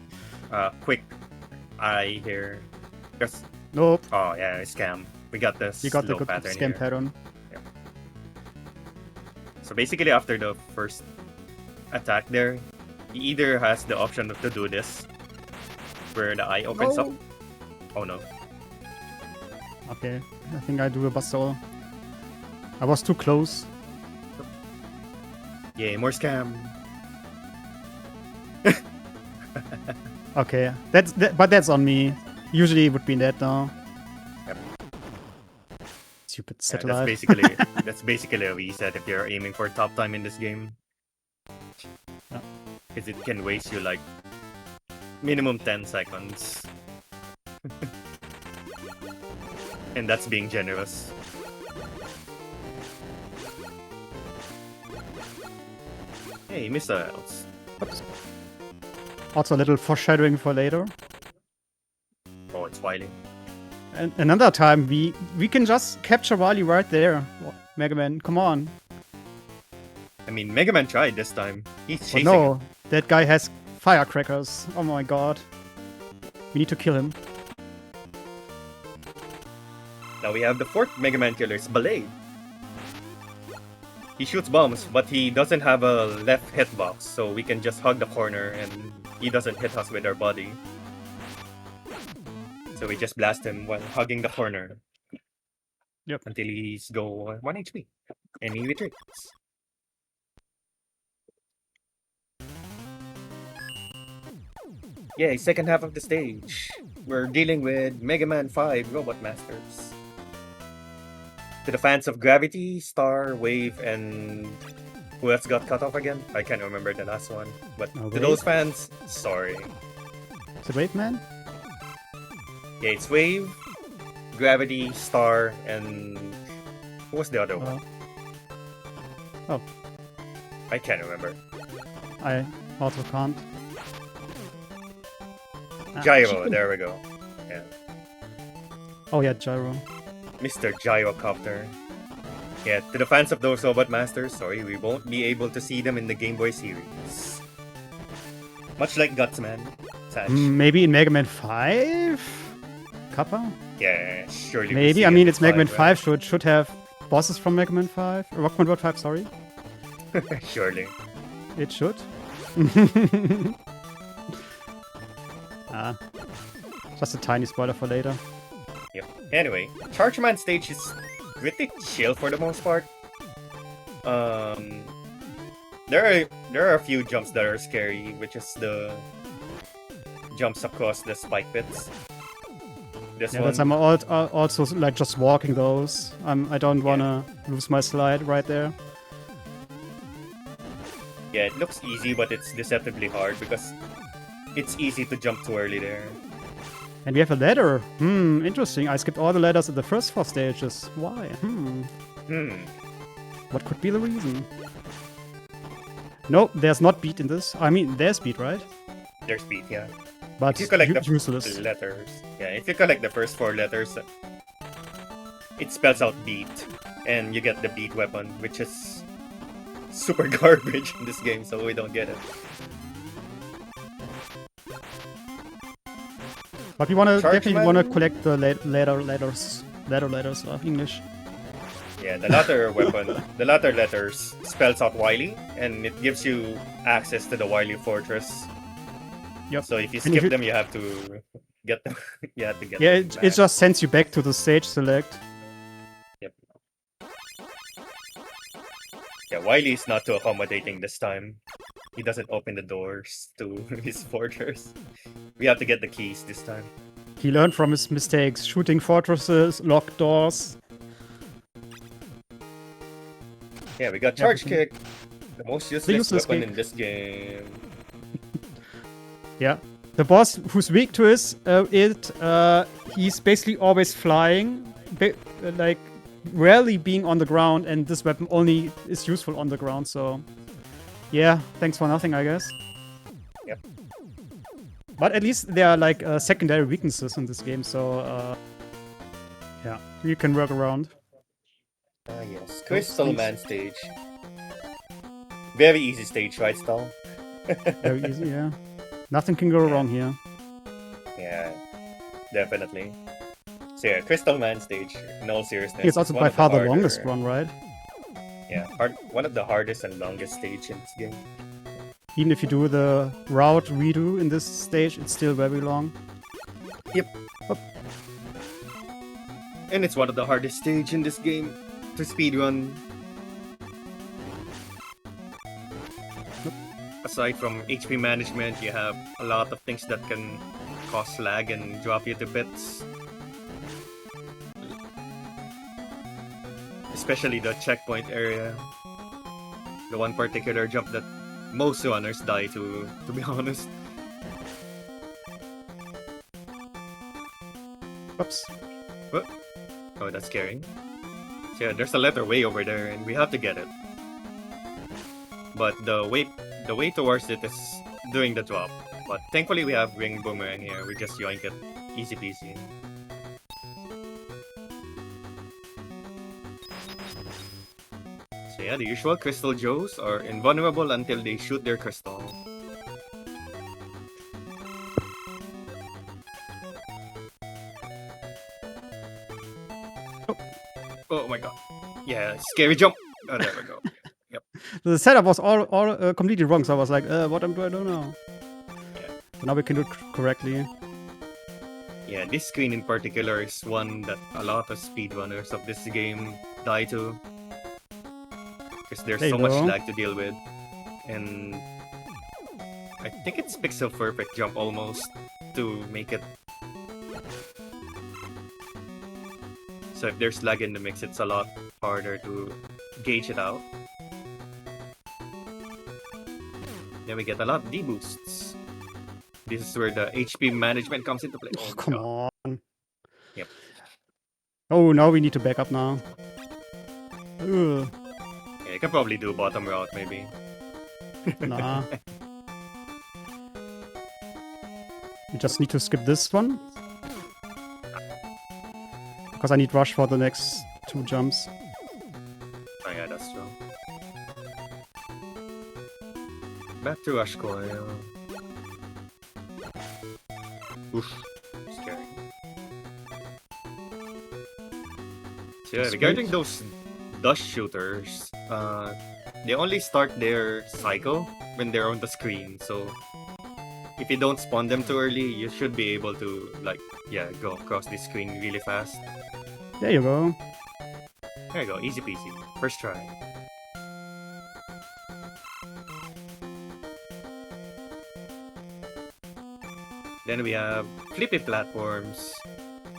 a quick eye here. Because Nope. oh yeah, scam. We got this You got the slow good pattern scam here. pattern. So basically after the first attack there, he either has the option to do this, where the eye opens up. No. Oh no. Okay, I think I do a Bastol. I was too close. Yay, more scam. Okay, but that's on me. Usually it would be that now. Yep. Stupid Yeah, satellite. that's basically a reset if you're aiming for top time in this game. Yeah. Because it can waste you like minimum 10 seconds. And that's being generous. Hey, missiles. Oops. Also a little foreshadowing for later. Oh, it's Wily. And another time we can just capture Wily right there. Mega Man, come on. I mean, Mega Man tried this time. He's Oh chasing no, him. that guy has firecrackers. Oh my god. We need to kill him. Now we have the fourth Mega Man killer's Blade. He shoots bombs, but he doesn't have a left hitbox, so we can just hug the corner and he doesn't hit us with our body. So we just blast him while hugging the corner. Yep. Until he's go 1 HP. And he retreats. Yay, second half of the stage. We're dealing with Mega Man 5 Robot Masters. To the fans of Gravity, Star, Wave, and who else got cut off again? I can't remember the last one. But Oh, to Wave? those fans, sorry. Is it Wave Man? Yeah, it's Wave, Gravity, Star, and who was the other one? Oh, I can't remember. I also can't. Gyro, chicken. there we go. Yeah. Oh yeah, Gyro. Mr. Gyrocopter. Yeah, to the fans of those Robot Masters, sorry, we won't be able to see them in the Game Boy series. Much like Gutsman. Sad. Maybe in Mega Man 5? Kappa? Yeah, surely. we Maybe. see I it mean, in it's Mega Man 5, right? should have bosses from Mega Man 5. Rockman World 5, sorry. Surely. It should. Ah. Just a tiny spoiler for later. Yep. Anyway, Chargeman stage is pretty chill for the most part. There are a few jumps that are scary, which is the jumps across the spike pits. This Yeah, one, that's I'm also like just walking those. I don't wanna lose my slide right there. yeah, it looks easy, but it's deceptively hard because it's easy to jump too early there. And we have a ladder. Interesting. I skipped all the ladders in the first 4 stages. Why? What could be the reason? No, there's not beat in this. I mean, there's beat, right? There's speed, yeah. But If you collect the useless. letters, yeah, if you collect the first 4 letters, it spells out beat, and you get the beat weapon, which is super garbage in this game, so we don't get it. But we wanna definitely Chargeman? wanna collect the letters of English. Yeah, the latter weapon, the latter letters spells out Wily, and it gives you access to the Wily Fortress. Yep. So if you And if skip you- them, you have to get them. You have to get Yeah, them it back. just sends you back to the stage select. Yeah, Wily is not too accommodating this time. He doesn't open the doors to his fortress. We have to get the keys this time. He learned from his mistakes, shooting fortresses, locked doors. Yeah, we got Charge Everything. Kick, the most useless useless weapon kick. in this game. Yeah. The boss who's weak to he's basically always flying, like rarely being on the ground, and this weapon only is useful on the ground, so yeah, thanks for nothing, I guess. Yep. But at least there are like secondary weaknesses in this game, so yeah, you can work around. Ah yes, Crystal thanks. Man stage. Very easy stage, right, Stahl? Very easy, yeah. Nothing can go wrong here. Yeah, definitely. So yeah, Crystal Man stage, in all seriousness. It's also one by of the far the harder- longest one, right? Yeah, one of the hardest and longest stage in this game. Even if you do the route redo in this stage, it's still very long. And it's one of the hardest stage in this game to speedrun. Aside from HP management, you have a lot of things that can cause lag and drop you to bits. Especially the checkpoint area. The one particular jump that most runners die to be honest. Oops. Oh, that's scary. So yeah, there's a letter way over there, and we have to get it. But the way towards it is doing the drop. But thankfully we have Ring Boomerang here. We just yoink it. Easy peasy. So yeah, the usual Crystal Joes are invulnerable until they shoot their crystal. Oh my god. Yeah, scary jump. Oh, there we go. The setup was all completely wrong, so I was like, what do I do now? Yeah. But now we can do it correctly. Yeah, this screen in particular is one that a lot of speedrunners of this game die to. Because there's There so you much go. lag to deal with. And I think it's pixel perfect jump almost to make it. So if there's lag in the mix, it's a lot harder to gauge it out. Then we get a lot of D-boosts. This is where the HP management comes into play. Oh, my come God. on. Yep. Oh, now we need to back up now. Ugh. Yeah, you can probably do bottom route, maybe. Nah. We just need to skip this one. Because I need rush for the next 2 jumps. Oh yeah, that's true. Back to Rush Coil. Oof. Scary. So yeah, regarding those dust shooters, they only start their cycle when they're on the screen, so if you don't spawn them too early, you should be able to, like, yeah, go across the screen really fast. There you go. There you go, easy peasy. First try. Then we have flippy platforms,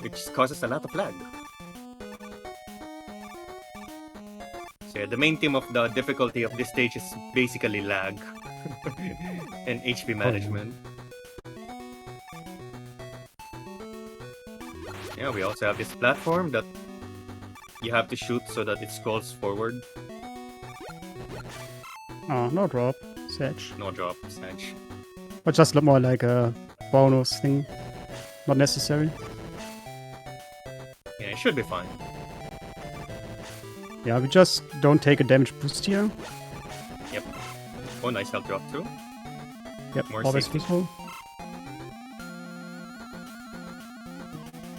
which causes a lot of lag. So yeah, the main theme of the difficulty of this stage is basically lag and HP management. Yeah, we also have this platform that you have to shoot so that it scrolls forward. Oh, no drop. Sedge. No drop, snatch. But just more like a bonus thing. Not necessary. Yeah, it should be fine. Yeah, we just don't take a damage boost here. Yep. Oh, nice health drop too. Yep, More always safety. useful.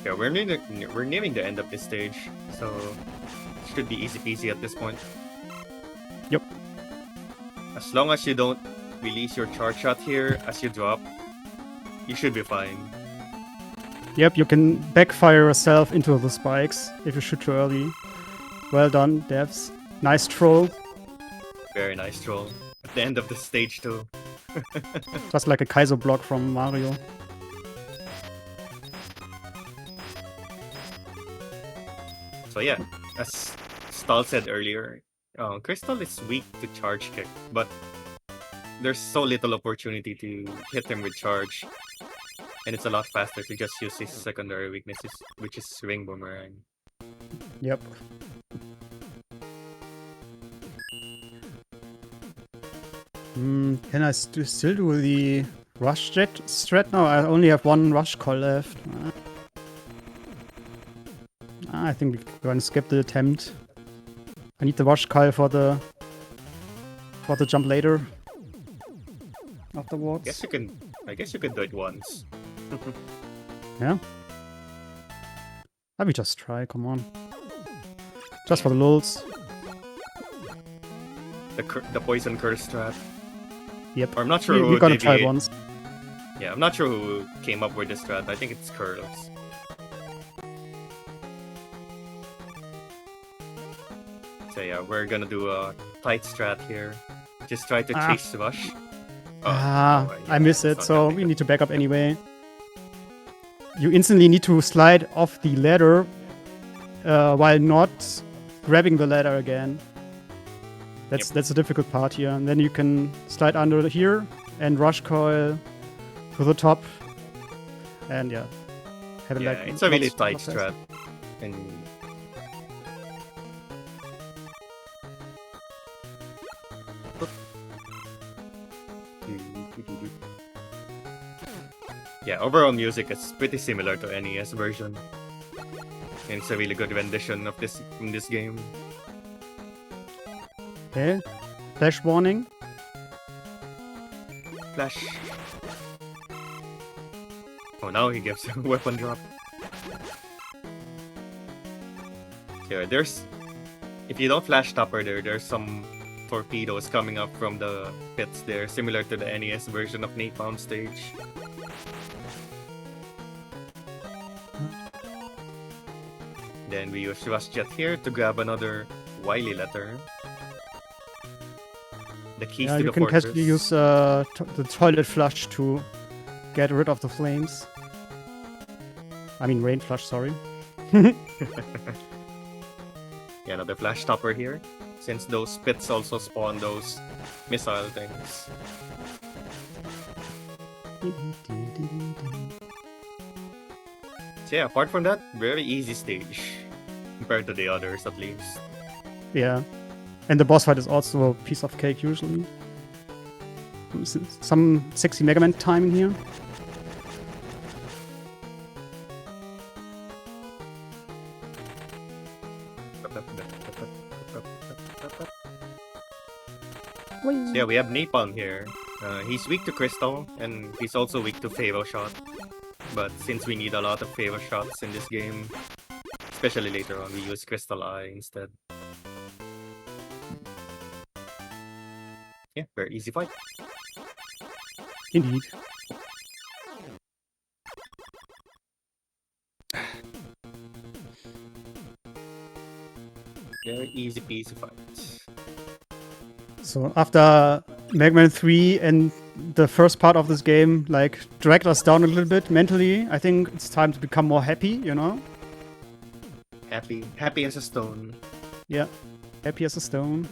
Yeah, we're nearing the end of this stage, so it should be easy peasy at this point. Yep. As long as you don't release your charge shot here as you drop, you should be fine. Yep, you can backfire yourself into the spikes if you shoot too early. Well done, devs. Nice troll. Very nice troll. At the end of the stage too. Just like a Kaizo block from Mario. So yeah, as Stahl said earlier, Crystal is weak to charge kick, but there's so little opportunity to hit him with charge, and it's a lot faster to just use his secondary weaknesses, which is Ring Boomerang. Yep. Can I still do the rush jet strat now? I only have 1 rush call left. I think we're gonna skip the attempt. I need the rush call for the jump later. Afterwards. I guess you can do it once. Yeah. Let me just try, come on. Just for the lulz. The poison curse strat. Yep. Or I'm not sure who We're gonna try deviate- once. Yeah, I'm not sure who came up with this strat. I think it's Curls. So yeah, we're gonna do a tight strat here. Just try to chase Rush. Oh, yeah, I miss it's it, not so gonna we make need to back up anyway. You instantly need to slide off the ladder while not grabbing the ladder again. That's the difficult part here. And then you can slide under here and rush coil to the top. And yeah, have it Yeah, like it's a really lots- tight lots strat. And yeah, overall music is pretty similar to NES version. And it's a really good rendition of this in this game. Okay, flash warning. Flash. Oh, now he gives a weapon drop. Yeah, if you don't flash topper there's some torpedoes coming up from the pits there, similar to the NES version of Napalm stage. Then we use Rush Jet here to grab another Wily letter. The keys Yeah, to you the can fortress. casually use the toilet flush to get rid of the flames. I mean rain flush, sorry. Yeah, another flash topper here. Since those pits also spawn those missile things. So yeah, apart from that, very easy stage. Compared to the others at least. Yeah. And the boss fight is also a piece of cake usually. Some sexy Mega Man timing here. So yeah, we have Napalm here. He's weak to Crystal, and he's also weak to Pharaoh Shot. But since we need a lot of Pharaoh Shots in this game, especially later on, we use Crystal Eye instead. Yeah, very easy fight. Indeed. Very easy peasy fight. So after Mega Man 3 and the first part of this game like dragged us down a little bit mentally, I think it's time to become more happy, you know? Happy as a stone. Yeah. Happy as a stone.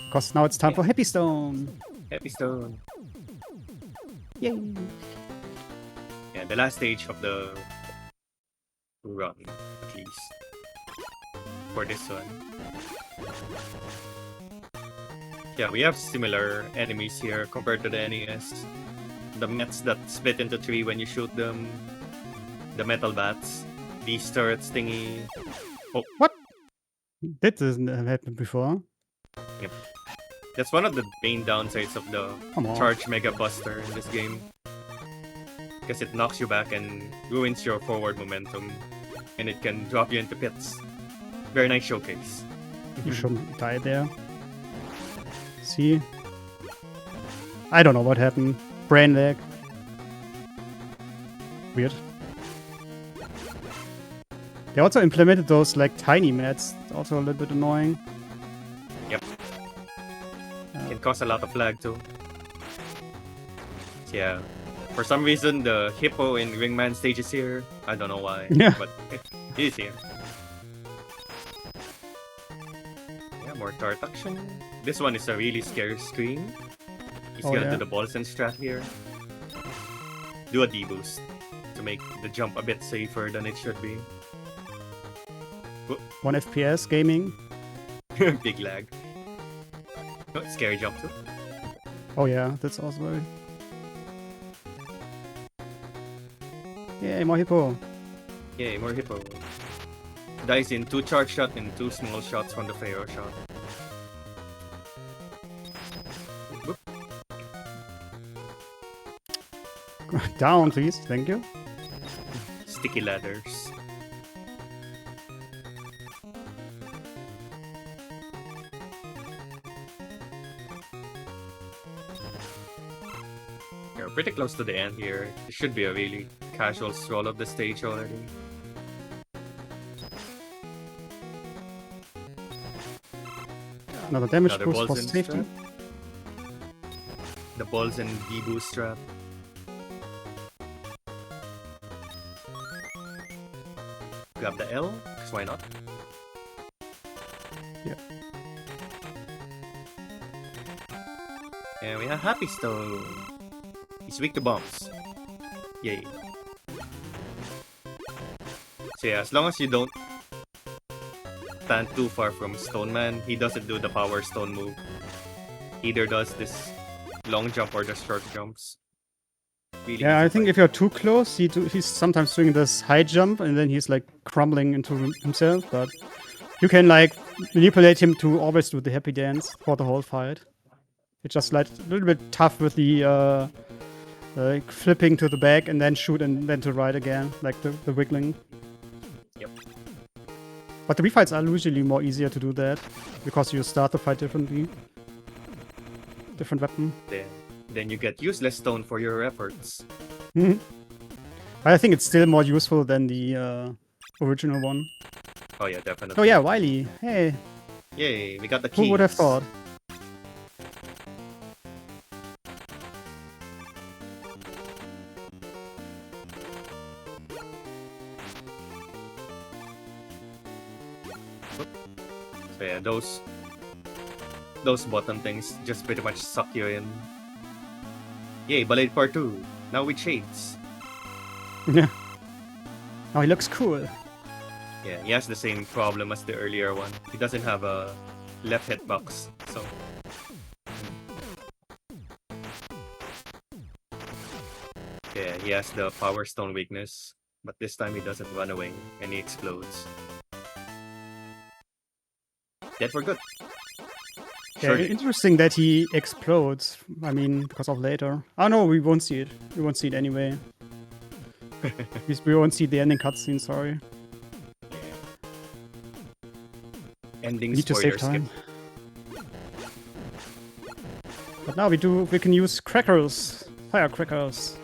Because now it's time for Happy Stone. Happy stone. Yay. Yeah, the last stage of the run, at least. For this one. Yeah, we have similar enemies here compared to the NES. The Mets that split into three when you shoot them. The metal bats. These turrets thingy. What? That doesn't happen before. Yep. That's one of the main downsides of the Come on. Charge Mega Buster in this game. Because it knocks you back and ruins your forward momentum. And it can drop you into pits. Very nice showcase. You shouldn't die there. See? I don't know what happened. Brain lag. Weird. They also implemented those like tiny mats. Also a little bit annoying. Yep. Can cause a lot of lag too. So yeah. For some reason the hippo in Ringman stage is here. I don't know why. Yeah. But it is here. Yeah, more turret action. This one is a really scary screen. He's Oh, gonna yeah. do the Bolzen strat here. Do a D-boost to make the jump a bit safer than it should be. 1 FPS gaming. Big lag. Oh, scary jump too. Oh yeah, that's also very... Yay, more hippo. Yay, more hippo. Dies in 2 charge shot and 2 small shots from the Pharaoh shot. Whoop. Down, please. Thank you. Sticky ladders. We're pretty close to the end here. It should be a really casual stroll of the stage already. Another damage Another boost for Bolzen safety. strat. The balls and D-boost trap. Grab the L, because why not? Yeah. And we have Happy Stone. He's weak to bombs. Yay. So yeah, as long as you don't stand too far from Stone Man, he doesn't do the Power Stone move. Either does this long jump or the short jumps. Really Yeah, easy I think fight. if you're too close, he's sometimes doing this high jump and then he's like crumbling into himself, but you can like manipulate him to always do the happy dance for the whole fight. It's just like a little bit tough with the like flipping to the back and then shoot and then to right again, like the wiggling. Yep. But the refights are usually more easier to do that because you start the fight differently. Different weapon. Then you get useless stone for your efforts. Mhm. But I think it's still more useful than the original one. Oh yeah, definitely. Oh yeah, Wily. Hey, Yay, we got the keys. who would have thought? So yeah, those button things just pretty much suck you in. Yay, Blade Part 2. Now with shades. Yeah. Oh, he looks cool. Yeah, he has the same problem as the earlier one. He doesn't have a left hitbox, so... Yeah, he has the Power Stone weakness, but this time he doesn't run away, and he explodes. Dead for good. Yeah, interesting that he explodes. I mean, because of later. Oh no, we won't see it. We won't see it anyway. We won't see the ending cutscene, sorry. Endings Need to for save your time. skip. But now we can use crackers. Firecrackers.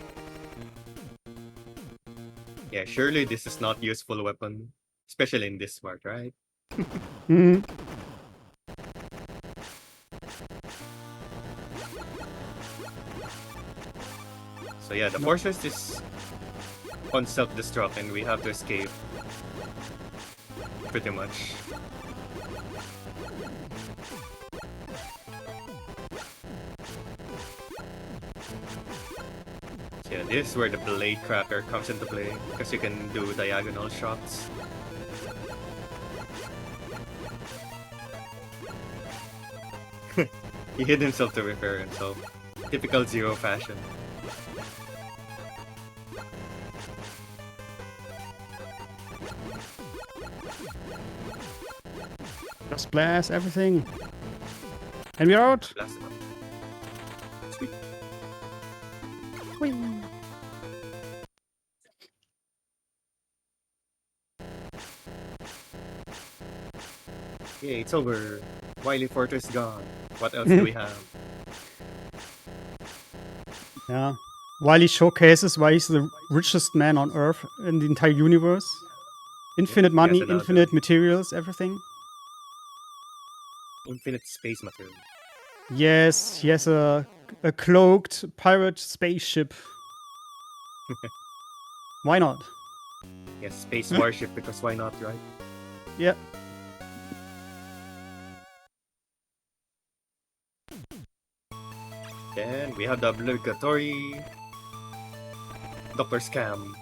Yeah, surely this is not useful weapon. Especially in this part, right? Hmm. So yeah, the fortress is on self-destruct and we have to escape. Pretty much. So yeah, this is where the blade cracker comes into play, because you can do diagonal shots. He hid himself to repair himself. Typical Zero fashion. Just blast everything. And we're out. Blast him up. Sweet. Yay, it's over. Wily Fortress gone. What else do we have? Yeah. While he showcases why he's the richest man on Earth in the entire universe. Infinite money, another. infinite materials, everything. Infinite space material. Yes, he has a cloaked pirate spaceship. Why not? Yes, space warship, because why not, right? Yeah. Then we have the obligatory Dr. Scam.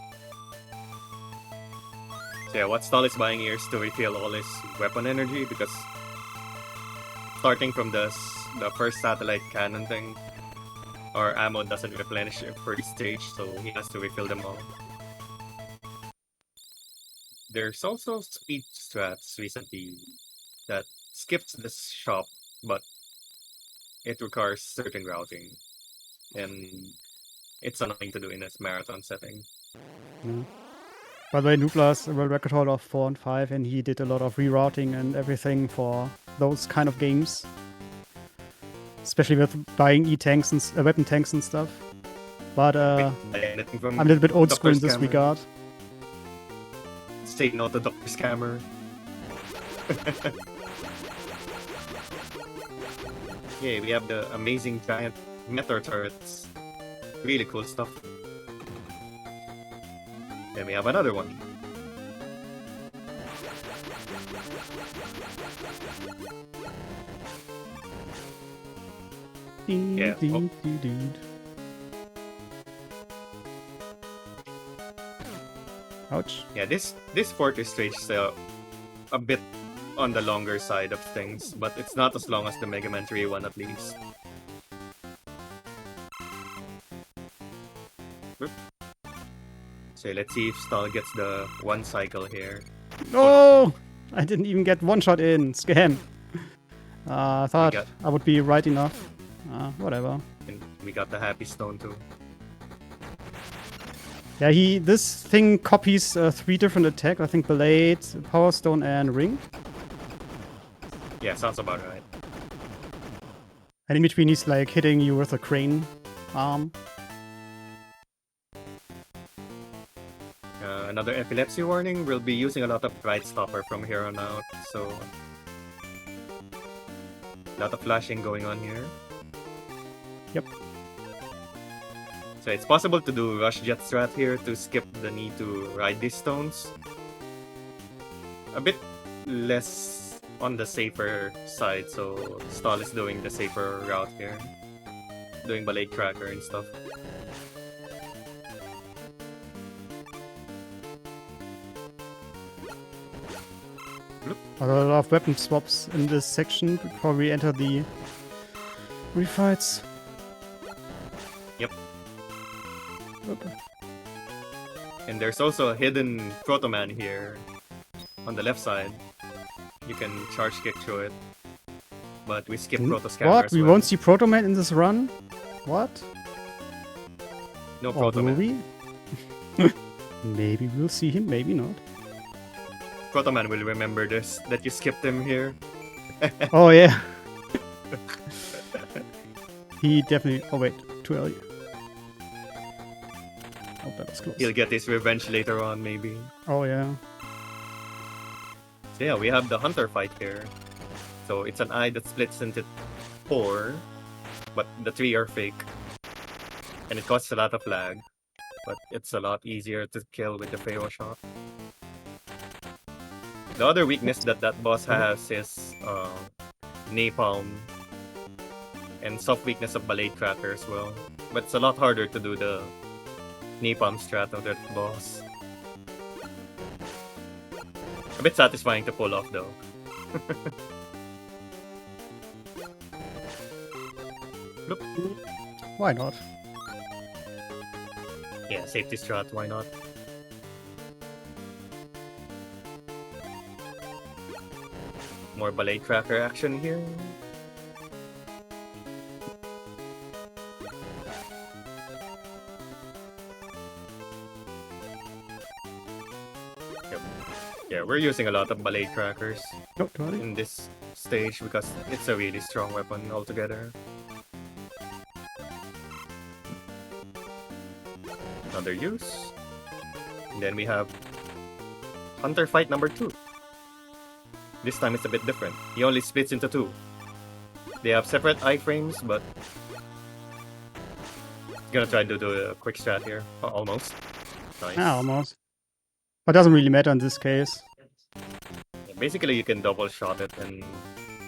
So yeah, what Stahl is buying here is to refill all his weapon energy, because starting from the first satellite cannon thing, our ammo doesn't replenish per stage, so he has to refill them all. There's also speed strats recently that skips the shop, but it requires certain routing, and it's annoying to do in a marathon setting. Yeah. By the way, Nubla's a world record holder of 4 and 5, and he did a lot of rerouting and everything for those kind of games. Especially with buying E-tanks and weapon tanks and stuff. But Anything from I'm a little bit old school in Dr. this Scammer? regard. Say no to Dr. Scammer. Yeah, we have the amazing giant meteor turrets. Really cool stuff. Then we have another one. Yeah, oh. Ouch. Yeah, this fortress stage is a bit on the longer side of things, but it's not as long as the Mega Man 3 one at least. Whoop. So let's see if Stahl gets the one cycle here. Oh! I didn't even get one shot in. Scam. I thought I would be right enough. Whatever. And we got the Happy Stone too. Yeah, this thing copies 3 different attacks. I think Blade, Power Stone, and Ring. Yeah, sounds about right. And in between he's like hitting you with a crane arm. Another epilepsy warning. We'll be using a lot of Bright Stopper from here on out, so a lot of flashing going on here. Yep. So it's possible to do Rush Jet Strat here to skip the need to ride these stones. A bit less on the safer side, so Stahl is doing the safer route here. Doing ballet tracker and stuff. A lot of weapon swaps in this section before we enter the refights. Yep. Oop. And there's also a hidden Proto Man here on the left side. You can charge kick through it. But we skip Proto Scanner What? as We well. won't see Proto Man in this run? What? No Or Proto will Man. we? Maybe we'll see him, maybe not. Proto Man will remember this, that you skipped him here. Oh yeah. He definitely... Oh wait, too early. Oh, that was close. He'll get his revenge later on, maybe. Oh yeah. So yeah, we have the Hunter fight here. So it's an eye that splits into 4, but the 3 are fake. And it costs a lot of lag, but it's a lot easier to kill with the Pharaoh shot. The other weakness that boss has is napalm and soft weakness of ballet tracker as well. But it's a lot harder to do the napalm strat of that boss. A bit satisfying to pull off though. Look. Why not? Yeah, safety strat, why not? More ballet tracker action here. Yep. Yeah, we're using a lot of ballet trackers No, too early. in this stage because it's a really strong weapon altogether. Another use. And then we have Hunter fight number 2. This time it's a bit different. He only splits into 2. They have separate iframes, but gonna try to do a quick strat here. Almost. Nice. Ah, almost. But doesn't really matter in this case. Yeah, basically, you can double shot it and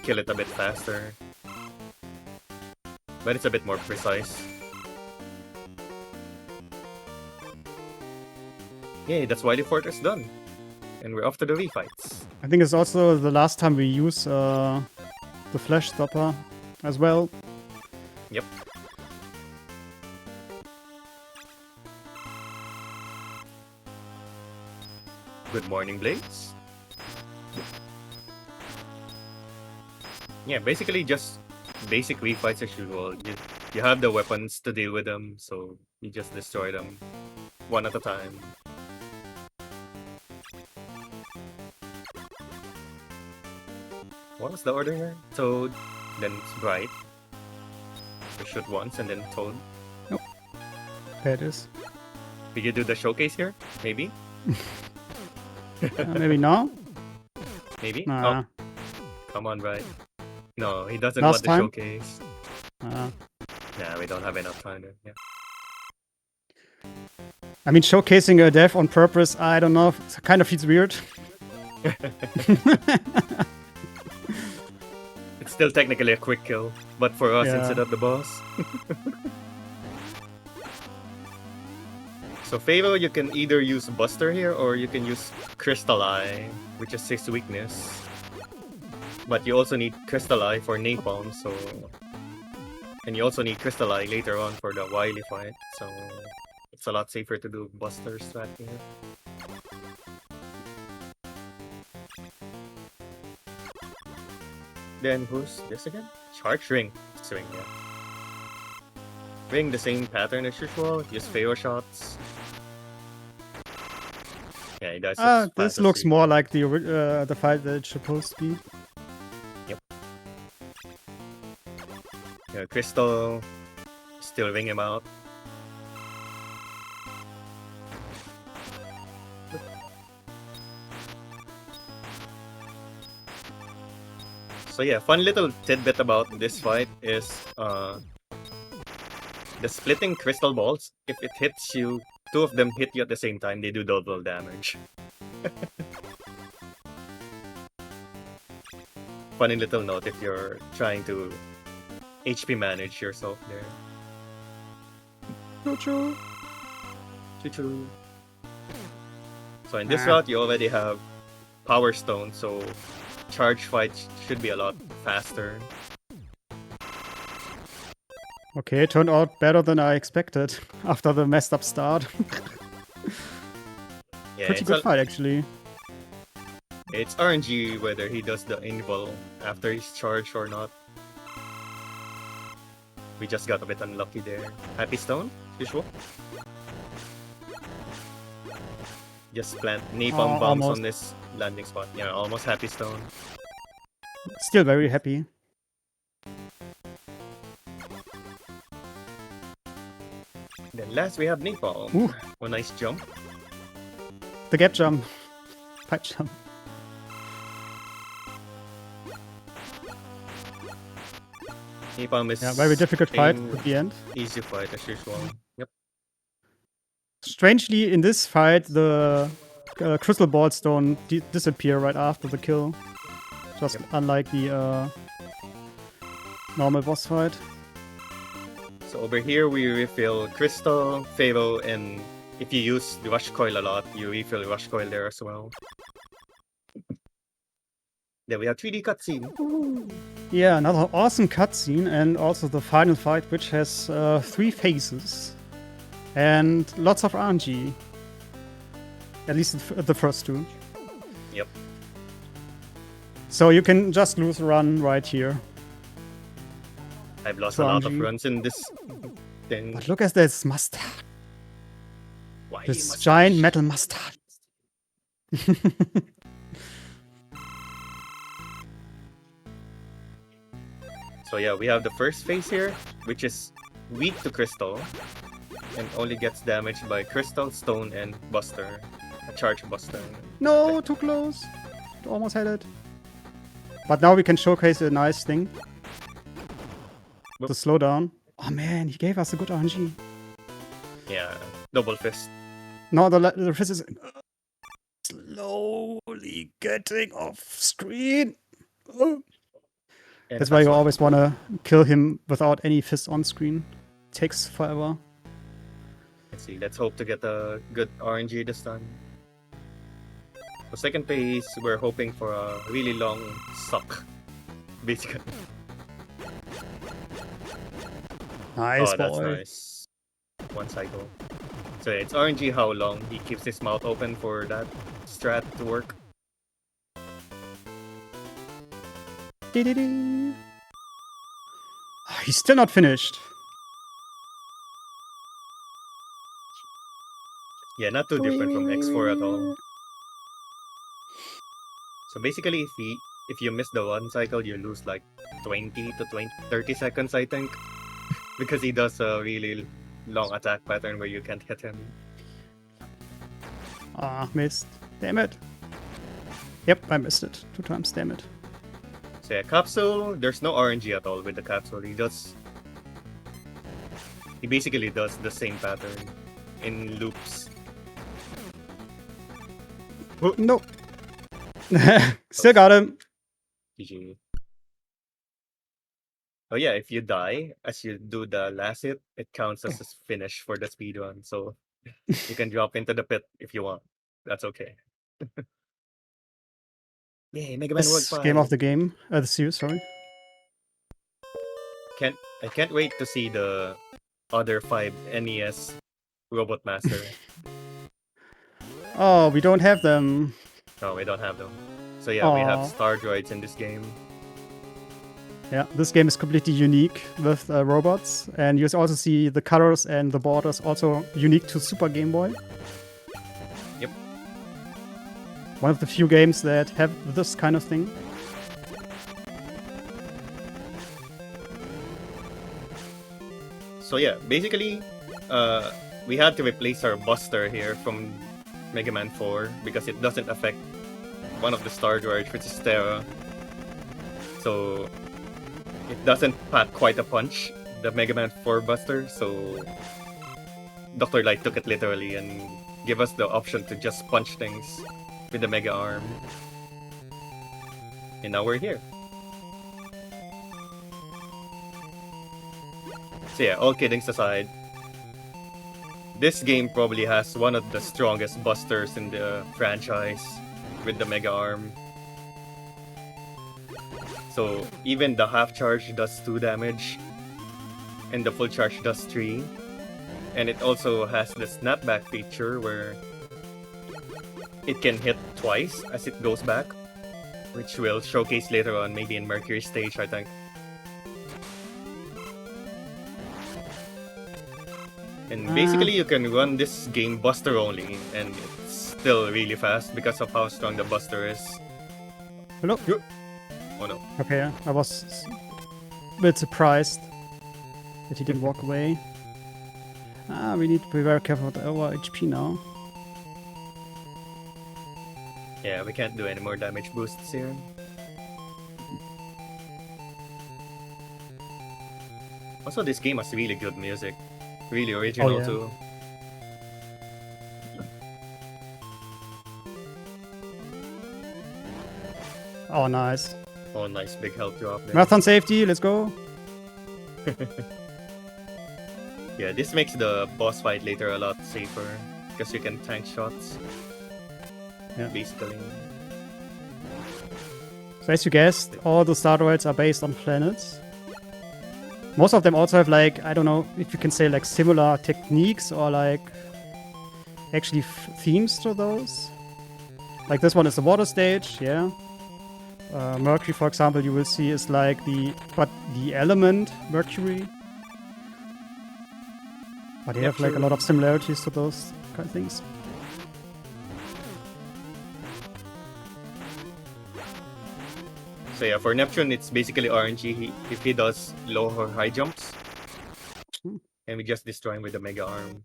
kill it a bit faster. But it's a bit more precise. Yay, that's why the fortress done. And we're off to the refights. I think it's also the last time we use the flash stopper as well. Yep. Good morning, Blades. Yeah, basically just basic refights as usual. You have the weapons to deal with them, so you just destroy them one at a time. What was the order here? Toad, then Bright. We shoot once and then Toad. There it is. Did you do the showcase here? Maybe? Maybe now? Maybe? Nah. Oh, come on, Bright. No, he doesn't Last want the time? showcase. Nah, we don't have enough time. Yeah. I mean, showcasing a dev on purpose, I don't know. It kind of feels weird. It's still technically a quick kill, but for us Yeah. instead of the boss. So Pharaoh, you can either use Buster here or you can use Crystal Eye, which is 6 weakness. But you also need Crystal Eye for Napalm, so... And you also need Crystal Eye later on for the Wily fight, so... It's a lot safer to do Buster strat here. Then who's this again? Charge Ring. Swing, yeah. Ring the same pattern as usual, use Pharaoh shots. Yeah, he does. as This fast as looks he- more like the fight that it's supposed to be. Yeah, Crystal still ring him out. So yeah, fun little tidbit about this fight is the splitting crystal balls. If it hits you, 2 of them hit you at the same time, they do double damage. funny little note if you're trying to HP manage yourself there. Choo-choo. Choo-choo. So in this route, you already have Power Stone, so charge fights should be a lot faster. Okay, it turned out better than I expected after the messed up start. Yeah, Pretty it's good fight, actually. It's RNG whether he does the invul after his charge or not. We just got a bit unlucky there. Happy Stone, usual. Just plant napalm bombs almost. on this landing spot. Yeah, almost Happy Stone. Still very happy. Then last we have napalm. Ooh. A nice jump. The gap jump. Pipe jump. Napalm is Yeah, very difficult fight an at the end. easy fight as usual. Yep. Strangely, in this fight, the crystal balls don't disappear right after the kill. Just unlike the normal boss fight. So over here we refill Crystal, Fatal, and if you use the Rush Coil a lot, you refill Rush Coil there as well. Then we have 3D cutscene. Yeah, another awesome cutscene, and also the final fight, which has 3 phases and lots of RNG. At least the first 2. Yep. So you can just lose a run right here. I've lost a lot of RNG. runs in this thing. But look at this mustard. Why This must giant metal mustard. So yeah, we have the first phase here, which is weak to Crystal, and only gets damaged by Crystal, Stone, and Buster. A Charge Buster. No, too close. Almost had it. But now we can showcase a nice thing. The slowdown. Oh man, he gave us a good RNG. Yeah, double fist. No, the fist is slowly getting off screen. Oh. And That's why you why always want to kill him without any fist on screen. Takes forever. Let's see, let's hope to get a good RNG this time. The second phase, we're hoping for a really long suck, basically. Nice, Oh, that's boy. nice. One cycle. So yeah, it's RNG how long he keeps his mouth open for that strat to work. Dee-dee-dee. He's still not finished. Yeah, not too different from X4 at all. So basically, if you miss the one cycle, you lose like 20 to 30 seconds, I think. Because he does a really long attack pattern where you can't hit him. Ah, missed. Damn it. Yep, I missed it 2 times, damn it. So yeah, Capsule, there's no RNG at all with the Capsule. He basically does the same pattern in loops. No. Still got him. GG. Oh yeah, if you die as you do the last hit, it counts as a finish for the speedrun. So you can drop into the pit if you want. That's okay. Yay, Mega Man World This 5. game of the game. The series, sorry. I can't wait to see the other 5 NES Robot Master. Oh, we don't have them. No, we don't have them. So yeah, we have Aw. Star Droids in this game. Yeah, this game is completely unique with robots. And you also see the colors and the borders also unique to Super Game Boy. Yep. One of the few games that have this kind of thing. So yeah, basically, we had to replace our Buster here from Mega Man 4 because it doesn't affect one of the Star Droids, which is Terra. So it doesn't pack quite a punch, the Mega Man 4 Buster. So Dr. Light took it literally and gave us the option to just punch things with the Mega Arm. And now we're here. So yeah, all kiddings aside, this game probably has one of the strongest busters in the franchise with the Mega Arm. So even the half charge does 2 damage, and the full charge does 3. And it also has the snapback feature where it can hit twice as it goes back, which we'll showcase later on, maybe in Mercury stage, I think. And basically you can run this game buster only, and it's still really fast because of how strong the buster is. Hello? Oh no. Okay, I was a bit surprised that he didn't walk away. We need to be very careful with our HP now. Yeah, we can't do any more damage boosts here. Also, this game has really good music. Really original Oh, yeah. too. Oh, nice. Oh, nice big health drop there. Marathon safety, let's go. Yeah, this makes the boss fight later a lot safer because you can tank shots. Yeah. Basically. So as you guessed, all the star droids are based on planets. Most of them also have like, I don't know if you can say like similar techniques or like actually themes to those. Like this one is the water stage, yeah. Mercury, for example, you will see is like the element Mercury. But they have like a lot of similarities to those kind of things. So yeah, for Neptune, it's basically RNG. If he does low or high jumps, and we just destroy him with the Mega Arm.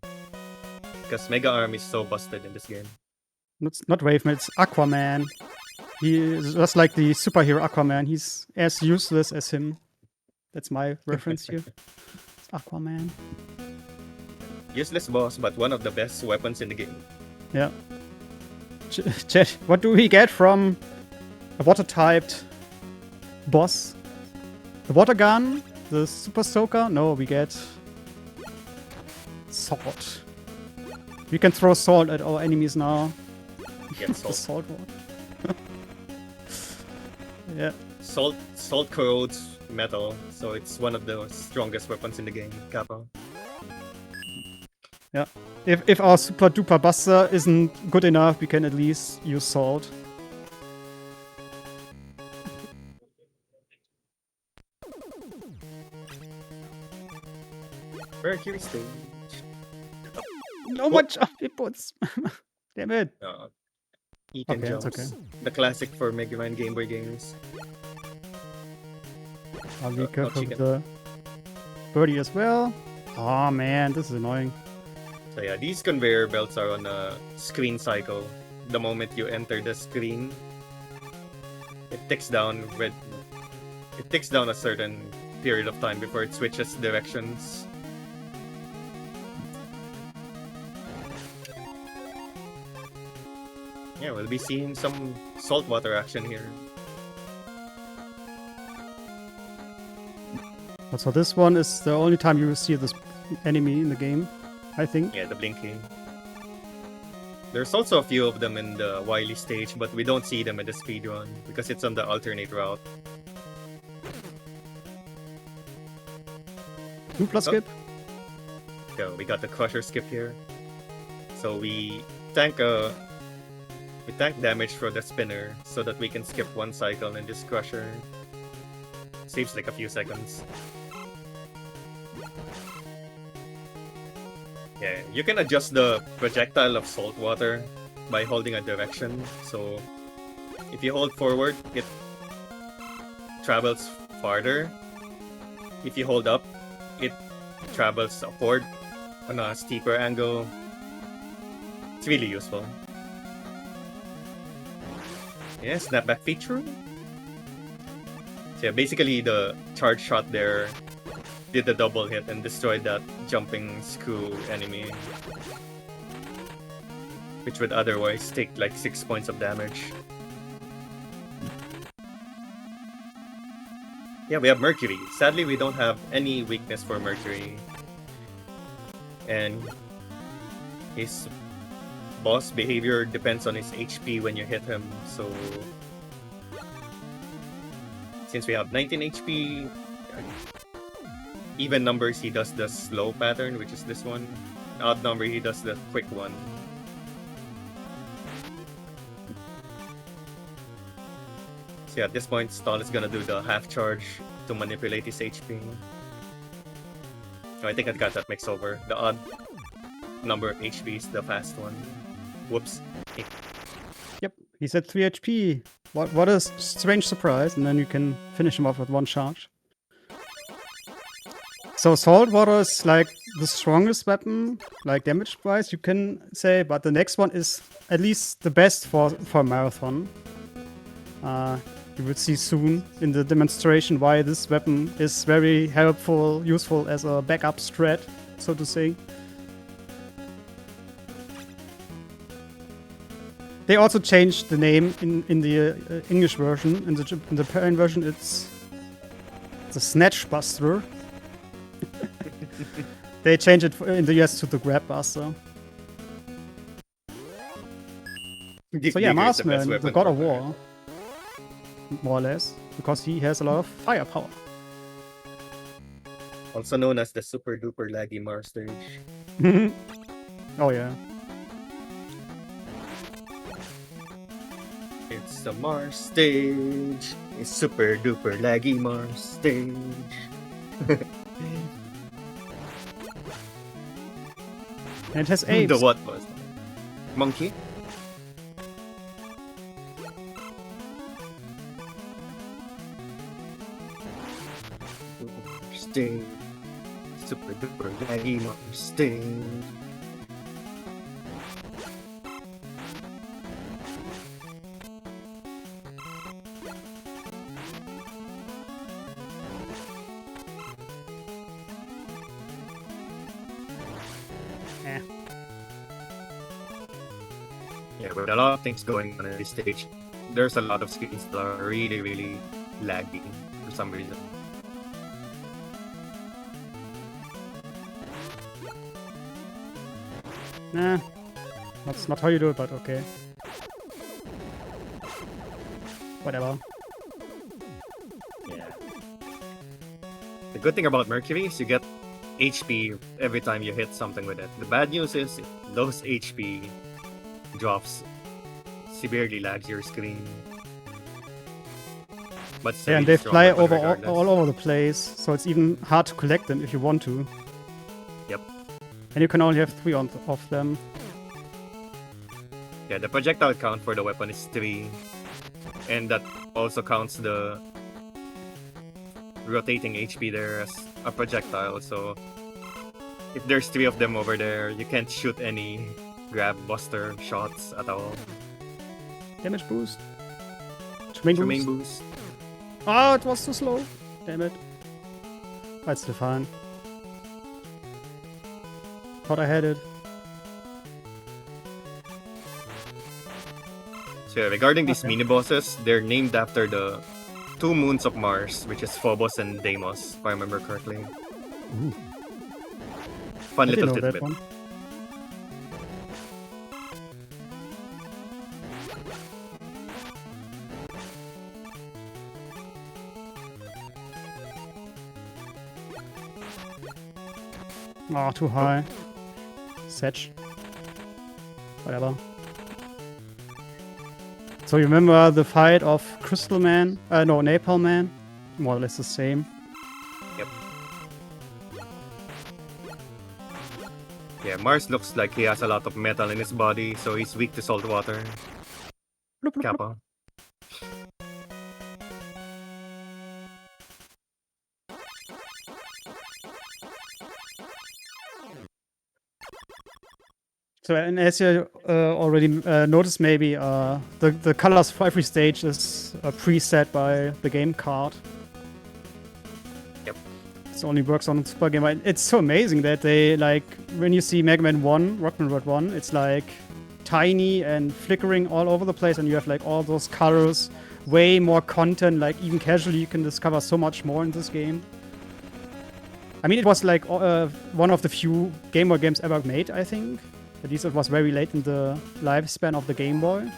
Because Mega Arm is so busted in this game. It's not Waveman, it's Aquaman. He is just like the superhero Aquaman. He's as useless as him. That's my reference here. It's Aquaman. Useless boss, but one of the best weapons in the game. Yeah. Chat, what do we get from a water-typed boss? The water gun? The super soaker? No, we get salt. We can throw salt at our enemies now. Get The salt. salt water. Yeah. Salt corrodes metal, so it's one of the strongest weapons in the game, Kappa. Yeah. If our super duper buster isn't good enough, we can at least use salt. Mercury stage. No much of inputs. Damn it. He can Okay, jumps. it's okay. The classic for Mega Man Game Boy games. I'll be careful with chicken. the birdie as well. Oh man, this is annoying. So yeah, these conveyor belts are on a screen cycle. The moment you enter the screen, it ticks down a certain period of time before it switches directions. Yeah, we'll be seeing some saltwater action here. So this one is the only time you will see this enemy in the game, I think. Yeah, the blinking. There's also a few of them in the Wily stage, but we don't see them in the speedrun because it's on the alternate route. Dupla skip. So we got the crusher skip here. So we tank damage for the spinner so that we can skip one cycle and just crusher. Saves like a few seconds. Yeah, you can adjust the projectile of salt water by holding a direction. So if you hold forward, it travels farther. If you hold up, it travels upward on a steeper angle. It's really useful. Yeah, snapback feature. So yeah, basically the charge shot there did the double hit and destroyed that jumping screw enemy, which would otherwise take like 6 points of damage. Yeah, we have Mercury. Sadly, we don't have any weakness for Mercury. And his boss behavior depends on his HP when you hit him, so since we have 19 HP, even numbers he does the slow pattern, which is this one. Odd number he does the quick one. So yeah, at this point, Stahl is gonna do the half charge to manipulate his HP. Oh, I think I got that mixed over. The odd number of HP is the fast one. Whoops. Yep, he said 3 HP. What a strange surprise, and then you can finish him off with one charge. So Saltwater is like the strongest weapon, like damage-wise, you can say, but the next one is at least the best for Marathon. You will see soon in the demonstration why this weapon is very helpful, useful as a backup strat, so to say. They also changed the name in the English version. In the Japan version, it's the Snatch Buster. They changed it in the US to the Grab Buster. So yeah, Marsman, the God of War, more or less, because he has a lot of firepower. Also known as the super duper laggy Mars stage. Oh yeah. It's the Mars stage. It's super duper laggy Mars stage. And it has apes. The what was that? Monkey? Stage. Super duper laggy Mars stage. Yeah, with a lot of things going on at this stage, there's a lot of screens that are really, really laggy for some reason. Nah, that's not how you do it, but okay. Whatever. Yeah. The good thing about Mercury is you get HP every time you hit something with it. The bad news is those HP drops severely lags your screen. But Yeah, and they fly over all over the place, so it's even hard to collect them if you want to. Yep. And you can only have 3 of them. Yeah, the projectile count for the weapon is 3. And that also counts the rotating HP there as a projectile, so if there's 3 of them over there, you can't shoot any grab buster shots at all. Damage boost. Tremaine Tremaine boost. boost. Oh, it was too slow. Damn it. That's still fine. Thought I had it. So yeah, regarding these mini bosses, they're named after the 2 moons of Mars, which is Phobos and Deimos, if I remember correctly. Ooh. Fun I didn't little know that tidbit. one. Oh, too high. Setch. Whatever. So you remember the fight of Crystal Man? No, Napalm Man? More or less the same. Yep. Yeah, Mars looks like he has a lot of metal in his body, so he's weak to salt water. Bloop, bloop, bloop. Kappa. So, and as you already noticed, maybe the colors for every stage is preset by the game card. Yep. It only works on Super Game Boy. It's so amazing that they, like, when you see Mega Man 1, Rockman World 1, it's like tiny and flickering all over the place, and you have like all those colors way more content. Like even casually, you can discover so much more in this game. I mean, it was like one of the few Game Boy games ever made, I think. At least it was very late in the lifespan of the Game Boy.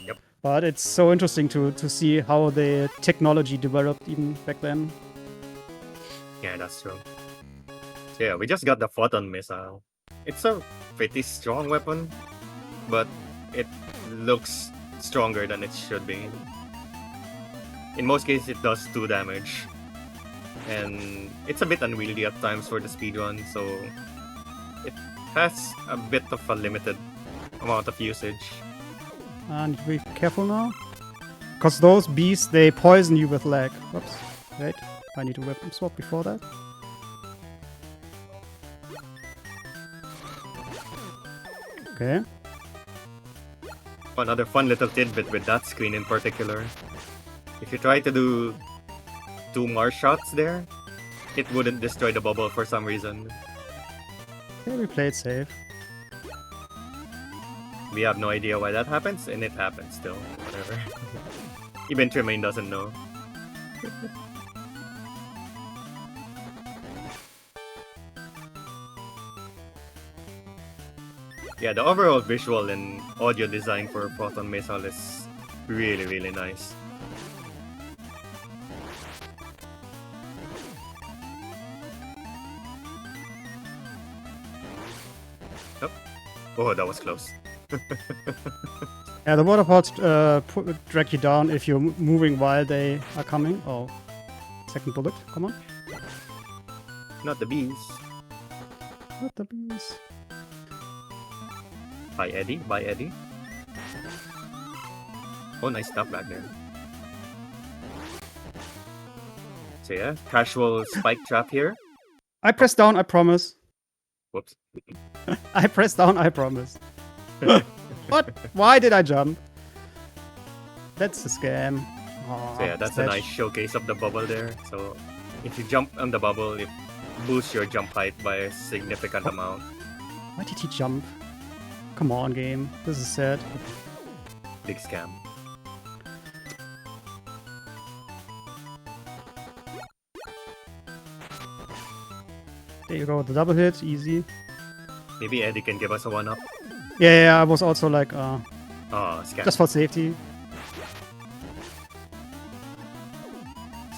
Yep. But it's so interesting to see how the technology developed even back then. Yeah, that's true. So yeah, we just got the photon missile. It's a pretty strong weapon, but it looks stronger than it should be. In most cases, it does 2 damage. And it's a bit unwieldy at times for the speedrun, so it has a bit of a limited amount of usage. And be careful now. Because those beasts, they poison you with lag. Whoops. Wait, I need a weapon swap before that. Okay. Another fun little tidbit with that screen in particular. If you try to do 2 more shots there, it wouldn't destroy the bubble for some reason. Okay, we played safe. We have no idea why that happens, and it happens still. Whatever. Even Tremaine doesn't know. Yeah, the overall visual and audio design for Proton Missile is really, really nice. Oh, that was close. Yeah, the water pods drag you down if you're moving while they are coming. Oh, second bullet, come on. Not the bees. Not the bees. Bye, Eddie. Bye, Eddie. Oh, nice stuff back there. So yeah, casual spike trap here. I press down, I promise. Whoops. I press down, I promise. What? Why did I jump? That's a scam. Aw, So yeah, that's a nice showcase of the bubble there. So if you jump on the bubble, it boosts your jump height by a significant amount. Why did he jump? Come on, game. This is sad. Big scam. There you go, the double hit, easy. Maybe Eddie can give us a 1-up. Yeah, I was also like, Oh, scam. just for safety.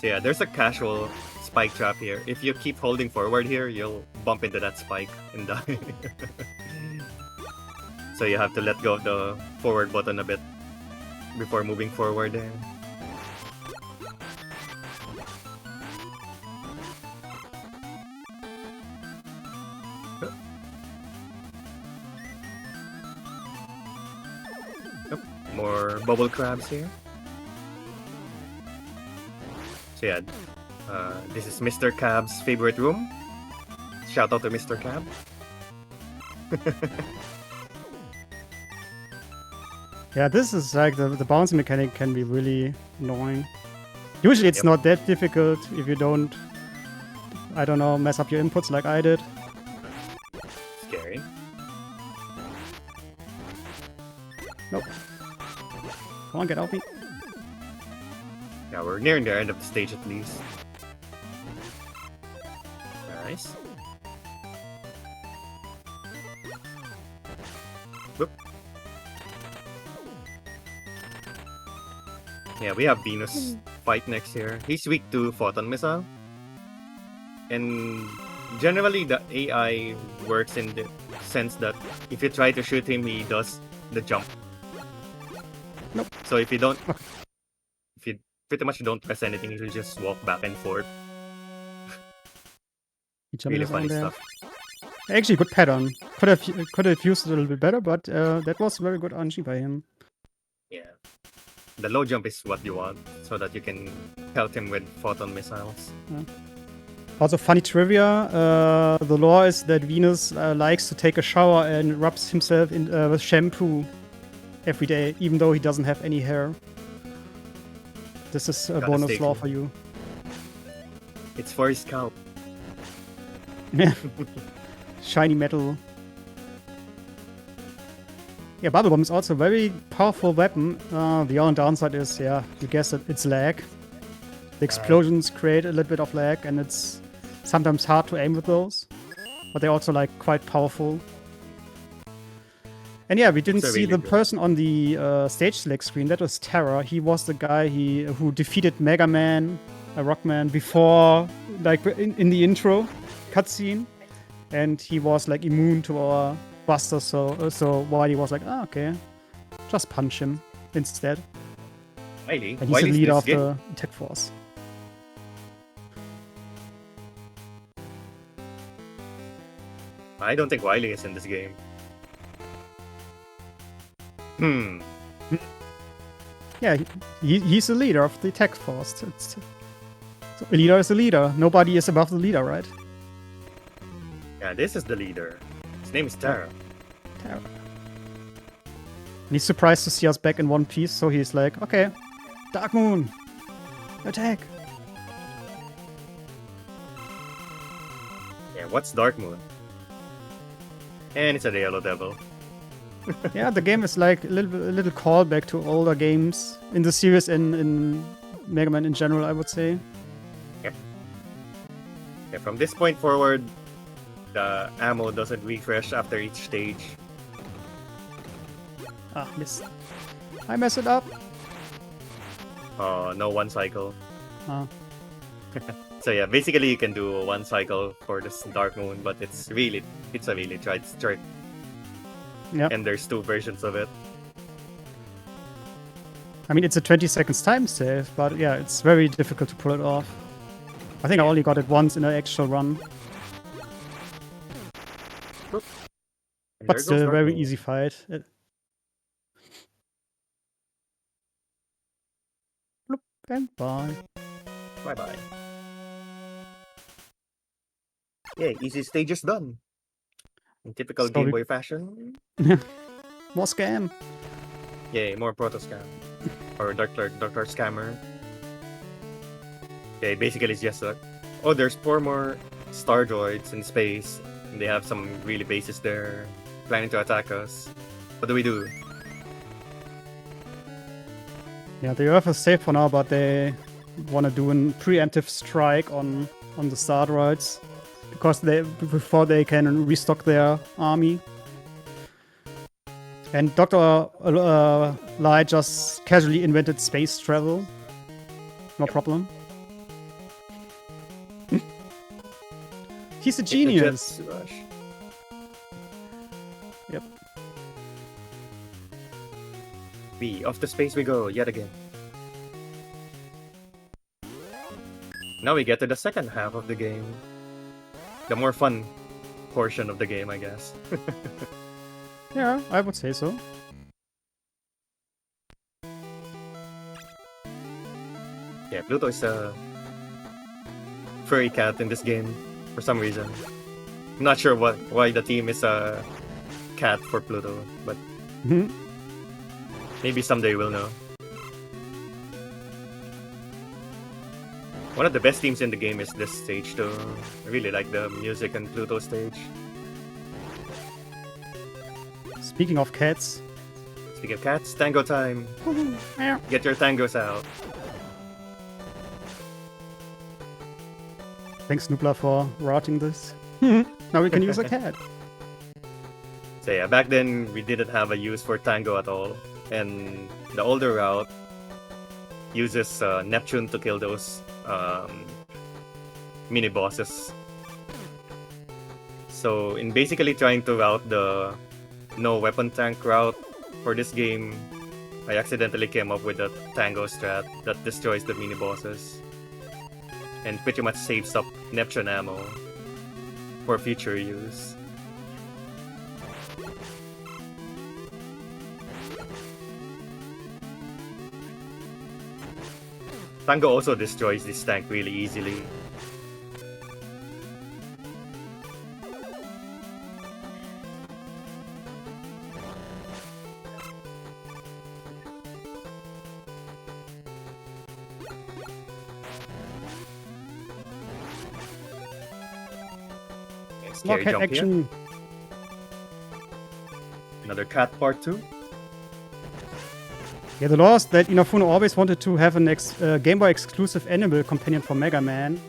So yeah, there's a casual spike trap here. If you keep holding forward here, you'll bump into that spike and die. So you have to let go of the forward button a bit before moving forward there. Yep, more bubble crabs here. So yeah, this is Mr. Cab's favorite room. Shout out to Mr. Cab. Yeah, this is like the bouncing mechanic can be really annoying. Usually it's not that difficult if you don't, I don't know, mess up your inputs like I did. Scary. Nope. Come on, get off me. Yeah, we're nearing the end of the stage at least. Nice. Whoop. Yeah, we have Venus fight next here. He's weak to Photon Missile. And generally the AI works in the sense that if you try to shoot him, he does the jump. Nope. So if you don't... if you pretty much don't press anything, he'll just walk back and forth. Really funny stuff. Actually, good pattern. Could have used it a little bit better, but that was very good RNG by him. Yeah. The low jump is what you want, so that you can pelt him with photon missiles. Yeah. Also, funny trivia, the lore is that Venus likes to take a shower and rubs himself in, with shampoo every day, even though he doesn't have any hair. This is a bonus lore for you. It's for his scalp. Yeah. Shiny metal. Yeah, Bubble Bomb is also a very powerful weapon. The only downside is, yeah, you guessed it, it's lag. The explosions create a little bit of lag, and it's sometimes hard to aim with those. But they're also like quite powerful. And yeah, we didn't So see really the good. person on the stage select screen. That was Terra. He was the guy who defeated Mega Man, Rockman, before, like in the intro cutscene. And he was like immune to our buster, so Wily was like, ah, okay, just punch him instead. Wily. And he's Wily's the leader this of game. the attack force. I don't think Wily is in this game. Yeah, he's the leader of the attack force. So the leader is the leader. Nobody is above the leader, right? Yeah, this is the leader. His name is Terra. Terra. And he's surprised to see us back in one piece, so he's like, okay, Dark Moon, attack. Yeah, what's Dark Moon? And it's a Yellow Devil. Yeah, the game is like a little callback to older games in the series and in Mega Man in general, I would say. Yeah, from this point forward, the ammo doesn't refresh after each stage. Ah, missed. I messed it up. No one cycle. Ah. So yeah, basically you can do one cycle for this Dark Moon, but it's a really tried trick. Yeah. And there's 2 versions of it. I mean, it's a 20 seconds time save, but yeah, it's very difficult to pull it off. I think I only got it once in an actual run, And but there goes still a Dark very Moon. easy fight. Bloop, and bye. Bye bye. Yeah, easy stages done. In typical So Game we- Boy fashion. More scam. Yay, more Proto Scam. Or Doctor Scammer. Okay, basically it's just like, oh, there's 4 more star droids in space. And they have some really bases there, planning to attack us. What do we do? Yeah, the Earth is safe for now, but they want to do a preemptive strike on the star droids because before they can restock their army. And Dr. Lai just casually invented space travel. No problem. He's a Take the genius. Jet Rush. Yep. Off to space we go, yet again. Now we get to the second half of the game. The more fun portion of the game, I guess. Yeah, I would say so. Yeah, Pluto is a furry cat in this game for some reason. I'm not sure why the team is a cat for Pluto, but Mhm. maybe someday we'll know. One of the best themes in the game is this stage though. I really like the music on Pluto stage. Speaking of cats. Speaking of cats, tango time! Meow. Get your tangos out! Thanks, Nubla, for routing this. Now we can use a cat. So yeah, back then we didn't have a use for tango at all. And the older route uses Neptune to kill those mini bosses. So in basically trying to route the no weapon tank route for this game, I accidentally came up with a tango strat that destroys the mini bosses and pretty much saves up Neptune ammo for future use. Tango also destroys this tank really easily. Scary More cat jump here. action. Another cat part 2. Yeah, the law is that Inafune always wanted to have an Game Boy exclusive animal companion for Mega Man.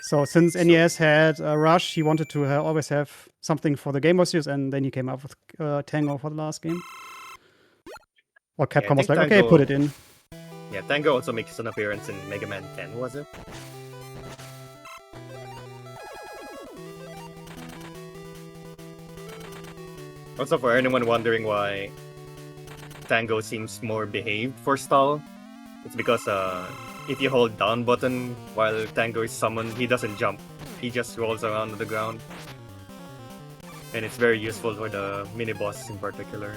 So since NES had Rush, he wanted to always have something for the Game Boy series, and then he came up with Tango for the last game. Or Capcom was think like, okay, Tango- put it in. Yeah, Tango also makes an appearance in Mega Man 10, was it? Also, for anyone wondering why Tango seems more behaved for Stahl, it's because if you hold down button while Tango is summoned, he doesn't jump. He just rolls around on the ground. And it's very useful for the mini-boss in particular.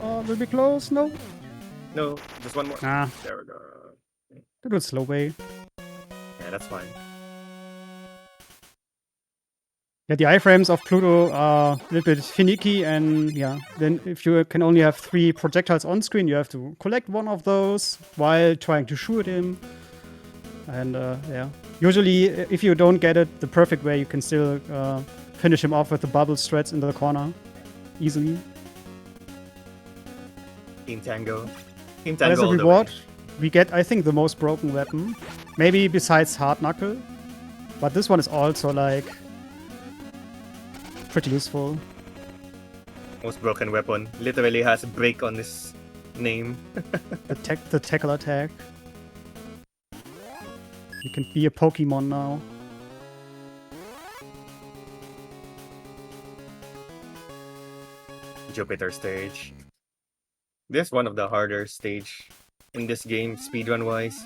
Oh, will be close? No. No, just one more. Ah, There we go. do it slow way. Yeah, that's fine. Yeah, the iframes of Pluto are a little bit finicky, and yeah, then if you can only have 3 projectiles on screen, you have to collect one of those while trying to shoot him. And yeah, usually if you don't get it the perfect way, you can still finish him off with the bubble strats into the corner easily. Team Tango. Team As Tango a all the reward, way. we get, I think, the most broken weapon. Maybe besides Hard Knuckle. But this one is also, like, pretty useful. Most broken weapon. Literally has break on his name. The tackle attack. You can be a Pokemon now. Jupiter stage. This is one of the harder stage in this game, speedrun-wise.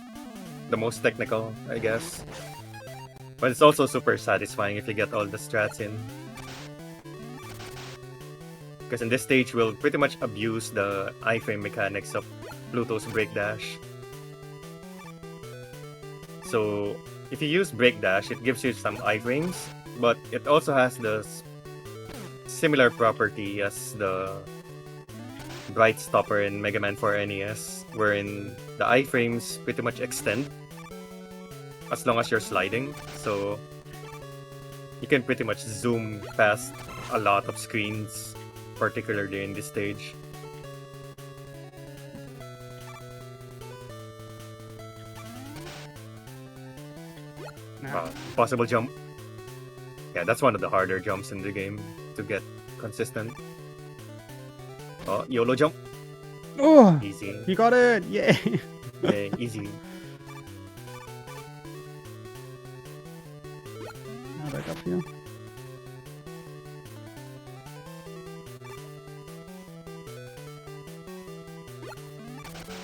The most technical, I guess. But it's also super satisfying if you get all the strats in. Because in this stage, we'll pretty much abuse the iframe mechanics of Pluto's break dash. So, if you use break dash, it gives you some iframes, but it also has the similar property as the Bright Stopper in Mega Man 4 NES, wherein the iframes pretty much extend as long as you're sliding. So, you can pretty much zoom past a lot of screens, particularly in this stage. Possible jump. Yeah, that's one of the harder jumps in the game to get consistent. Oh, YOLO jump. Oh, Easy. you got it! Yay! Yeah, easy. Right up here.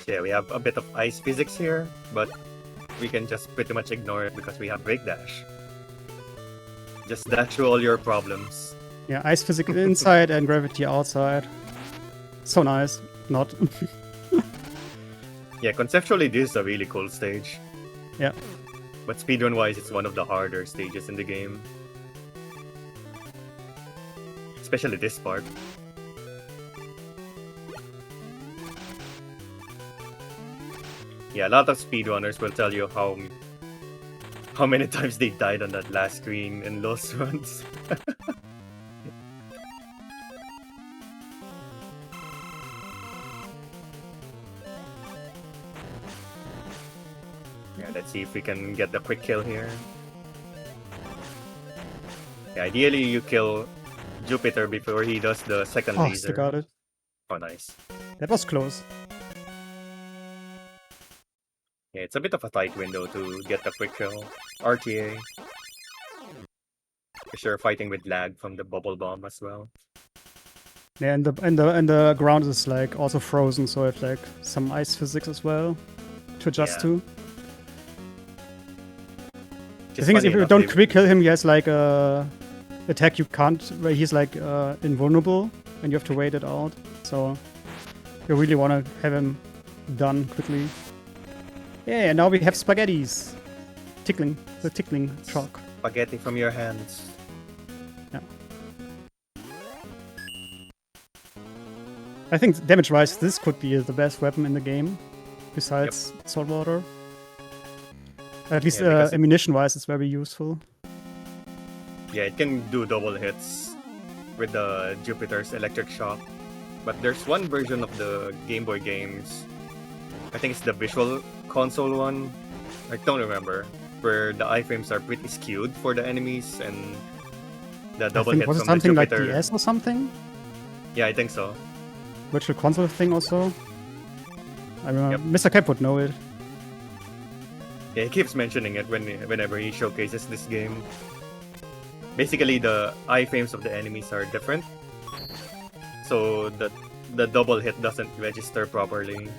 Yeah, we have a bit of ice physics here, but we can just pretty much ignore it because we have break dash. Just dash through all your problems. Yeah, ice physics inside and gravity outside. So nice. Not. Yeah, conceptually this is a really cool stage. Yeah. But speedrun-wise, it's one of the harder stages in the game. Especially this part. Yeah, a lot of speedrunners will tell you how many times they died on that last screen in Lost runs. Yeah, let's see if we can get the quick kill here. Yeah, ideally you kill Jupiter before he does the second Oh, laser. still got it. Oh, nice. That was close. Yeah, it's a bit of a tight window to get the quick kill. RTA. For sure, fighting with lag from the bubble bomb as well. Yeah, and the ground is like also frozen, so it's like some ice physics as well to adjust Yeah. to. The Just thing is, funny if you enough, don't they- quick kill him, he has like a attack you can't, where he's like invulnerable, and you have to wait it out. So you really want to have him done quickly. Yeah, and now we have spaghettis. The tickling truck. Spaghetti from your hands. Yeah. I think damage-wise, this could be the best weapon in the game, besides saltwater. At least Yeah, because ammunition-wise, it's very useful. Yeah, it can do double hits with the Jupiter's electric shock. But there's one version of the Game Boy games, I think it's the Visual Console one, I don't remember, where the iframes are pretty skewed for the enemies and the double hit was it from the something like Jupiter. DS or something? Yeah, I think so. Virtual console thing also? I remember Yep. Mr. Cap would know it. Yeah, he keeps mentioning it whenever he showcases this game. Basically, the iframes of the enemies are different, so the double hit doesn't register properly.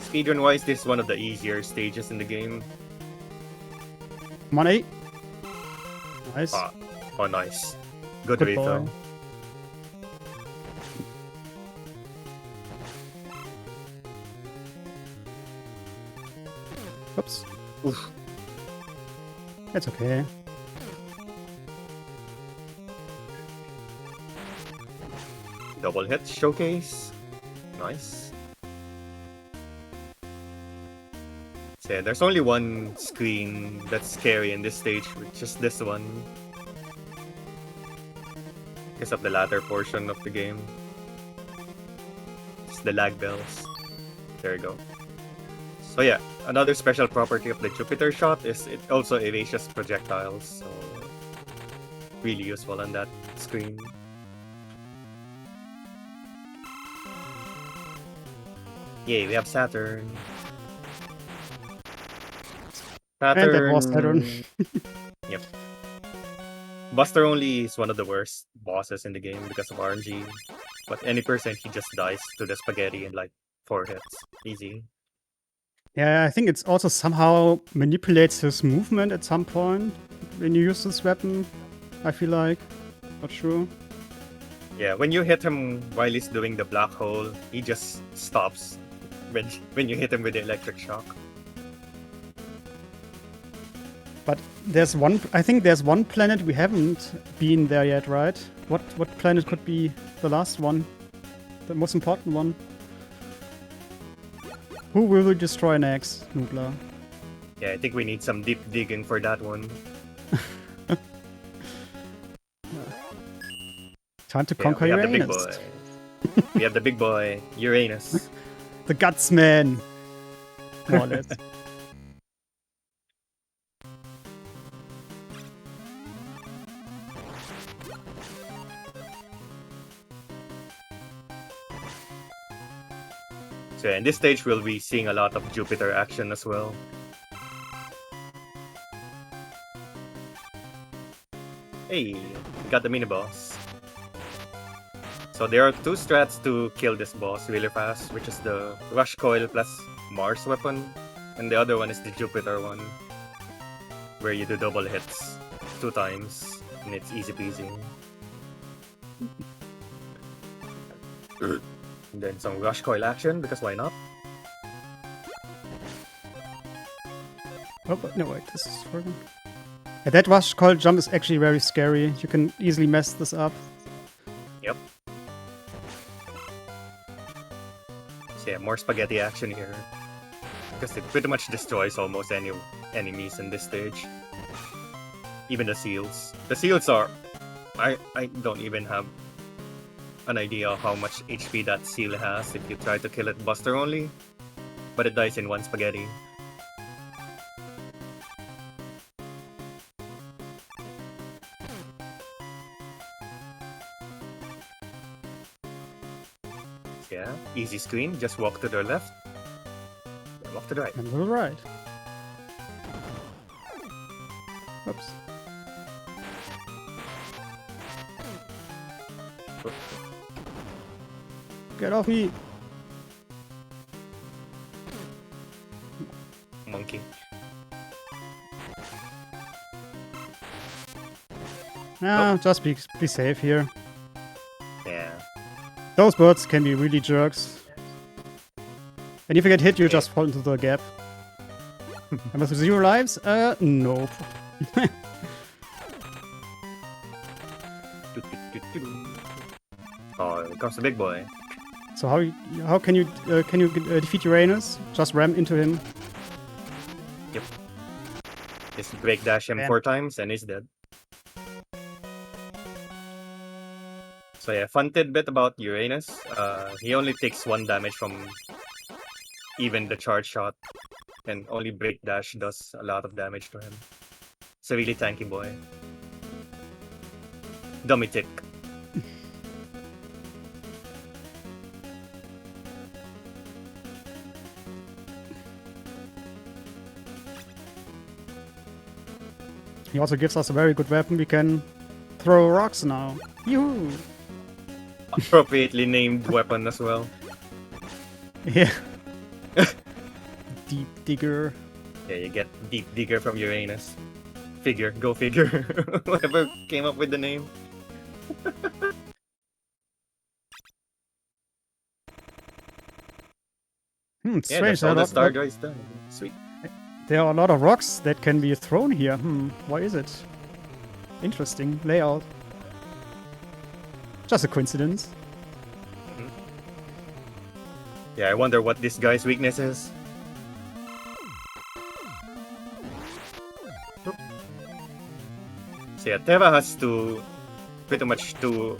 Speedrun wise, this is one of the easier stages in the game. Come on, 8. Nice. Oh, nice. Good Good refill. boy. Oops. Oof. That's okay. Double hit showcase. Nice. So yeah, there's only one screen that's scary in this stage, which is this one. Because of the latter portion of the game. It's the lag bells. There you go. So yeah, another special property of the Jupiter shot is it also erases projectiles, so really useful on that screen. Yay, we have Saturn. And that was Saturn. Yep. Buster only is one of the worst bosses in the game because of RNG. But any percent he just dies to the spaghetti in like 4 hits. Easy. Yeah, I think it's also somehow manipulates his movement at some point when you use this weapon, I feel like. Not sure. Yeah, when you hit him while he's doing the black hole, he just stops when you hit him with the electric shock. But there's one, I think there's one planet we haven't been there yet, right? What planet could be the last one? The most important one? Who will we destroy next, Noobler? Yeah, I think we need some deep digging for that one. Time to Yeah, conquer we have the big Uranus. boy. We have the big boy, Uranus. The Guts Man. More or less. So in this stage, we'll be seeing a lot of Jupiter action as well. Hey, we got the mini-boss. So there are 2 strats to kill this boss really fast, which is the Rush Coil plus Mars weapon, and the other one is the Jupiter one, where you do double hits 2 times, and it's easy peasy. And then some Rush Coil action, because why not? Oh, but no, wait, this is working. Yeah, that Rush Coil jump is actually very scary. You can easily mess this up. Yep. So yeah, more spaghetti action here. Because it pretty much destroys almost any enemies in this stage. Even the seals. The seals are... I don't even have an idea of how much HP that seal has if you try to kill it Buster only. But it dies in 1 spaghetti. Yeah, easy screen, just walk to the left. Yeah, walk to the right. And to the right. Oops. Get off me! Monkey. Ah, just be safe here. Yeah. Those birds can be really jerks. And if you get hit, you just fall into the gap. And with 0 lives? No. Oh, here comes the big boy. So how can you defeat Uranus? Just ram into him. Yep. Just break dash him Damn. 4 times and he's dead. So yeah, fun tidbit about Uranus. He only takes 1 damage from even the charge shot, and only break dash does a lot of damage to him. It's a really tanky boy. Dummy tick. He also gives us a very good weapon. We can throw rocks now. Yoo! Appropriately named weapon as well. Yeah. Deep digger. Yeah, you get Deep Digger from Uranus. Figure, go figure. Whoever came up with the name. It's Yeah, strange. that's all the There Star are, Droid's done. Sweet. there are a lot of rocks that can be thrown here. Why is it? Interesting layout. Just a coincidence. Yeah, I wonder what this guy's weakness is. So yeah, Teva has pretty much two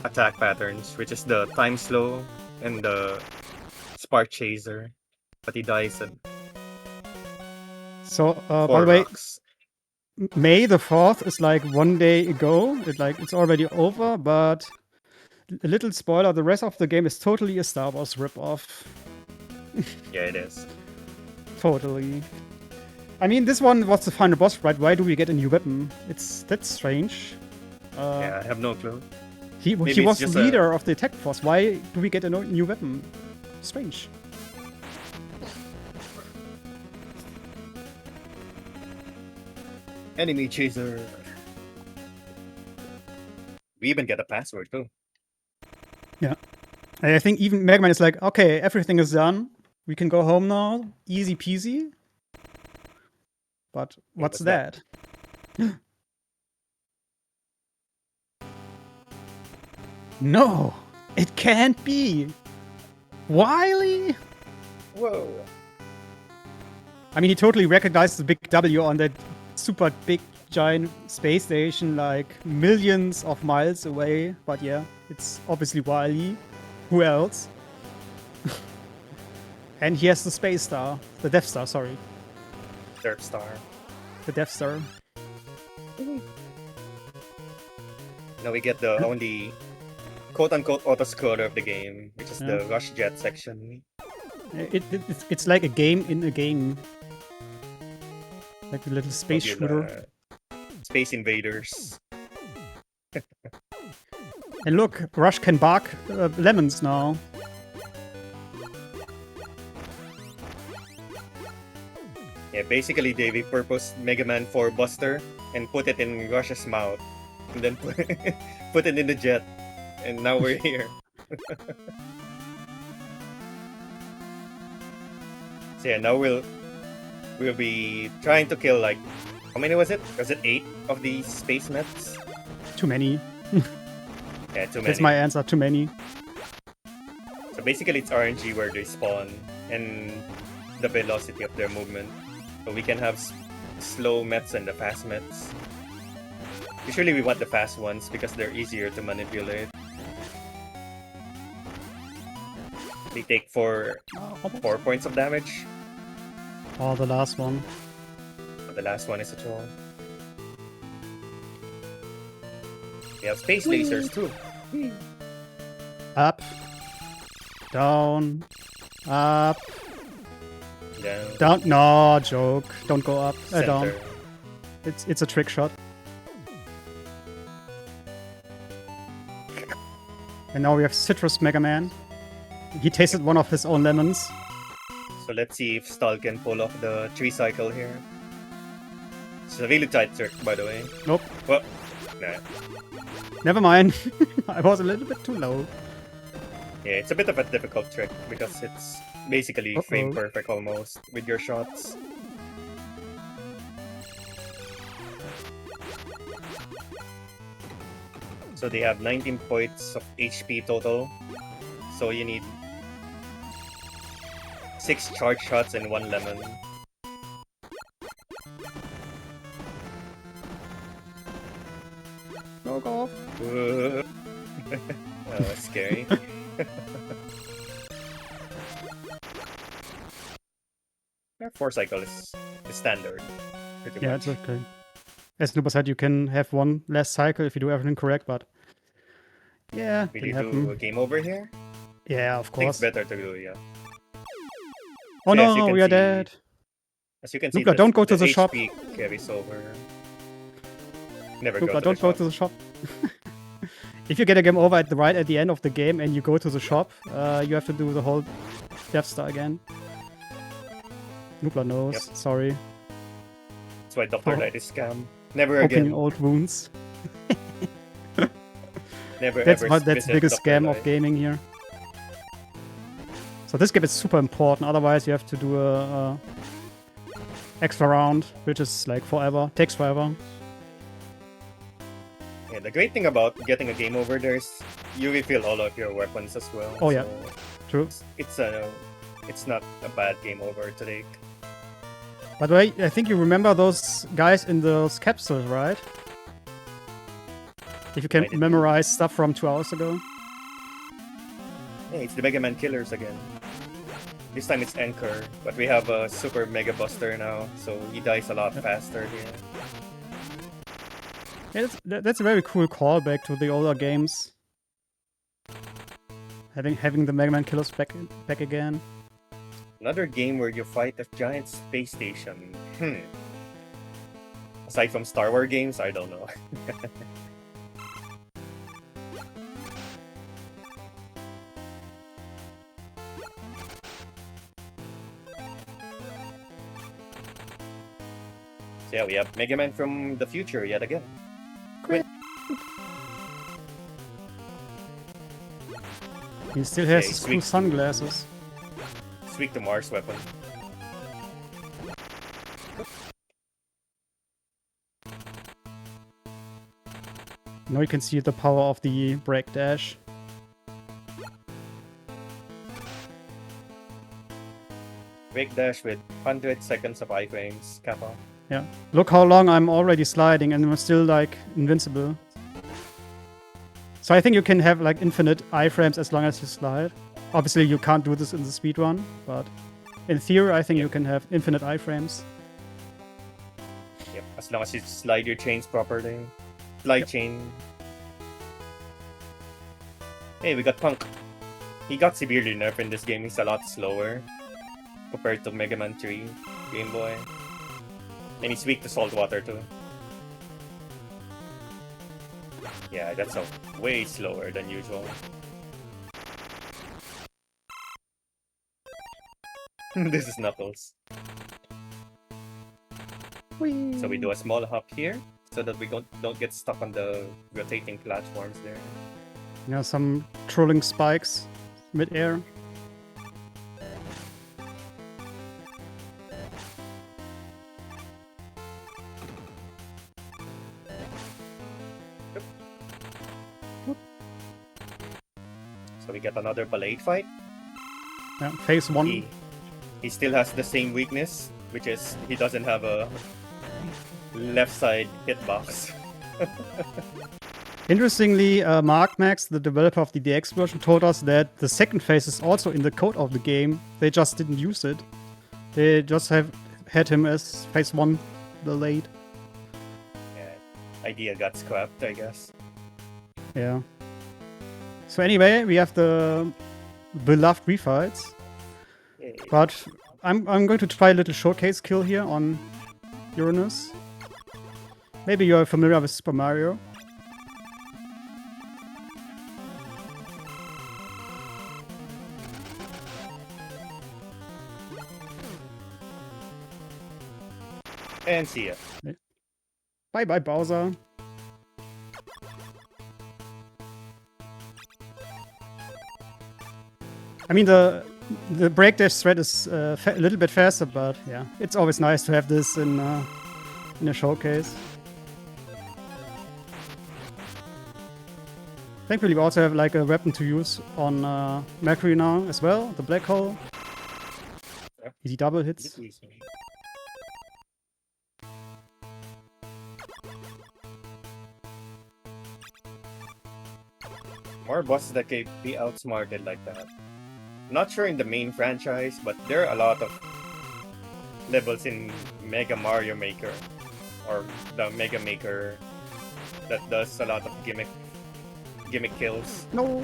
attack patterns, which is the time slow and the spark chaser. But he dies at So, by 4 the way, rocks. May the 4th is like 1 day ago. It's already over, but a little spoiler, the rest of the game is totally a Star Wars ripoff. Yeah, it is. Totally. I mean, this one was the final boss, right? Why do we get a new weapon? That's strange. Yeah, I have no clue. He maybe was it's the just a- leader of the attack force. Why do we get a new weapon? Strange. Enemy chaser. We even get a password too. Yeah. I think even Mega Man is like, okay, everything is done. We can go home now. Easy peasy. But what's what's that? that? No! It can't be! Wily? Whoa. I mean, he totally recognized the big W on that super big giant space station, like millions of miles away. But yeah, it's obviously Wily. Who else? And he has the Space Star. The Death Star, sorry. Third star. The Death Star. Now we get the only quote-unquote autoscroller of the game, which is the Yeah. Rush Jet section. It's like a game in a game. Like a little space Of shooter. Space Invaders. And look, Rush can bark lemons now. Yeah, basically they repurposed Mega Man 4 Buster and put it in Rush's mouth. And then put it in the jet. And now we're here. So yeah, now we'll be trying to kill like, how many was it? Was it 8 of these space mets? Too many. Yeah, too many. That's my answer, too many. So basically it's RNG where they spawn and the velocity of their movement. So we can have slow mets and the fast mets. Usually we want the fast ones because they're easier to manipulate. They take 4 points of damage. Oh, the last one. But the last one is a troll. We have space lasers too. Up. Down. Up. Down. Down. No, joke. Don't go up. Down. Center. It's a trick shot. And now we have Citrus Mega Man. He tasted one of his own lemons. So let's see if Stahl can pull off the 3 cycle here. It's a really tight trick, by the way. Nope. Well, nah. Never mind. I was a little bit too low. Yeah, it's a bit of a difficult trick because it's basically frame perfect almost with your shots. So they have 19 points of HP total. So you need 6 charge shots and 1 lemon. Go, go. Scary. Yeah, 4 cycle is standard. Pretty Yeah, much. it's okay. As Nuba said, you can have one less cycle if you do everything correct, but yeah, Will can you do a happen. game over here? Yeah, of I think it's course. better to do, yeah. Oh So as you no, can we are see- dead. As you can see, Nuba, don't go to the HP shop. carries over. Never go Nuba, to don't the go shop. to the shop. If you get a game over right at the end of the game and you go to the shop, you have to do the whole Death Star again. Nubla knows. Yep. Sorry. That's why Dr. Oh. Light is scam. Never Opening again. old wounds. Never That's ever the visit biggest Dr. scam of Light. gaming here. So this game is super important. Otherwise, you have to do a extra round, which is like forever. Takes forever. Yeah, the great thing about getting a game over there is you refill all of your weapons as well. Oh, yeah. So True. it's not a bad game over to take. By the way, I think you remember those guys in those capsules, right? If you I can didn't. memorize stuff from 2 hours ago. Yeah, it's the Mega Man Killers again. This time it's Anchor, but we have a Super Mega Buster now, so he dies a lot faster here. Yeah, that's a very cool callback to the older games. Having the Mega Man Killers back again. Another game where you fight a giant space station. Aside from Star Wars games, I don't know. So yeah, we have Mega Man from the future yet again. He still has Yeah, his he's cool weak. sunglasses. It's weak to Mars weapon. Now you can see the power of the break dash. Break dash with 100 seconds of iframes, Capcom. Yeah. Look how long I'm already sliding and I'm still like invincible. So I think you can have like infinite iframes as long as you slide. Obviously you can't do this in the speedrun, but in theory I think you can have infinite iframes. Yep, as long as you slide your chains properly. Slide Yep. chain. Hey, we got Punk. He got severely nerfed in this game. He's a lot slower compared to Mega Man 3, Game Boy. And he's weak to salt water too. Yeah, that's way slower than usual. This is Knuckles. So we do a small hop here so that we don't get stuck on the rotating platforms there. Yeah, some trolling spikes mid-air. So we get another Ballet fight. Yeah, phase 1. He still has the same weakness, which is he doesn't have a left side hitbox. Interestingly, Mark Max, the developer of the DX version, told us that the second phase is also in the code of the game. They just didn't use it. They just had him as phase 1 delayed. Yeah, idea got scrapped, I guess. Yeah. So anyway, we have the beloved refights. Yay. But I'm going to try a little showcase kill here on Uranus. Maybe you're familiar with Super Mario. And see ya. Bye bye, Bowser. I mean, the break dash thread is a little bit faster, but yeah, it's always nice to have this in a showcase. Thankfully, we also have like a weapon to use on Mercury now as well. The black hole. Yep. Easy double hits. More bosses that can be outsmarted like that. Not sure in the main franchise, but there are a lot of levels in Mega Mario Maker or the Mega Maker that does a lot of gimmick kills. No!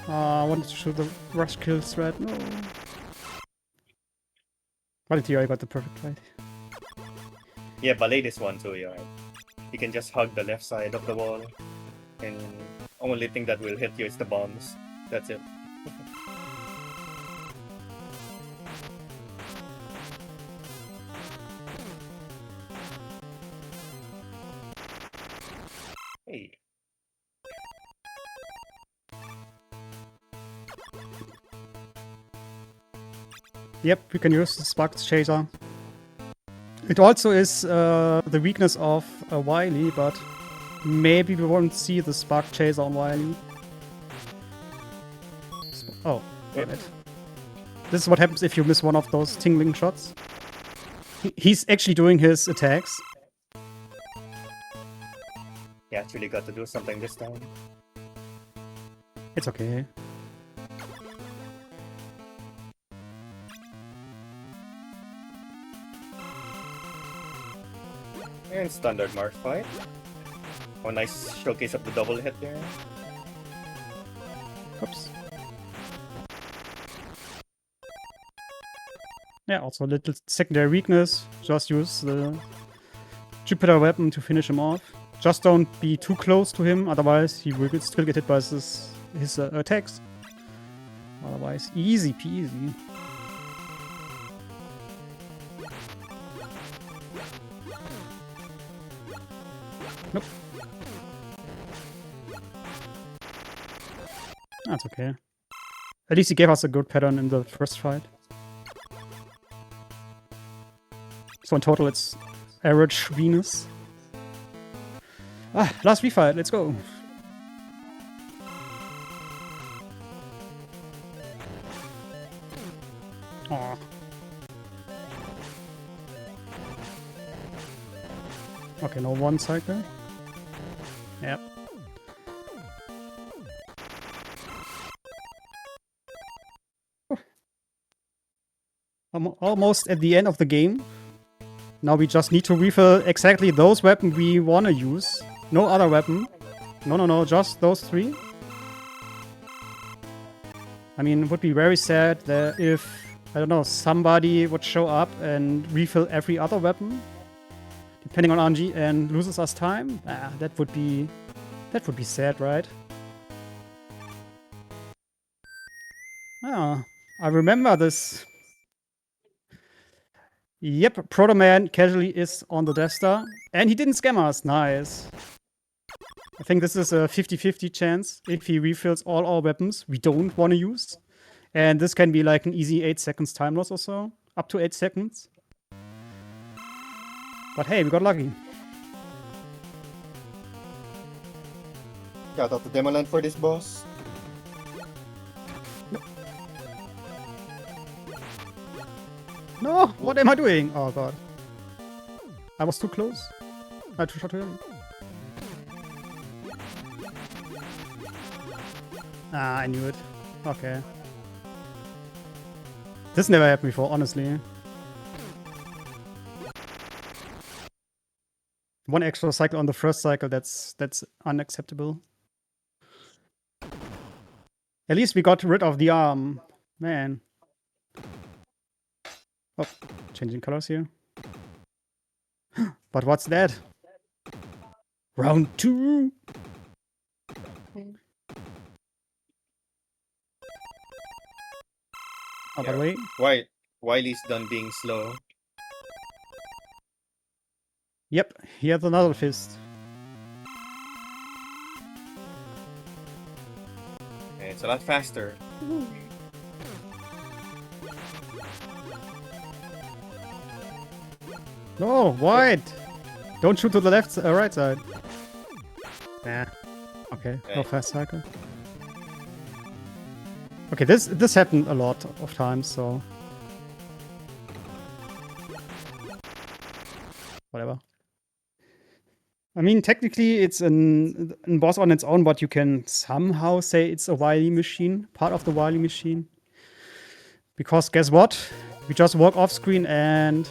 I wanted to show the rush kill thread. No. But here I got the perfect fight. Yeah, Ballet this one too, yeah. You can just hug the left side of the wall, and only thing that will hit you is the bombs. That's it. Hey. Yep, we can use the Sparks Chaser. It also is the weakness of Wily, but maybe we won't see the Spark Chaser on Wily. Oh, got it. This is what happens if you miss one of those tingling shots. He's actually doing his attacks. He actually got to do something this time. It's okay. And standard Mark fight. Oh, nice showcase of the double hit there. Oops. Yeah, also a little secondary weakness. Just use the Jupiter weapon to finish him off. Just don't be too close to him, otherwise he will still get hit by his attacks. Otherwise, easy peasy. Nope. That's okay. At least he gave us a good pattern in the first fight. So in total it's average Venus. Ah, last refight, let's go. Aw. Okay, no one cycle. Yep. I'm almost at the end of the game. Now we just need to refill exactly those weapons we want to use. No other weapon. No, just those three. I mean, it would be very sad that if, I don't know, somebody would show up and refill every other weapon, depending on RNG, and loses us time. Ah, that would be sad, right? Ah, I remember this. Yep, Proto Man casually is on the Death Star, and he didn't scam us. Nice. I think this is a 50-50 chance if he refills all our weapons we don't want to use. And this can be like an easy 8 seconds time loss or so. Up to 8 seconds. But hey, we got lucky. Shout out to Demoland for this boss. No, what am I doing? Oh god. I was too close. I too shot him. Ah, I knew it. Okay. This never happened before, honestly. One extra cycle on the first cycle, that's unacceptable. At least we got rid of the arm. Man. Oh, changing colors here. But what's that? Round 2! Oh, by the way. Wily's done being slow. Yep, he has another fist. And it's a lot faster. No, wide! Don't shoot to the left, right side. Nah. Okay, no Right. fast cycle. Okay, this happened a lot of times, so whatever. I mean, technically, it's an boss on its own, but you can somehow say it's a Wily machine, part of the Wily machine. Because guess what? We just walk off screen and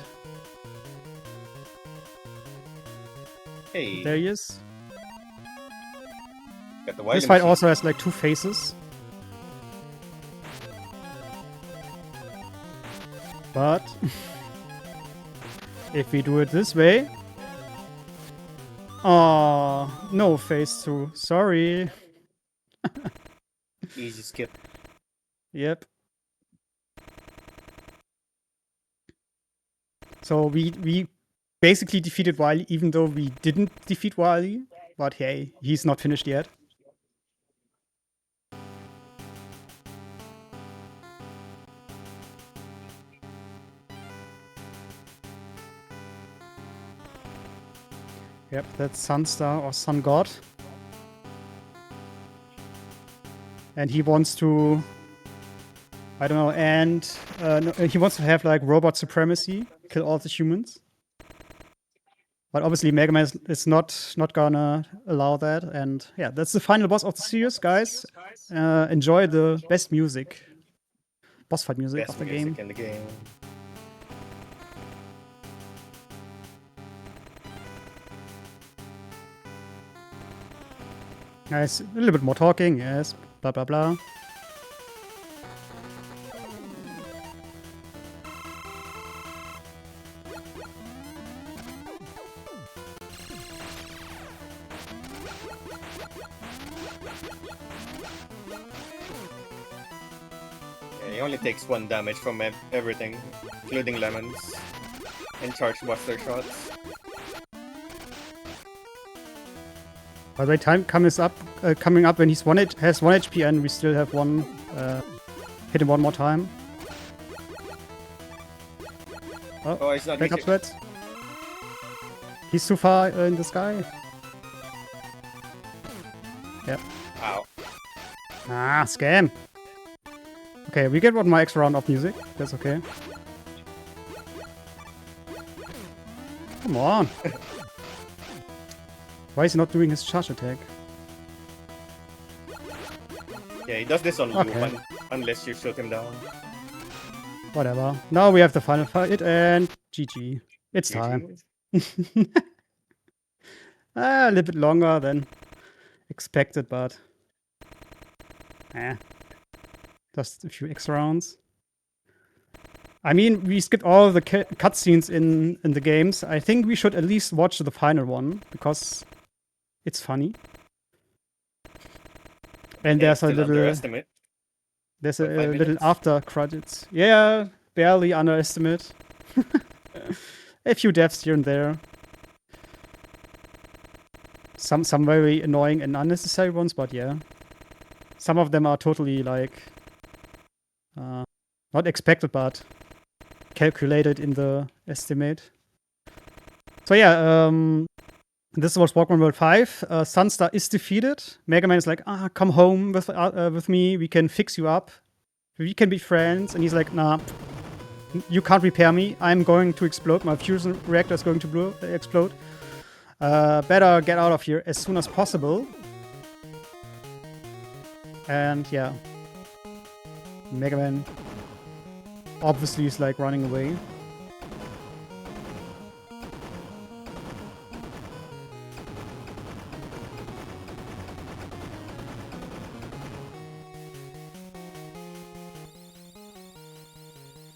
Hey, there he is. got the This Wily fight machine. also has like 2 phases. But if we do it this way. Oh, no phase 2. Sorry. Easy skip. Yep. So we basically defeated Wily, even though we didn't defeat Wily. But hey, he's not finished yet. Yep, that's Sunstar or Sun God. And he wants to, I don't know, and no, he wants to have like robot supremacy, kill all the humans. But obviously Mega Man is not gonna allow that. And yeah, that's the final boss of the series, guys. Enjoy the best music, boss fight music Best of the music game. in the game. Nice, a little bit more talking, yes, blah blah blah. Yeah, he only takes 1 damage from everything, including lemons and charge buster shots. By the way, time coming up when he's has 1 HP and we still have 1. Hit him one more time. Oh, he's not Back up reaching. sweat. He's too far in the sky. Yep. Ow. Ah, scam. Okay, we get 1 more extra round of music. That's okay. Come on. Why is he not doing his charge attack? Yeah, he does this on Okay. loop unless you shoot him down. Whatever. Now we have the final fight and GG. It's time. GG. A little bit longer than expected, but just a few extra rounds. I mean, we skipped all the cutscenes in the games. I think we should at least watch the final one because it's funny. And Yeah, there's a still little underestimate. there's What, a 5 little minutes? after credits. Yeah, barely underestimate. A few deaths here and there. Some very annoying and unnecessary ones, but yeah. Some of them are totally like not expected, but calculated in the estimate. So yeah, this was Rockman World 5. Sunstar is defeated. Mega Man is like, come home with me. We can fix you up. We can be friends. And he's like, nah, you can't repair me. I'm going to explode. My fusion reactor is going to explode. Better get out of here as soon as possible. And yeah, Mega Man obviously is like running away.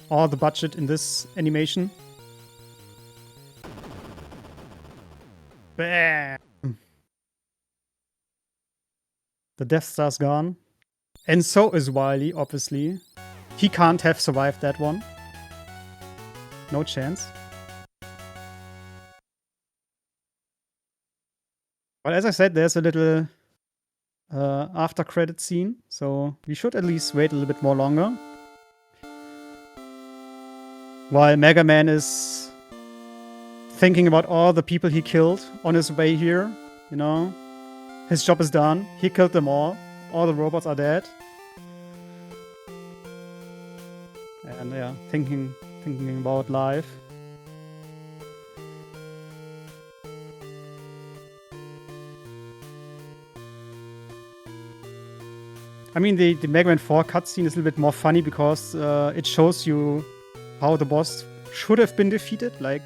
All the budget in this animation. Bam! The Death Star's gone. And so is Wily, obviously. He can't have survived that one. No chance. But as I said, there's a little after credit scene, so we should at least wait a little bit more longer. While Mega Man is thinking about all the people he killed on his way here, you know, His job is done. He killed them all. All the robots are dead. And yeah, thinking about life. I mean, the Mega Man 4 cutscene is a little bit more funny because it shows you how the boss should have been defeated, like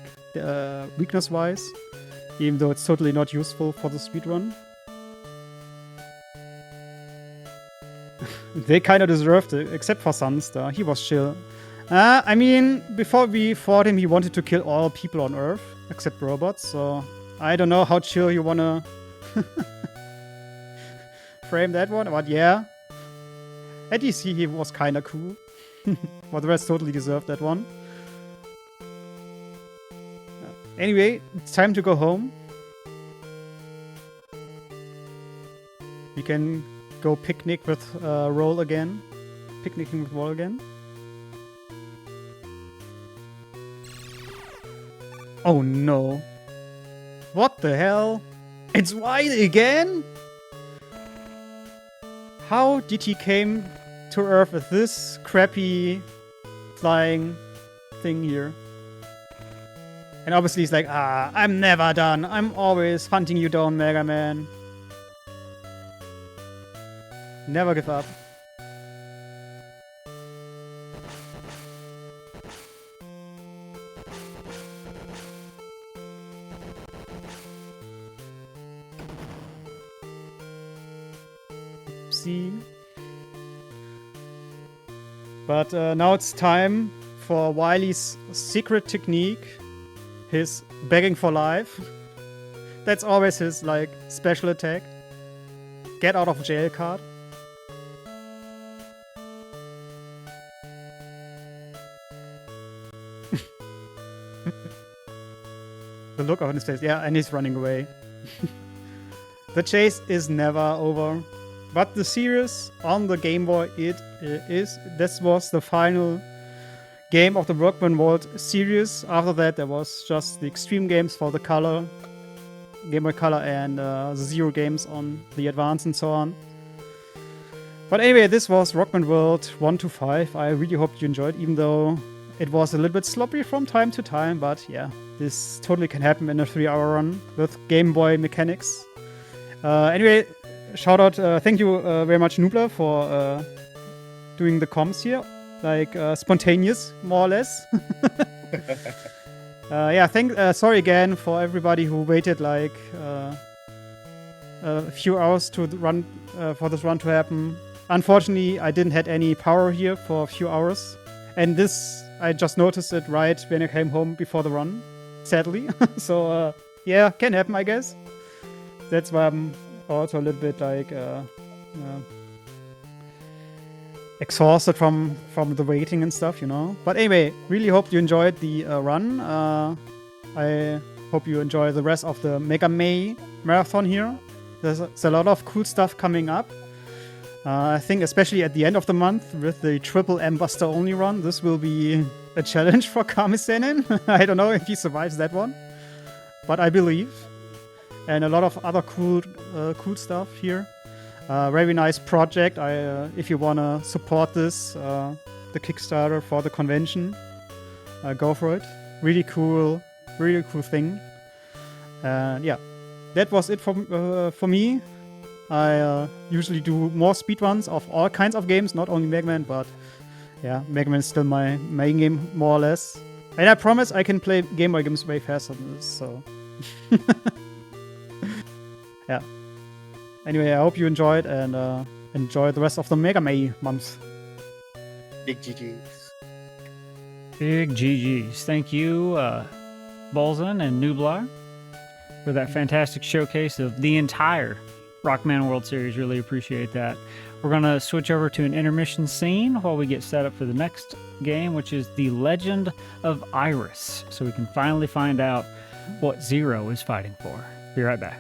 weakness-wise, even though it's totally not useful for the speedrun. They kind of deserved it, except for Sunstar. He was chill. I mean, before we fought him, he wanted to kill all people on Earth, except robots, so I don't know how chill you wanna frame that one, but yeah. At least he was kinda cool. But the rest totally deserved that one. Anyway, it's time to go home. We can go picnic with Roll again. Picnicking with Roll again. Oh no. What the hell? It's White again? How did he came to Earth with this crappy flying thing here? And obviously he's like, I'm never done. I'm always hunting you down, Mega Man. Never give up. Oopsie. But now it's time for Wily's secret technique. His begging for life. That's always his, like, special attack. Get out of jail card. The look on his face. Yeah, and he's running away. The chase is never over. But the series on the Game Boy, this was the final game of the Rockman World series. After that, there was just the extreme games for the Color, Game Boy Color, and the Zero games on the Advance and so on. But anyway, this was Rockman World 1 to 5. I really hope you enjoyed, even though it was a little bit sloppy from time to time. But yeah, this totally can happen in a 3-hour run with Game Boy mechanics. Anyway, shout out, thank you very much, Nubla, for doing the comms here. Like, spontaneous, more or less. Yeah, sorry again for everybody who waited like a few hours to run for this run to happen. Unfortunately, I didn't have any power here for a few hours. And this, I just noticed it right when I came home before the run, sadly. So, yeah, can happen, I guess. That's why I'm also a little bit like exhausted from the waiting and stuff, you know. But anyway, really hope you enjoyed the run. I hope you enjoy the rest of the Mega May marathon here. There's a lot of cool stuff coming up. I think especially at the end of the month with the Triple M Buster Only run, this will be a challenge for Kamisenin. I don't know if he survives that one, but I believe. And a lot of other cool stuff here. Very nice project. If you wanna support this, the Kickstarter for the convention, go for it. Really cool thing. Yeah, that was it for me. I usually do more speedruns of all kinds of games, not only Mega Man, but yeah, Mega Man is still my main game, more or less. And I promise I can play Game Boy games way faster than this, so... Yeah. Anyway, I hope you enjoyed and enjoy the rest of the Mega May month. Big GG's. Big GG's. Thank you, Bolzen and Nublar, for that fantastic showcase of the entire Rockman World Series. Really appreciate that. We're going to switch over to an intermission scene while we get set up for the next game, which is The Legend of Iris. So we can finally find out what Zero is fighting for. Be right back.